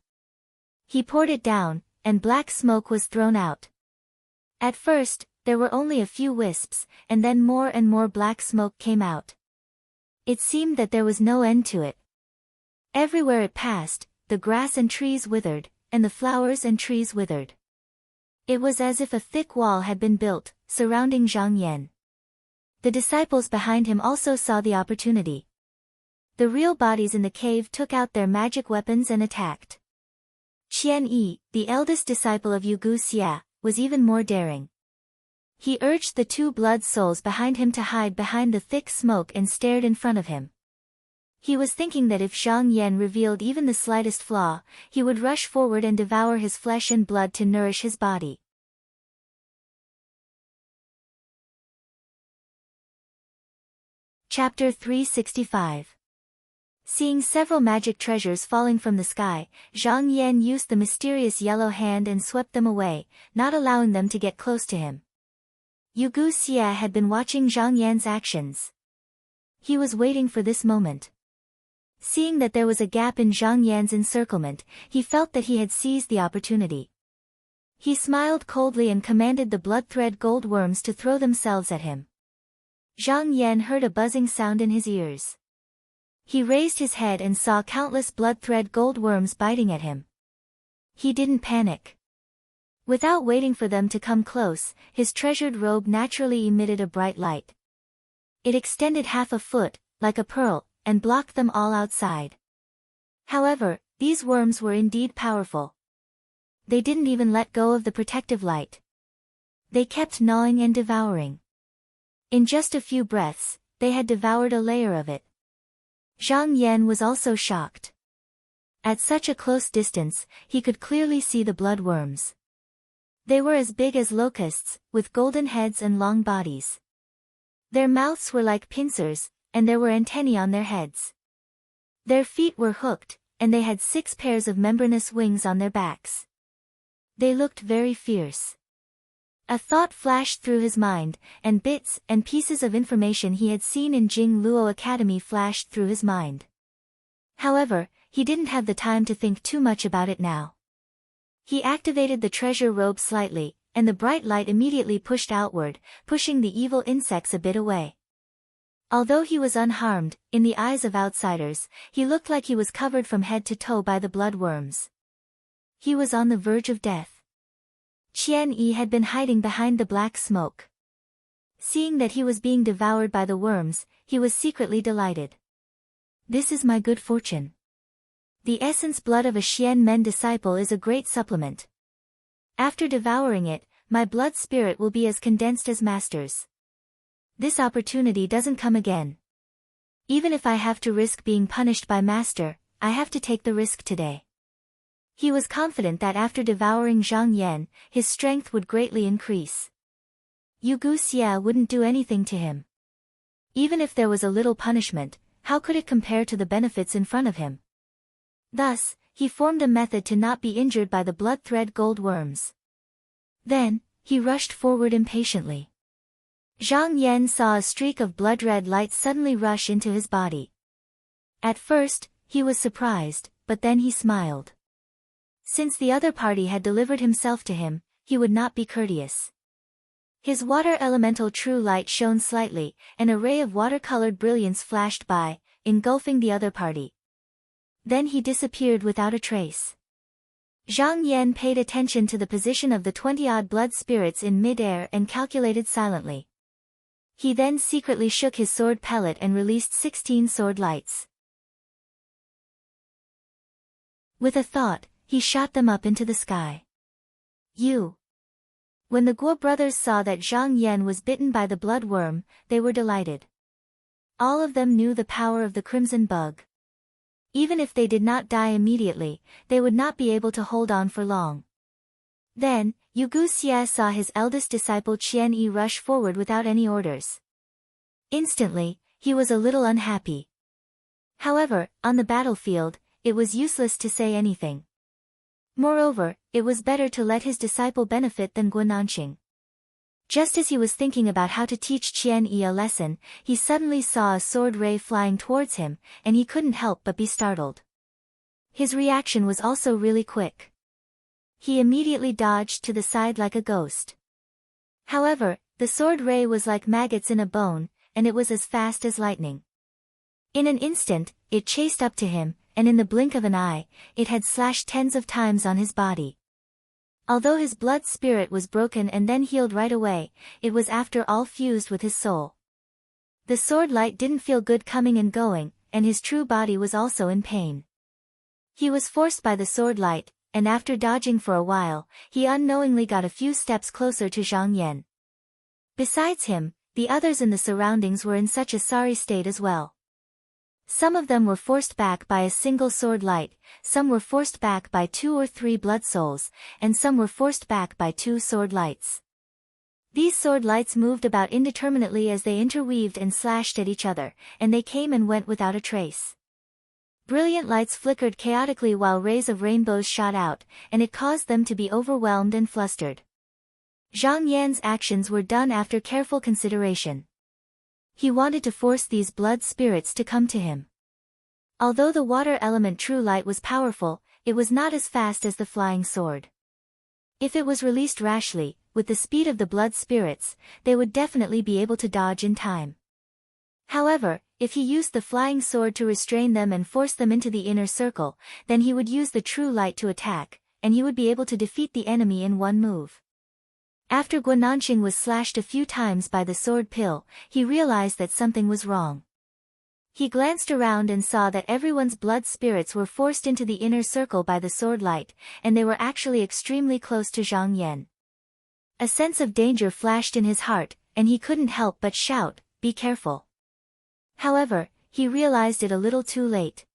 He poured it down, and black smoke was thrown out. At first, there were only a few wisps, and then more and more black smoke came out. It seemed that there was no end to it. Everywhere it passed, the grass and trees withered, and the flowers and trees withered. It was as if a thick wall had been built, surrounding Zhang Yan. The disciples behind him also saw the opportunity. The real bodies in the cave took out their magic weapons and attacked. Qian Yi, the eldest disciple of Yu Guxie, was even more daring. He urged the two blood souls behind him to hide behind the thick smoke and stared in front of him. He was thinking that if Zhang Yan revealed even the slightest flaw, he would rush forward and devour his flesh and blood to nourish his body. Chapter 365. Seeing several magic treasures falling from the sky, Zhang Yan used the mysterious yellow hand and swept them away, not allowing them to get close to him. Yu Xie had been watching Zhang Yan's actions. He was waiting for this moment. Seeing that there was a gap in Zhang Yan's encirclement, he felt that he had seized the opportunity. He smiled coldly and commanded the blood-thread gold worms to throw themselves at him. Zhang Yan heard a buzzing sound in his ears. He raised his head and saw countless blood-thread gold worms biting at him. He didn't panic. Without waiting for them to come close, his treasured robe naturally emitted a bright light. It extended half a foot, like a pearl, and blocked them all outside. However, these worms were indeed powerful. They didn't even let go of the protective light. They kept gnawing and devouring. In just a few breaths, they had devoured a layer of it. Zhang Yan was also shocked. At such a close distance, he could clearly see the blood worms. They were as big as locusts, with golden heads and long bodies. Their mouths were like pincers, and there were antennae on their heads. Their feet were hooked, and they had 6 pairs of membranous wings on their backs. They looked very fierce. A thought flashed through his mind, and bits and pieces of information he had seen in Jing Luo Academy flashed through his mind. However, he didn't have the time to think too much about it now. He activated the treasure robe slightly, and the bright light immediately pushed outward, pushing the evil insects a bit away. Although he was unharmed, in the eyes of outsiders, he looked like he was covered from head to toe by the blood worms. He was on the verge of death. Qian Yi had been hiding behind the black smoke. Seeing that he was being devoured by the worms, he was secretly delighted. This is my good fortune. The essence blood of a Xian Men disciple is a great supplement. After devouring it, my blood spirit will be as condensed as Master's. This opportunity doesn't come again. Even if I have to risk being punished by Master, I have to take the risk today. He was confident that after devouring Zhang Yan, his strength would greatly increase. Yu Xie wouldn't do anything to him. Even if there was a little punishment, how could it compare to the benefits in front of him? Thus, he formed a method to not be injured by the blood-thread gold worms. Then, he rushed forward impatiently. Zhang Yan saw a streak of blood-red light suddenly rush into his body. At first, he was surprised, but then he smiled. Since the other party had delivered himself to him, he would not be courteous. His water elemental true light shone slightly, an array of watercolored brilliance flashed by, engulfing the other party. Then he disappeared without a trace. Zhang Yan paid attention to the position of the 20-odd blood spirits in mid-air and calculated silently. He then secretly shook his sword pellet and released 16 sword lights. With a thought, he shot them up into the sky. When the Guo brothers saw that Zhang Yan was bitten by the blood worm, they were delighted. All of them knew the power of the crimson bug. Even if they did not die immediately, they would not be able to hold on for long. Then, Yu Xie saw his eldest disciple Qian Yi rush forward without any orders. Instantly, he was a little unhappy. However, on the battlefield, it was useless to say anything. Moreover, it was better to let his disciple benefit than Guananqing. Just as he was thinking about how to teach Qian Yi a lesson, he suddenly saw a sword ray flying towards him, and he couldn't help but be startled. His reaction was also really quick. He immediately dodged to the side like a ghost. However, the sword ray was like maggots in a bone, and it was as fast as lightning. In an instant, it chased up to him, and in the blink of an eye, it had slashed tens of times on his body. Although his blood spirit was broken and then healed right away, it was after all fused with his soul. The sword light didn't feel good coming and going, and his true body was also in pain. He was forced by the sword light, and after dodging for a while, he unknowingly got a few steps closer to Zhang Yan. Besides him, the others in the surroundings were in such a sorry state as well. Some of them were forced back by a single sword light, some were forced back by 2 or 3 blood souls, and some were forced back by 2 sword lights. These sword lights moved about indeterminately as they interweaved and slashed at each other, and they came and went without a trace. Brilliant lights flickered chaotically while rays of rainbows shot out, and it caused them to be overwhelmed and flustered. Zhang Yan's actions were done after careful consideration. He wanted to force these blood spirits to come to him. Although the water element true light was powerful, it was not as fast as the flying sword. If it was released rashly, with the speed of the blood spirits, they would definitely be able to dodge in time. However, if he used the flying sword to restrain them and force them into the inner circle, then he would use the true light to attack, and he would be able to defeat the enemy in one move. After Guananqing was slashed a few times by the sword pill, he realized that something was wrong. He glanced around and saw that everyone's blood spirits were forced into the inner circle by the sword light, and they were actually extremely close to Zhang Yan. A sense of danger flashed in his heart, and he couldn't help but shout, "Be careful." However, he realized it a little too late.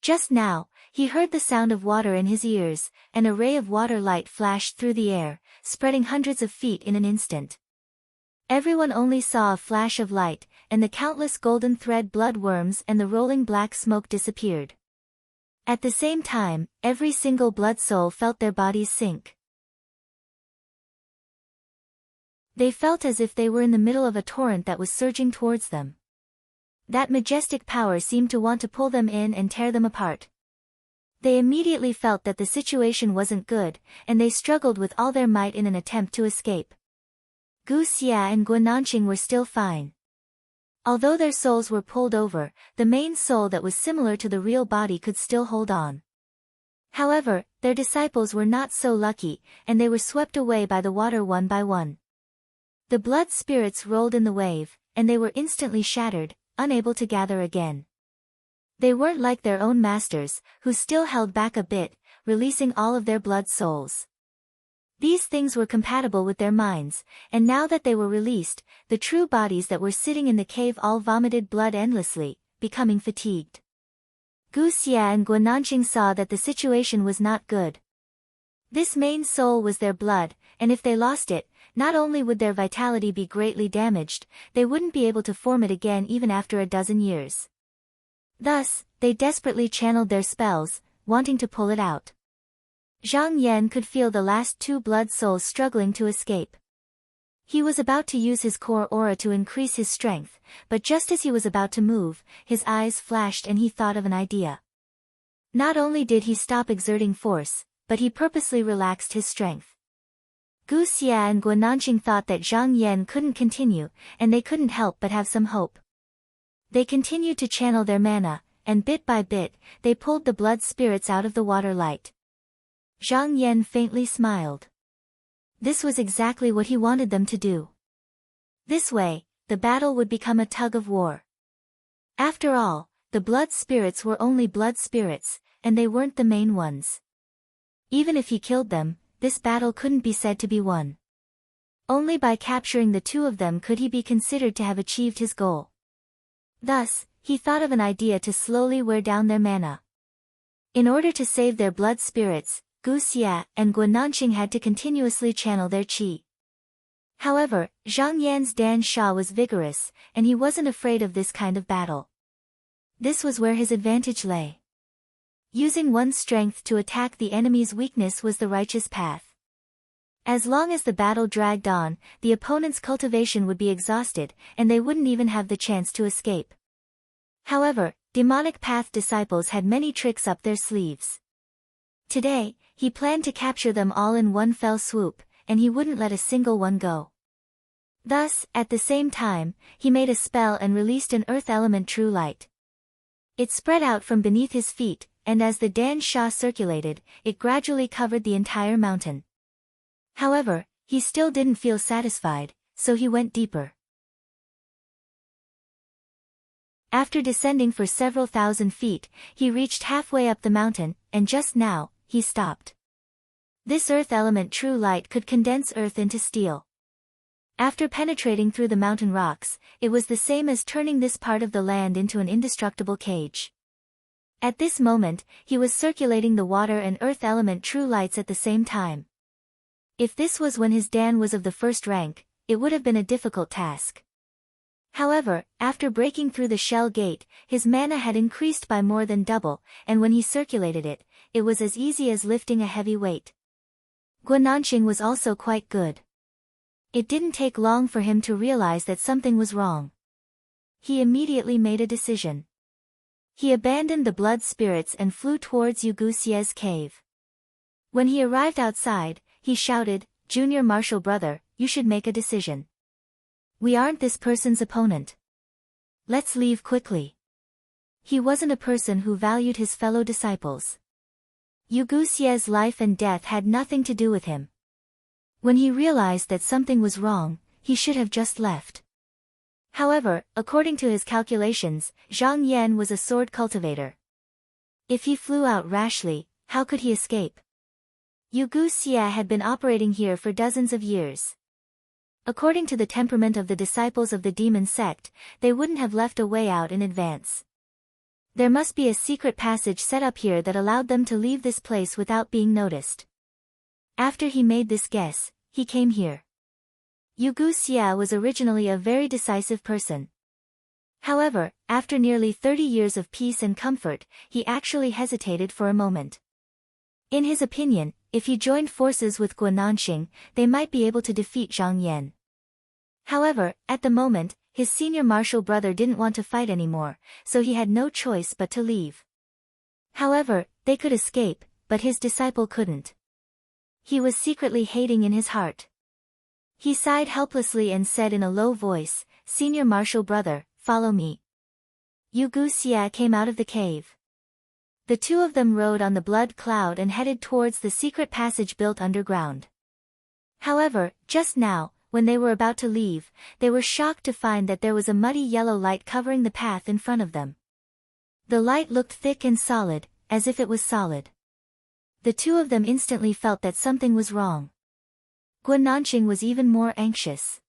Just now, he heard the sound of water in his ears, and a ray of water light flashed through the air, spreading hundreds of feet in an instant. Everyone only saw a flash of light, and the countless golden thread blood worms and the rolling black smoke disappeared. At the same time, every single blood soul felt their bodies sink. They felt as if they were in the middle of a torrent that was surging towards them. That majestic power seemed to want to pull them in and tear them apart. They immediately felt that the situation wasn't good, and they struggled with all their might in an attempt to escape. Gu Xia and Guananqing were still fine. Although their souls were pulled over, the main soul that was similar to the real body could still hold on. However, their disciples were not so lucky, and they were swept away by the water one by one. The blood spirits rolled in the wave, and they were instantly shattered, unable to gather again. They weren't like their own masters, who still held back a bit, releasing all of their blood souls. These things were compatible with their minds, and now that they were released, the true bodies that were sitting in the cave all vomited blood endlessly, becoming fatigued. Gu Xia and Guananqing saw that the situation was not good. This main soul was their blood, and if they lost it, not only would their vitality be greatly damaged, they wouldn't be able to form it again even after a dozen years. Thus, they desperately channeled their spells, wanting to pull it out. Zhang Yan could feel the last two blood souls struggling to escape. He was about to use his core aura to increase his strength, but just as he was about to move, his eyes flashed and he thought of an idea. Not only did he stop exerting force, but he purposely relaxed his strength. Gu Xia and Guananqing thought that Zhang Yan couldn't continue, and they couldn't help but have some hope. They continued to channel their mana, and bit by bit, they pulled the blood spirits out of the water light. Zhang Yan faintly smiled. This was exactly what he wanted them to do. This way, the battle would become a tug of war. After all, the blood spirits were only blood spirits, and they weren't the main ones. Even if he killed them, this battle couldn't be said to be won. Only by capturing the two of them could he be considered to have achieved his goal. Thus, he thought of an idea to slowly wear down their mana. In order to save their blood spirits, Gu Xia and Guananqing had to continuously channel their qi. However, Zhang Yan's Dan Sha was vigorous, and he wasn't afraid of this kind of battle. This was where his advantage lay. Using one's strength to attack the enemy's weakness was the righteous path. As long as the battle dragged on, the opponent's cultivation would be exhausted, and they wouldn't even have the chance to escape. However, demonic path disciples had many tricks up their sleeves. Today, he planned to capture them all in one fell swoop, and he wouldn't let a single one go. Thus, at the same time, he made a spell and released an earth element true light. It spread out from beneath his feet, and as the Dan Sha circulated, it gradually covered the entire mountain. However, he still didn't feel satisfied, so he went deeper. After descending for several thousand feet, he reached halfway up the mountain, and just now, he stopped. This earth element true light could condense earth into steel. After penetrating through the mountain rocks, it was the same as turning this part of the land into an indestructible cage. At this moment, he was circulating the water and earth element true lights at the same time. If this was when his Dan was of the first rank, it would have been a difficult task. However, after breaking through the shell gate, his mana had increased by more than double, and when he circulated it, it was as easy as lifting a heavy weight. Guananqing was also quite good. It didn't take long for him to realize that something was wrong. He immediately made a decision. He abandoned the blood spirits and flew towards Yugusie's cave. When he arrived outside, he shouted, "Junior Marshal brother, you should make a decision. We aren't this person's opponent. Let's leave quickly." He wasn't a person who valued his fellow disciples. Yugusie's life and death had nothing to do with him. When he realized that something was wrong, he should have just left. However, according to his calculations, Zhang Yan was a sword cultivator. If he flew out rashly, how could he escape? Yuguxia had been operating here for dozens of years. According to the temperament of the disciples of the demon sect, they wouldn't have left a way out in advance. There must be a secret passage set up here that allowed them to leave this place without being noticed. After he made this guess, he came here. Yuguxia was originally a very decisive person. However, after nearly 30 years of peace and comfort, he actually hesitated for a moment. In his opinion, if he joined forces with Guananxing, they might be able to defeat Zhang Yan. However, at the moment, his senior martial brother didn't want to fight anymore, so he had no choice but to leave. However, they could escape, but his disciple couldn't. He was secretly hating in his heart. He sighed helplessly and said in a low voice, "Senior martial brother, follow me." Yuguxia came out of the cave. The two of them rode on the blood cloud and headed towards the secret passage built underground. However, just now, when they were about to leave, they were shocked to find that there was a muddy yellow light covering the path in front of them. The light looked thick and solid, as if it was solid. The two of them instantly felt that something was wrong. Guananxing was even more anxious.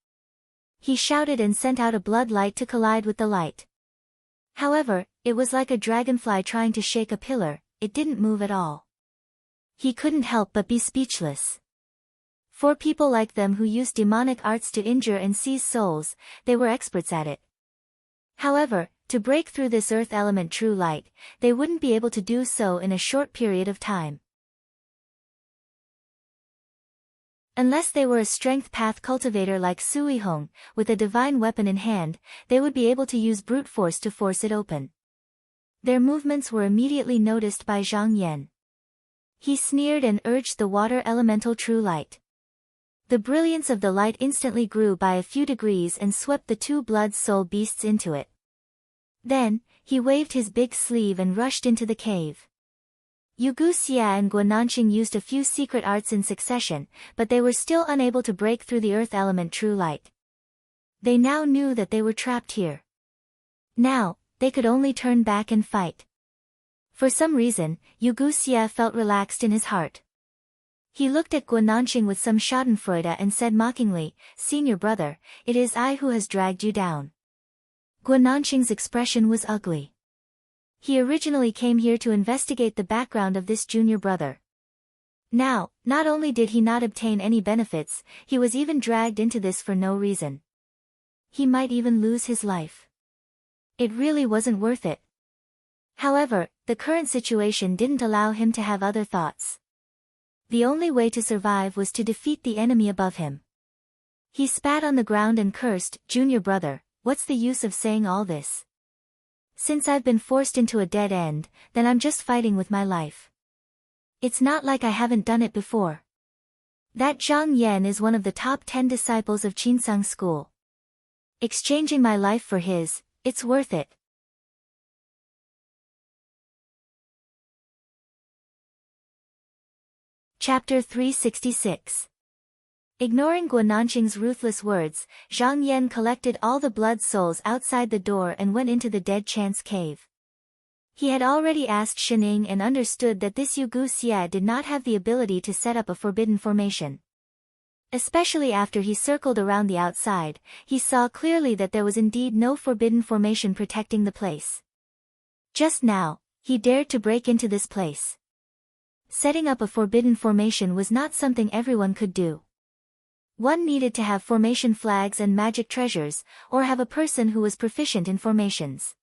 He shouted and sent out a blood light to collide with the light. However, it was like a dragonfly trying to shake a pillar, it didn't move at all. He couldn't help but be speechless. For people like them who use demonic arts to injure and seize souls, they were experts at it. However, to break through this earth element true light, they wouldn't be able to do so in a short period of time. Unless they were a strength path cultivator like Sui Hong, with a divine weapon in hand, they would be able to use brute force to force it open. Their movements were immediately noticed by Zhang Yan. He sneered and urged the water elemental true light. The brilliance of the light instantly grew by a few degrees and swept the two blood soul beasts into it. Then, he waved his big sleeve and rushed into the cave. Yuguxia and Guananxing used a few secret arts in succession, but they were still unable to break through the earth element true light. They now knew that they were trapped here. Now, they could only turn back and fight. For some reason, Yuguxia felt relaxed in his heart. He looked at Guananxing with some schadenfreude and said mockingly, "Senior brother, it is I who has dragged you down." Guananxing's expression was ugly. He originally came here to investigate the background of this junior brother. Now, not only did he not obtain any benefits, he was even dragged into this for no reason. He might even lose his life. It really wasn't worth it. However, the current situation didn't allow him to have other thoughts. The only way to survive was to defeat the enemy above him. He spat on the ground and cursed, "Junior brother, what's the use of saying all this? Since I've been forced into a dead end, then I'm just fighting with my life. It's not like I haven't done it before. That Zhang Yan is one of the top 10 disciples of Qinsang school. Exchanging my life for his, it's worth it." Chapter 366. Ignoring Guananxing's ruthless words, Zhang Yan collected all the blood souls outside the door and went into the Dead Chance cave. He had already asked Shining and understood that this Yuguxia did not have the ability to set up a forbidden formation. Especially after he circled around the outside, he saw clearly that there was indeed no forbidden formation protecting the place. Just now, he dared to break into this place. Setting up a forbidden formation was not something everyone could do. One needed to have formation flags and magic treasures, or have a person who was proficient in formations.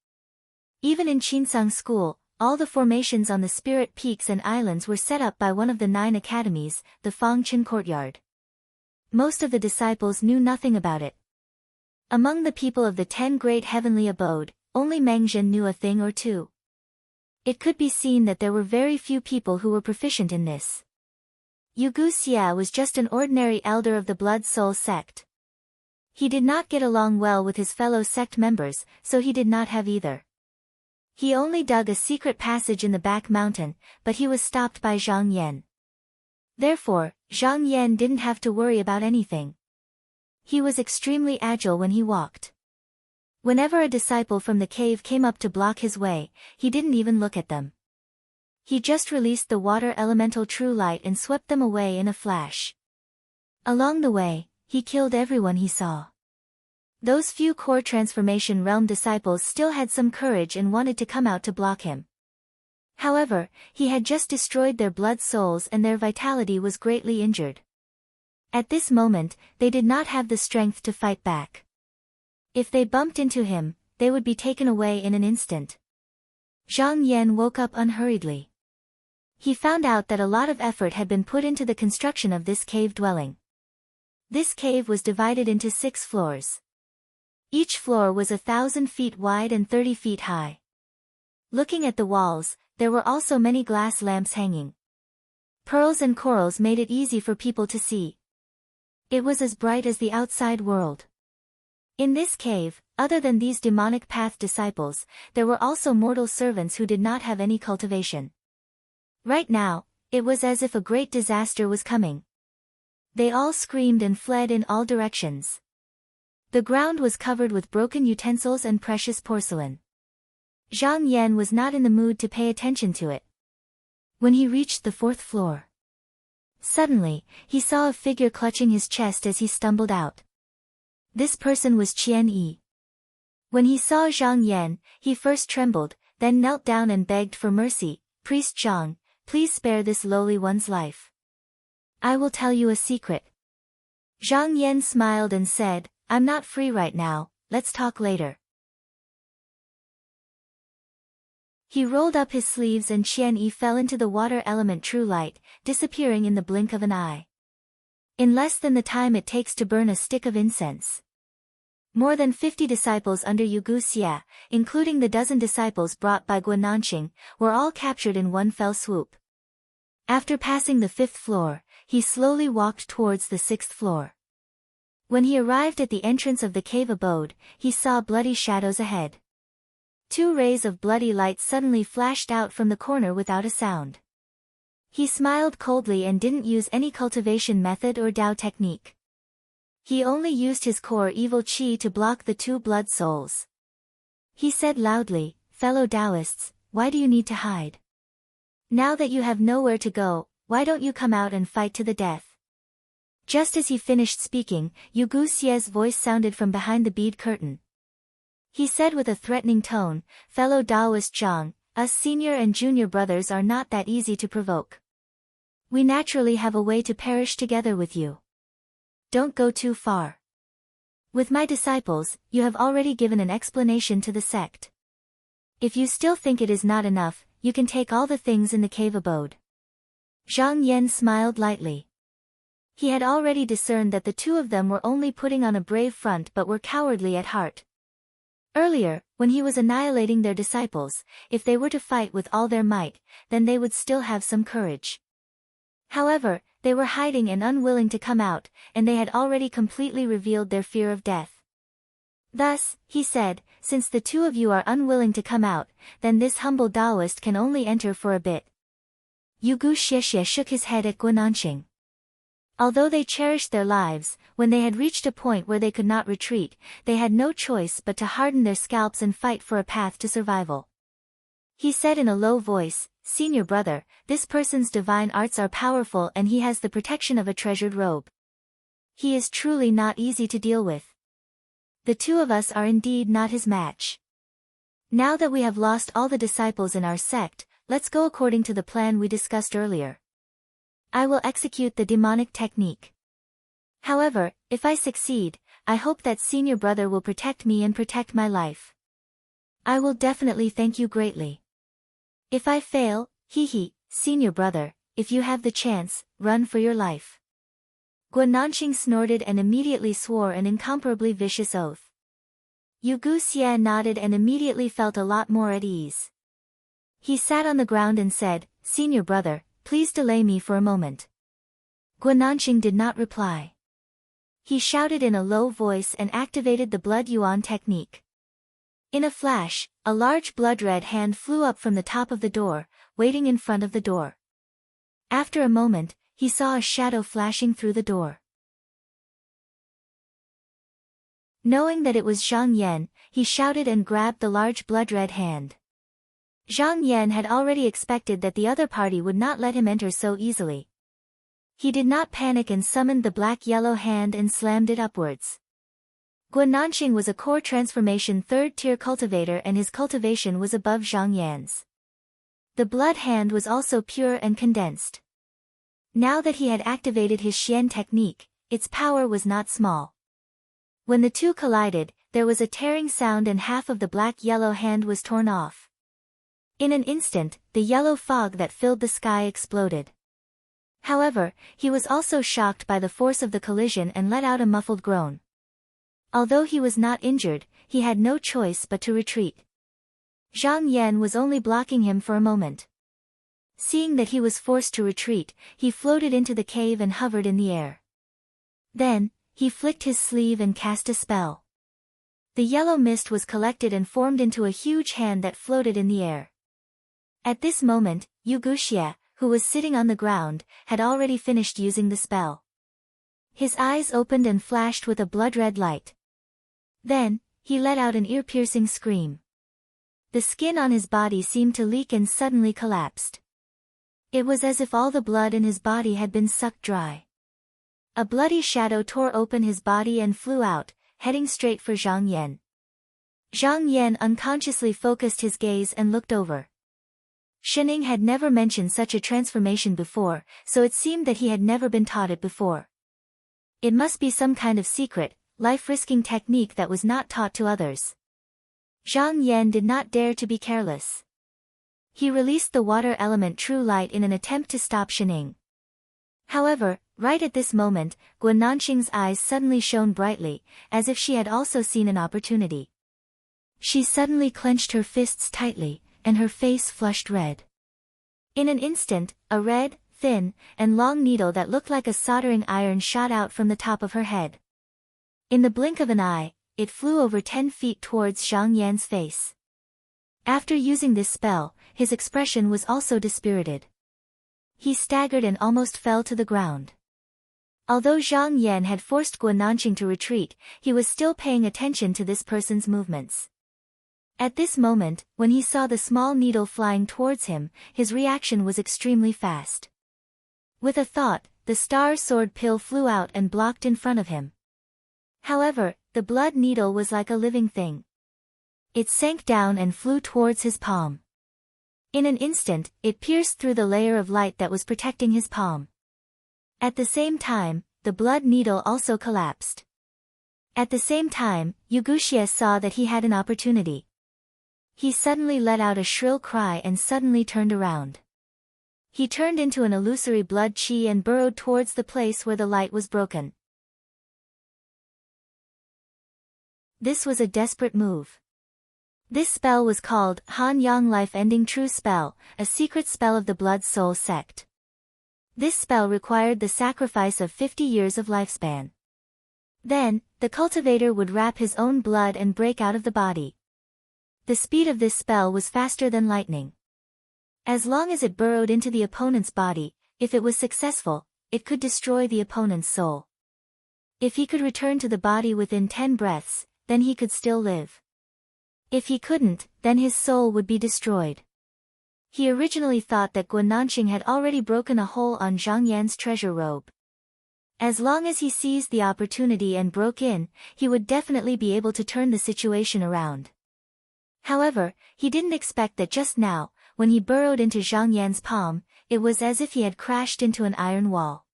Even in Qinsang school, all the formations on the spirit peaks and islands were set up by one of the 9 academies, the Fangchen courtyard. Most of the disciples knew nothing about it. Among the people of the 10 great heavenly abode, only Mengzhen knew a thing or two. It could be seen that there were very few people who were proficient in this. Yugu Xia was just an ordinary elder of the Blood Soul sect. He did not get along well with his fellow sect members, so he did not have either. He only dug a secret passage in the back mountain, but he was stopped by Zhang Yan. Therefore, Zhang Yan didn't have to worry about anything. He was extremely agile when he walked. Whenever a disciple from the cave came up to block his way, he didn't even look at them. He just released the water elemental true light and swept them away in a flash. Along the way, he killed everyone he saw. Those few core transformation realm disciples still had some courage and wanted to come out to block him. However, he had just destroyed their blood souls and their vitality was greatly injured. At this moment, they did not have the strength to fight back. If they bumped into him, they would be taken away in an instant. Zhang Yan woke up unhurriedly. He found out that a lot of effort had been put into the construction of this cave dwelling. This cave was divided into 6 floors. Each floor was 1,000 feet wide and 30 feet high. Looking at the walls, there were also many glass lamps hanging. Pearls and corals made it easy for people to see. It was as bright as the outside world. In this cave, other than these demonic path disciples, there were also mortal servants who did not have any cultivation. Right now, it was as if a great disaster was coming. They all screamed and fled in all directions. The ground was covered with broken utensils and precious porcelain. Zhang Yan was not in the mood to pay attention to it. When he reached the 4th floor, suddenly, he saw a figure clutching his chest as he stumbled out. This person was Qian Yi. When he saw Zhang Yan, he first trembled, then knelt down and begged for mercy. "Priest Zhang, please spare this lowly one's life. I will tell you a secret." Zhang Yan smiled and said, "I'm not free right now, let's talk later." He rolled up his sleeves and Qian Yi fell into the water element true light, disappearing in the blink of an eye. In less than the time it takes to burn a stick of incense. More than 50 disciples under Yugu Xia, including the dozen disciples brought by Guananqing, were all captured in one fell swoop. After passing the 5th floor, he slowly walked towards the 6th floor. When he arrived at the entrance of the cave abode, he saw bloody shadows ahead. 2 rays of bloody light suddenly flashed out from the corner without a sound. He smiled coldly and didn't use any cultivation method or Dao technique. He only used his core evil qi to block the 2 blood souls. He said loudly, "Fellow Taoists, why do you need to hide? Now that you have nowhere to go, why don't you come out and fight to the death?" Just as he finished speaking, Yugu Xia's voice sounded from behind the bead curtain. He said with a threatening tone, "Fellow Taoist Zhang, us senior and junior brothers are not that easy to provoke. We naturally have a way to perish together with you. Don't go too far. With my disciples, you have already given an explanation to the sect. If you still think it is not enough, you can take all the things in the cave abode." Zhang Yan smiled lightly. He had already discerned that the 2 of them were only putting on a brave front but were cowardly at heart. Earlier, when he was annihilating their disciples, if they were to fight with all their might, then they would still have some courage. However, they were hiding and unwilling to come out, and they had already completely revealed their fear of death. Thus, he said, "Since the 2 of you are unwilling to come out, then this humble Taoist can only enter for a bit." Yugu Xie shook his head at Guananqing. Although they cherished their lives, when they had reached a point where they could not retreat, they had no choice but to harden their scalps and fight for a path to survival. He said in a low voice, "Senior brother, this person's divine arts are powerful and he has the protection of a treasured robe. He is truly not easy to deal with. The 2 of us are indeed not his match. Now that we have lost all the disciples in our sect, let's go according to the plan we discussed earlier. I will execute the demonic technique. However, if I succeed, I hope that senior brother will protect me and protect my life. I will definitely thank you greatly. If I fail, senior brother, if you have the chance, run for your life." Guan Nanqing snorted and immediately swore an incomparably vicious oath. Yu Guxia nodded and immediately felt a lot more at ease. He sat on the ground and said, "Senior brother, please delay me for a moment." Guan Nanqing did not reply. He shouted in a low voice and activated the blood yuan technique. In a flash, a large blood-red hand flew up from the top of the door, waiting in front of the door. After a moment, he saw a shadow flashing through the door. Knowing that it was Zhang Yan, he shouted and grabbed the large blood-red hand. Zhang Yan had already expected that the other party would not let him enter so easily. He did not panic and summoned the black-yellow hand and slammed it upwards. Guan Nanqing was a core transformation third-tier cultivator and his cultivation was above Zhang Yan's. The blood hand was also pure and condensed. Now that he had activated his Xian technique, its power was not small. When the two collided, there was a tearing sound and half of the black-yellow hand was torn off. In an instant, the yellow fog that filled the sky exploded. However, he was also shocked by the force of the collision and let out a muffled groan. Although he was not injured, he had no choice but to retreat. Zhang Yan was only blocking him for a moment. Seeing that he was forced to retreat, he floated into the cave and hovered in the air. Then, he flicked his sleeve and cast a spell. The yellow mist was collected and formed into a huge hand that floated in the air. At this moment, Yu Guxia, who was sitting on the ground, had already finished using the spell. His eyes opened and flashed with a blood-red light. Then, he let out an ear-piercing scream. The skin on his body seemed to leak and suddenly collapsed. It was as if all the blood in his body had been sucked dry. A bloody shadow tore open his body and flew out, heading straight for Zhang Yan. Zhang Yan unconsciously focused his gaze and looked over. Shening had never mentioned such a transformation before, so it seemed that he had never been taught it before. It must be some kind of secret, life-risking technique that was not taught to others. Zhang Yan did not dare to be careless. He released the water element True Light in an attempt to stop Shening. However, right at this moment, Guan Nanqing's eyes suddenly shone brightly, as if she had also seen an opportunity. She suddenly clenched her fists tightly, and her face flushed red. In an instant, a red, thin, and long needle that looked like a soldering iron shot out from the top of her head. In the blink of an eye, it flew over 10 feet towards Zhang Yan's face. After using this spell, his expression was also dispirited. He staggered and almost fell to the ground. Although Zhang Yan had forced Guan Nanqing to retreat, he was still paying attention to this person's movements. At this moment, when he saw the small needle flying towards him, his reaction was extremely fast. With a thought, the star sword pill flew out and blocked in front of him. However, the blood needle was like a living thing. It sank down and flew towards his palm. In an instant, it pierced through the layer of light that was protecting his palm. At the same time, the blood needle also collapsed. At the same time, Yu Guxia saw that he had an opportunity. He suddenly let out a shrill cry and suddenly turned around. He turned into an illusory blood chi and burrowed towards the place where the light was broken. This was a desperate move. This spell was called Han Yang Life-Ending True Spell, a secret spell of the Blood Soul sect. This spell required the sacrifice of 50 years of lifespan. Then, the cultivator would wrap his own blood and break out of the body. The speed of this spell was faster than lightning. As long as it burrowed into the opponent's body, if it was successful, it could destroy the opponent's soul. If he could return to the body within 10 breaths, then he could still live. If he couldn't, then his soul would be destroyed. He originally thought that Guan Nanqing had already broken a hole on Zhang Yan's treasure robe. As long as he seized the opportunity and broke in, he would definitely be able to turn the situation around. However, he didn't expect that just now, when he burrowed into Zhang Yan's palm, it was as if he had crashed into an iron wall.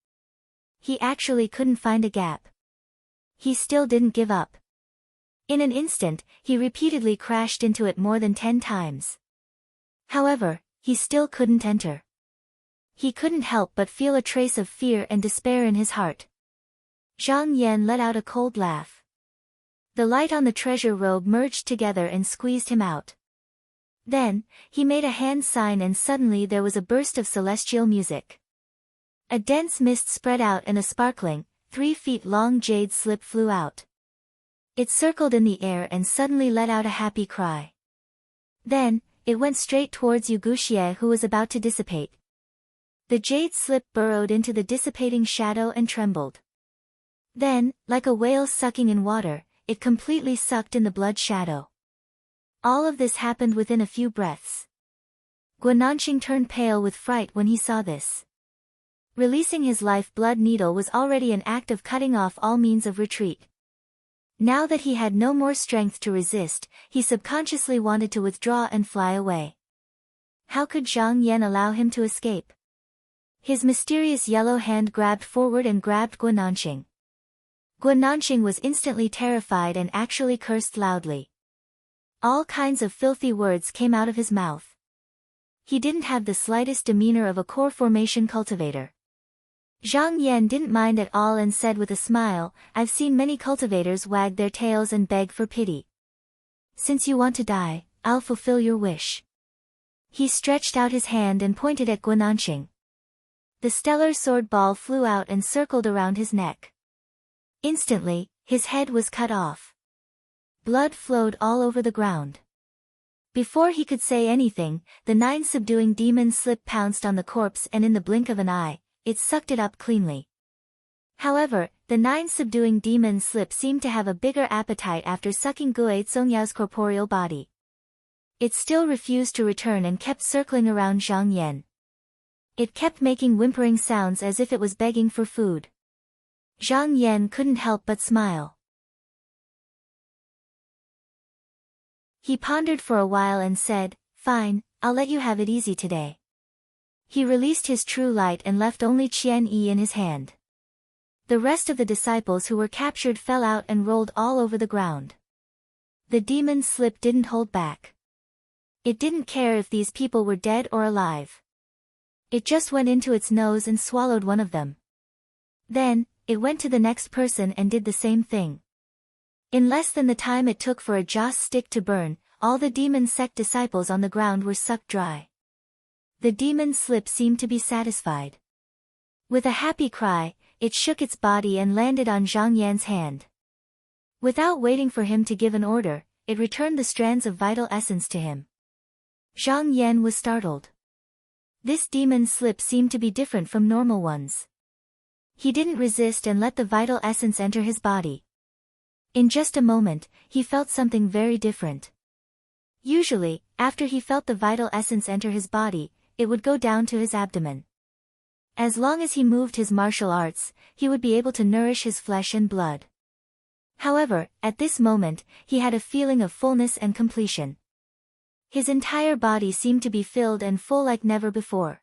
He actually couldn't find a gap. He still didn't give up. In an instant, he repeatedly crashed into it more than 10 times. However, he still couldn't enter. He couldn't help but feel a trace of fear and despair in his heart. Zhang Yan let out a cold laugh. The light on the treasure robe merged together and squeezed him out. Then, he made a hand sign and suddenly there was a burst of celestial music. A dense mist spread out and a sparkling, 3 feet long jade slip flew out. It circled in the air and suddenly let out a happy cry. Then, it went straight towards Yu Guxie, who was about to dissipate. The jade slip burrowed into the dissipating shadow and trembled. Then, like a whale sucking in water, it completely sucked in the blood shadow. All of this happened within a few breaths. Guananxing turned pale with fright when he saw this. Releasing his life-blood needle was already an act of cutting off all means of retreat. Now that he had no more strength to resist, he subconsciously wanted to withdraw and fly away. How could Zhang Yan allow him to escape? His mysterious yellow hand grabbed forward and grabbed Guananxing. Guananxing was instantly terrified and actually cursed loudly. All kinds of filthy words came out of his mouth. He didn't have the slightest demeanor of a core formation cultivator. Zhang Yan didn't mind at all and said with a smile, "I've seen many cultivators wag their tails and beg for pity. Since you want to die, I'll fulfill your wish." He stretched out his hand and pointed at Guananxing. The stellar sword ball flew out and circled around his neck. Instantly, his head was cut off. Blood flowed all over the ground. Before he could say anything, the 9 subduing demon slip pounced on the corpse and in the blink of an eye, it sucked it up cleanly. However, the 9 subduing demon slip seemed to have a bigger appetite after sucking Gue Tsongyao's corporeal body. It still refused to return and kept circling around Zhang Yan. It kept making whimpering sounds as if it was begging for food. Zhang Yan couldn't help but smile. He pondered for a while and said, "Fine, I'll let you have it easy today." He released his true light and left only Qian Yi in his hand. The rest of the disciples who were captured fell out and rolled all over the ground. The demon slip didn't hold back. It didn't care if these people were dead or alive. It just went into its nose and swallowed one of them. Then, it went to the next person and did the same thing. In less than the time it took for a joss stick to burn, all the demon sect disciples on the ground were sucked dry. The demon slip seemed to be satisfied. With a happy cry, it shook its body and landed on Zhang Yan's hand. Without waiting for him to give an order, it returned the strands of vital essence to him. Zhang Yan was startled. This demon slip seemed to be different from normal ones. He didn't resist and let the vital essence enter his body. In just a moment, he felt something very different. Usually, after he felt the vital essence enter his body, it would go down to his abdomen. As long as he moved his martial arts, he would be able to nourish his flesh and blood. However, at this moment, he had a feeling of fullness and completion. His entire body seemed to be filled and full like never before.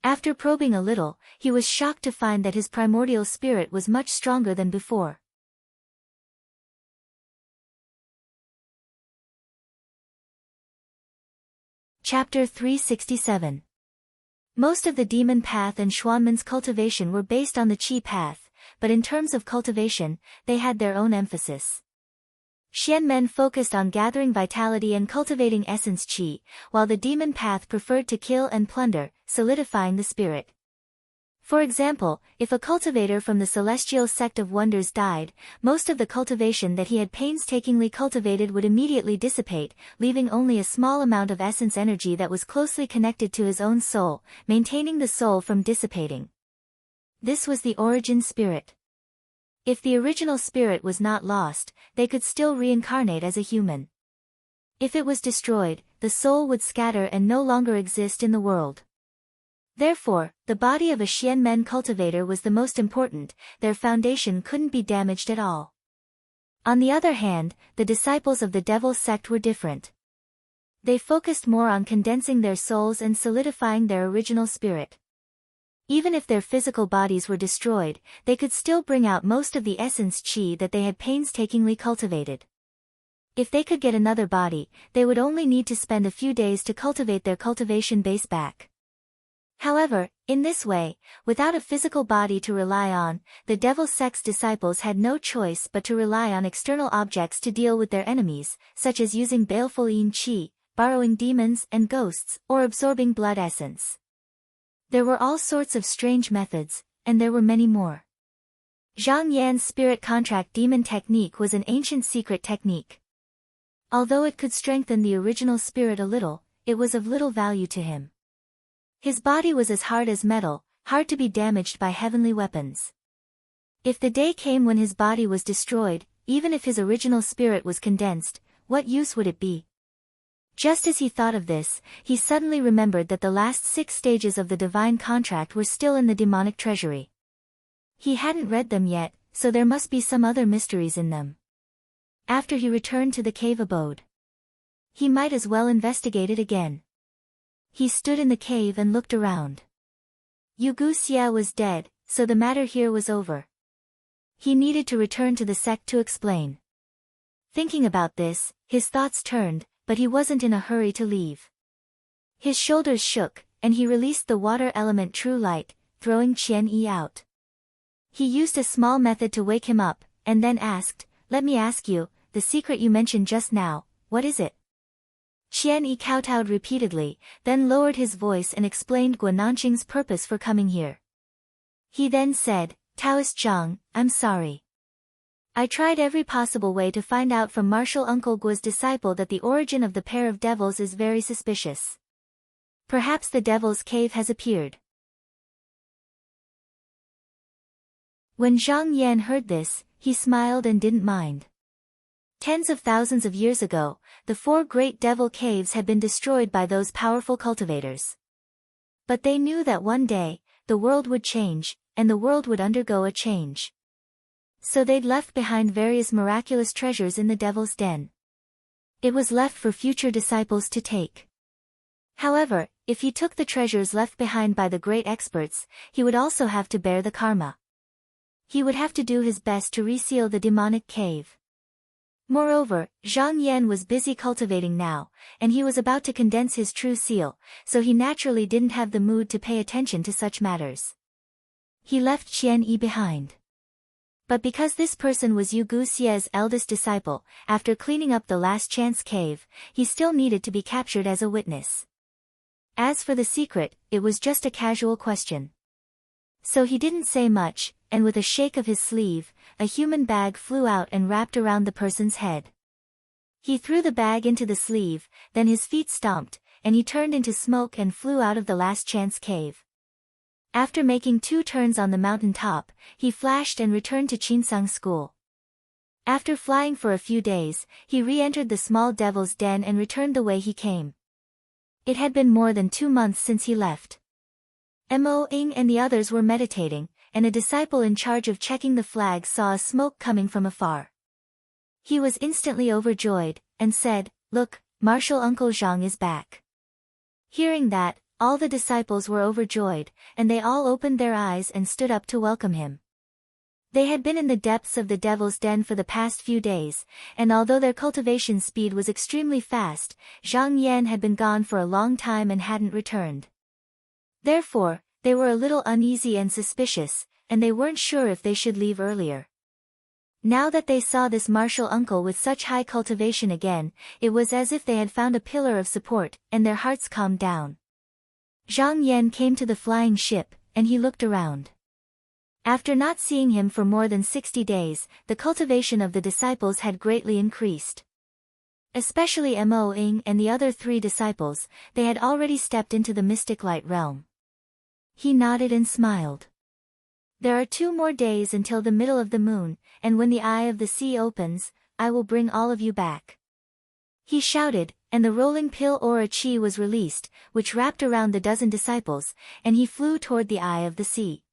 After probing a little, he was shocked to find that his primordial spirit was much stronger than before. Chapter 367. Most of the demon path and Xuanmen's cultivation were based on the qi path, but in terms of cultivation, they had their own emphasis. Xianmen focused on gathering vitality and cultivating essence qi, while the demon path preferred to kill and plunder, solidifying the spirit. For example, if a cultivator from the celestial sect of wonders died, most of the cultivation that he had painstakingly cultivated would immediately dissipate, leaving only a small amount of essence energy that was closely connected to his own soul, maintaining the soul from dissipating. This was the origin spirit. If the original spirit was not lost, they could still reincarnate as a human. If it was destroyed, the soul would scatter and no longer exist in the world. Therefore, the body of a Xianmen cultivator was the most important, their foundation couldn't be damaged at all. On the other hand, the disciples of the devil sect were different. They focused more on condensing their souls and solidifying their original spirit. Even if their physical bodies were destroyed, they could still bring out most of the essence qi that they had painstakingly cultivated. If they could get another body, they would only need to spend a few days to cultivate their cultivation base back. However, in this way, without a physical body to rely on, the devil sect's disciples had no choice but to rely on external objects to deal with their enemies, such as using baleful yin qi, borrowing demons and ghosts, or absorbing blood essence. There were all sorts of strange methods, and there were many more. Zhang Yan's spirit contract demon technique was an ancient secret technique. Although it could strengthen the original spirit a little, it was of little value to him. His body was as hard as metal, hard to be damaged by heavenly weapons. If the day came when his body was destroyed, even if his original spirit was condensed, what use would it be? Just as he thought of this, he suddenly remembered that the last 6 stages of the divine contract were still in the demonic treasury. He hadn't read them yet, so there must be some other mysteries in them. After he returned to the cave abode, he might as well investigate it again. He stood in the cave and looked around. Yu Guxia was dead, so the matter here was over. He needed to return to the sect to explain. Thinking about this, his thoughts turned, but he wasn't in a hurry to leave. His shoulders shook, and he released the water element True Light, throwing Qian Yi out. He used a small method to wake him up, and then asked, "Let me ask you, the secret you mentioned just now, what is it?" Qian Yi kowtowed repeatedly, then lowered his voice and explained Guananqing's purpose for coming here. He then said, "Taoist Zhang, I'm sorry. I tried every possible way to find out from Martial Uncle Guo's disciple that the origin of the pair of devils is very suspicious. Perhaps the devil's cave has appeared." When Zhang Yan heard this, he smiled and didn't mind. Tens of thousands of years ago, the 4 great devil caves had been destroyed by those powerful cultivators. But they knew that one day, the world would change, and the world would undergo a change. So they'd left behind various miraculous treasures in the devil's den. It was left for future disciples to take. However, if he took the treasures left behind by the great experts, he would also have to bear the karma. He would have to do his best to reseal the demonic cave. Moreover, Zhang Yan was busy cultivating now, and he was about to condense his true seal, so he naturally didn't have the mood to pay attention to such matters. He left Qian Yi behind. But because this person was Yu Guxia's eldest disciple, after cleaning up the last chance cave, he still needed to be captured as a witness. As for the secret, it was just a casual question. So he didn't say much, and with a shake of his sleeve, a human bag flew out and wrapped around the person's head. He threw the bag into the sleeve, then his feet stomped, and he turned into smoke and flew out of the last chance cave. After making 2 turns on the mountain top, he flashed and returned to Qinsang School. After flying for a few days, he re-entered the small devil's den and returned the way he came. It had been more than 2 months since he left. Mo Ying and the others were meditating, and a disciple in charge of checking the flag saw a smoke coming from afar. He was instantly overjoyed, and said, "Look, Martial Uncle Zhang is back." Hearing that, all the disciples were overjoyed, and they all opened their eyes and stood up to welcome him. They had been in the depths of the devil's den for the past few days, and although their cultivation speed was extremely fast, Zhang Yan had been gone for a long time and hadn't returned. Therefore, they were a little uneasy and suspicious, and they weren't sure if they should leave earlier. Now that they saw this martial uncle with such high cultivation again, it was as if they had found a pillar of support, and their hearts calmed down. Zhang Yan came to the flying ship, and he looked around. After not seeing him for more than 60 days, the cultivation of the disciples had greatly increased. Especially Mo Ying and the other 3 disciples, they had already stepped into the mystic light realm. He nodded and smiled. "There are 2 more days until the middle of the moon, and when the eye of the sea opens, I will bring all of you back." He shouted, and the rolling pill aura chi was released, which wrapped around the dozen disciples, and he flew toward the eye of the sea.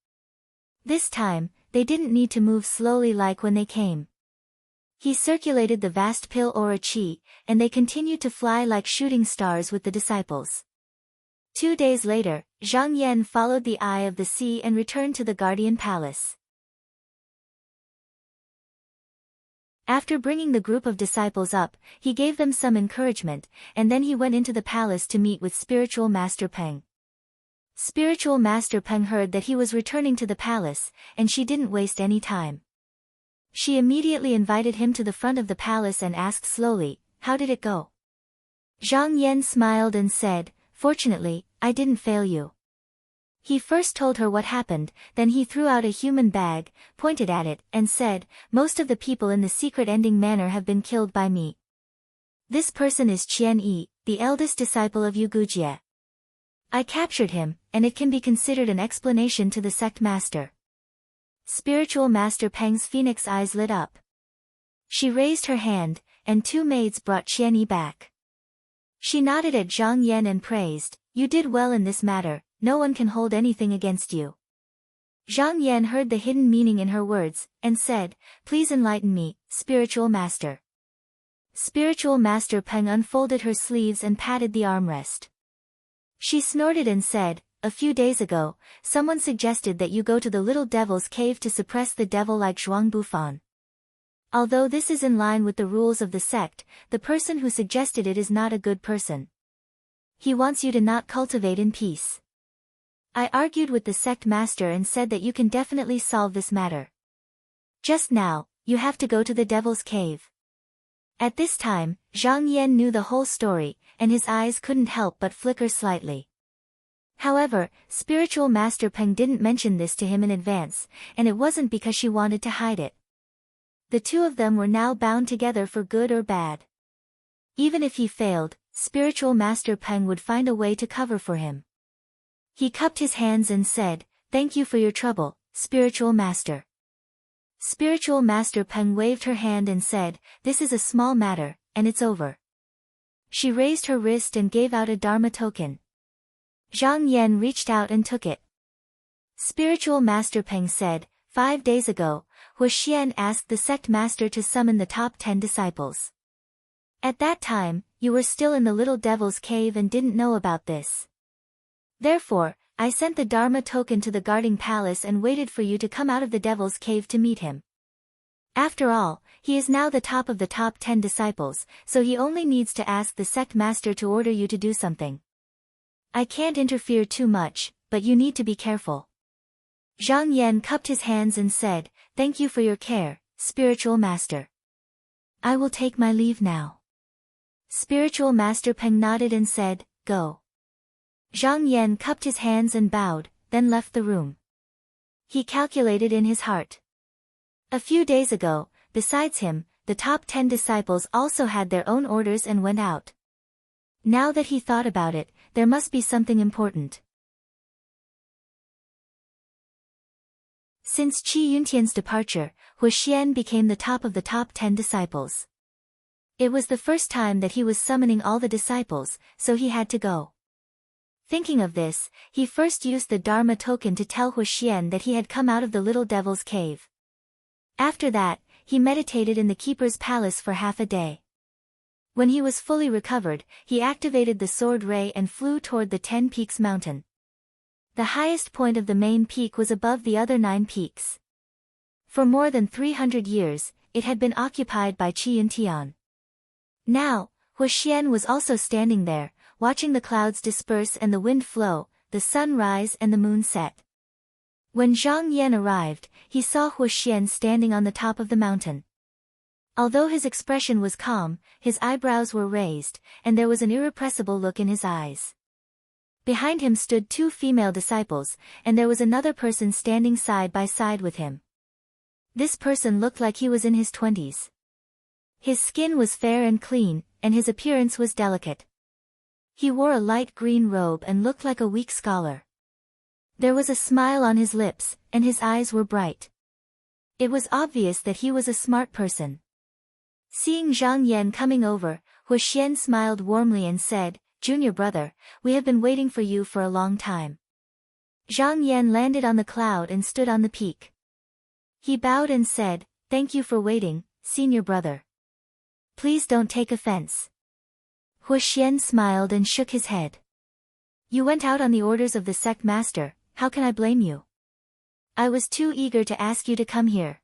This time, they didn't need to move slowly like when they came. He circulated the vast pill aura chi, and they continued to fly like shooting stars with the disciples. 2 days later, Zhang Yan followed the eye of the sea and returned to the Guardian Palace. After bringing the group of disciples up, he gave them some encouragement, and then he went into the palace to meet with spiritual master Peng. Spiritual Master Peng heard that he was returning to the palace, and she didn't waste any time. She immediately invited him to the front of the palace and asked slowly, "How did it go?" Zhang Yan smiled and said, "Fortunately, I didn't fail you." He first told her what happened, then he threw out a human bag, pointed at it, and said, "Most of the people in the secret ending manor have been killed by me. This person is Qian Yi, the eldest disciple of Yu Gujie. I captured him, and it can be considered an explanation to the sect master." Spiritual Master Peng's phoenix eyes lit up. She raised her hand, and 2 maids brought Qian Yi back. She nodded at Zhang Yan and praised, "You did well in this matter, no one can hold anything against you." Zhang Yan heard the hidden meaning in her words, and said, "Please enlighten me, Spiritual Master." Spiritual Master Peng unfolded her sleeves and patted the armrest. She snorted and said, "A few days ago, someone suggested that you go to the little devil's cave to suppress the devil like Zhuang Bufan. Although this is in line with the rules of the sect, the person who suggested it is not a good person. He wants you to not cultivate in peace. I argued with the sect master and said that you can definitely solve this matter. Just now, you have to go to the devil's cave." At this time, Zhang Yan knew the whole story, and his eyes couldn't help but flicker slightly. However, Spiritual Master Peng didn't mention this to him in advance, and it wasn't because she wanted to hide it. The two of them were now bound together for good or bad. Even if he failed, Spiritual Master Peng would find a way to cover for him. He cupped his hands and said, "Thank you for your trouble, Spiritual Master." Spiritual Master Peng waved her hand and said, "This is a small matter, and it's over." She raised her wrist and gave out a Dharma token. Zhang Yan reached out and took it. Spiritual Master Peng said, 5 days ago, Hu Xian asked the sect master to summon the top 10 disciples. At that time, you were still in the little devil's cave and didn't know about this. Therefore, I sent the Dharma token to the guarding palace and waited for you to come out of the devil's cave to meet him. After all, he is now the top of the top 10 disciples, so he only needs to ask the sect master to order you to do something. I can't interfere too much, but you need to be careful." Zhang Yan cupped his hands and said, "Thank you for your care, Spiritual Master. I will take my leave now." Spiritual Master Peng nodded and said, "Go." Zhang Yan cupped his hands and bowed, then left the room. He calculated in his heart. A few days ago, besides him, the top 10 disciples also had their own orders and went out. Now that he thought about it, there must be something important. Since Qi Yuntian's departure, Hu Xian became the top of the top 10 disciples. It was the first time that he was summoning all the disciples, so he had to go. Thinking of this, he first used the Dharma token to tell Hu Xian that he had come out of the little devil's cave. After that, he meditated in the keeper's palace for half a day. When he was fully recovered, he activated the sword ray and flew toward the 10 Peaks mountain. The highest point of the main peak was above the other 9 peaks. For more than 300 years, it had been occupied by Qi Yuntian. Now, Hu Xian was also standing there, watching the clouds disperse and the wind flow, the sun rise and the moon set. When Zhang Yan arrived, he saw Hu Xian standing on the top of the mountain. Although his expression was calm, his eyebrows were raised, and there was an irrepressible look in his eyes. Behind him stood 2 female disciples, and there was another person standing side by side with him. This person looked like he was in his 20s. His skin was fair and clean, and his appearance was delicate. He wore a light green robe and looked like a weak scholar. There was a smile on his lips, and his eyes were bright. It was obvious that he was a smart person. Seeing Zhang Yan coming over, Hu Xian smiled warmly and said, "Junior brother, we have been waiting for you for a long time." Zhang Yan landed on the cloud and stood on the peak. He bowed and said, "Thank you for waiting, senior brother. Please don't take offense." Hu Xian smiled and shook his head. "You went out on the orders of the sect master, how can I blame you? I was too eager to ask you to come here."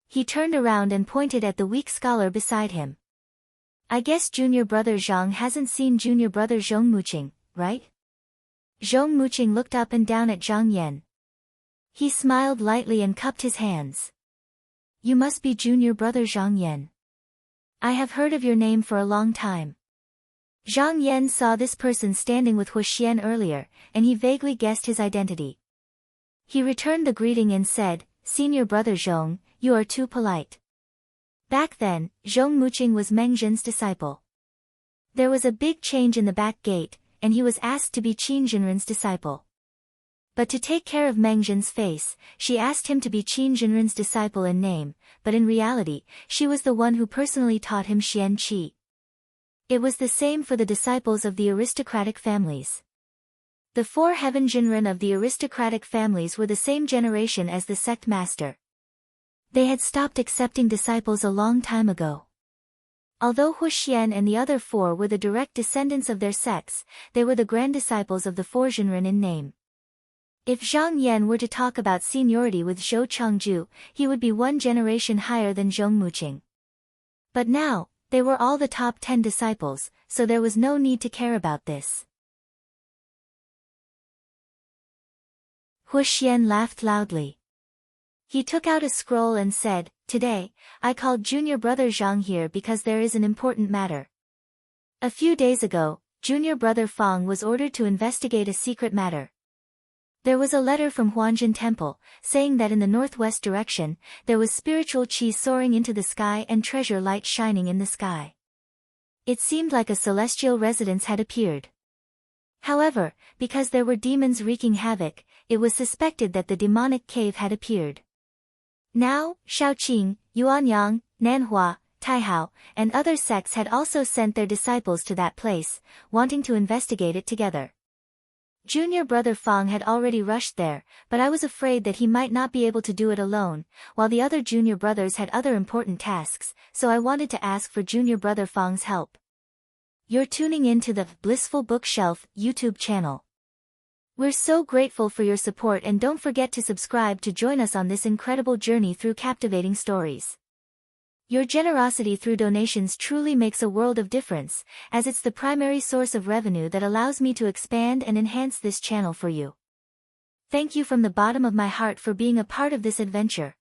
He turned around and pointed at the weak scholar beside him. "I guess junior brother Zhang hasn't seen junior brother Zhong Muqing, right?" Zhong Muqing looked up and down at Zhang Yan. He smiled lightly and cupped his hands. You must be junior brother Zhang Yan. I have heard of your name for a long time. Zhang Yan saw this person standing with Hu Xian earlier, and he vaguely guessed his identity. He returned the greeting and said, Senior brother Zhong, you are too polite. Back then, Zhong Muqing was Meng Zhen's disciple. There was a big change in the back gate, and he was asked to be Qin Jinren's disciple. But to take care of Meng Zhen's face, she asked him to be Qin Jinren's disciple in name, but in reality, she was the one who personally taught him Xian Qi. It was the same for the disciples of the aristocratic families. The 4 heaven Jinren of the aristocratic families were the same generation as the sect master. They had stopped accepting disciples a long time ago. Although Hu Xian and the other 4 were the direct descendants of their sects, they were the grand disciples of the 4 Jinren in name. If Zhang Yan were to talk about seniority with Zhou Chengju, he would be 1 generation higher than Zhong Muqing. But now, they were all the top 10 disciples, so there was no need to care about this. Hu Xian laughed loudly. He took out a scroll and said, Today, I called junior brother Zhang here because there is an important matter. A few days ago, junior brother Fang was ordered to investigate a secret matter. There was a letter from Huanjin Temple, saying that in the northwest direction, there was spiritual qi soaring into the sky and treasure light shining in the sky. It seemed like a celestial residence had appeared. However, because there were demons wreaking havoc, it was suspected that the demonic cave had appeared. Now, Shaoqing, Yuanyang, Nanhua, Taihao, and other sects had also sent their disciples to that place, wanting to investigate it together. Junior brother Fang had already rushed there, but I was afraid that he might not be able to do it alone, while the other junior brothers had other important tasks, so I wanted to ask for junior brother Fang's help. You're tuning in to the Blissful Bookshelf YouTube channel. We're so grateful for your support, and don't forget to subscribe to join us on this incredible journey through captivating stories. Your generosity through donations truly makes a world of difference, as it's the primary source of revenue that allows me to expand and enhance this channel for you. Thank you from the bottom of my heart for being a part of this adventure.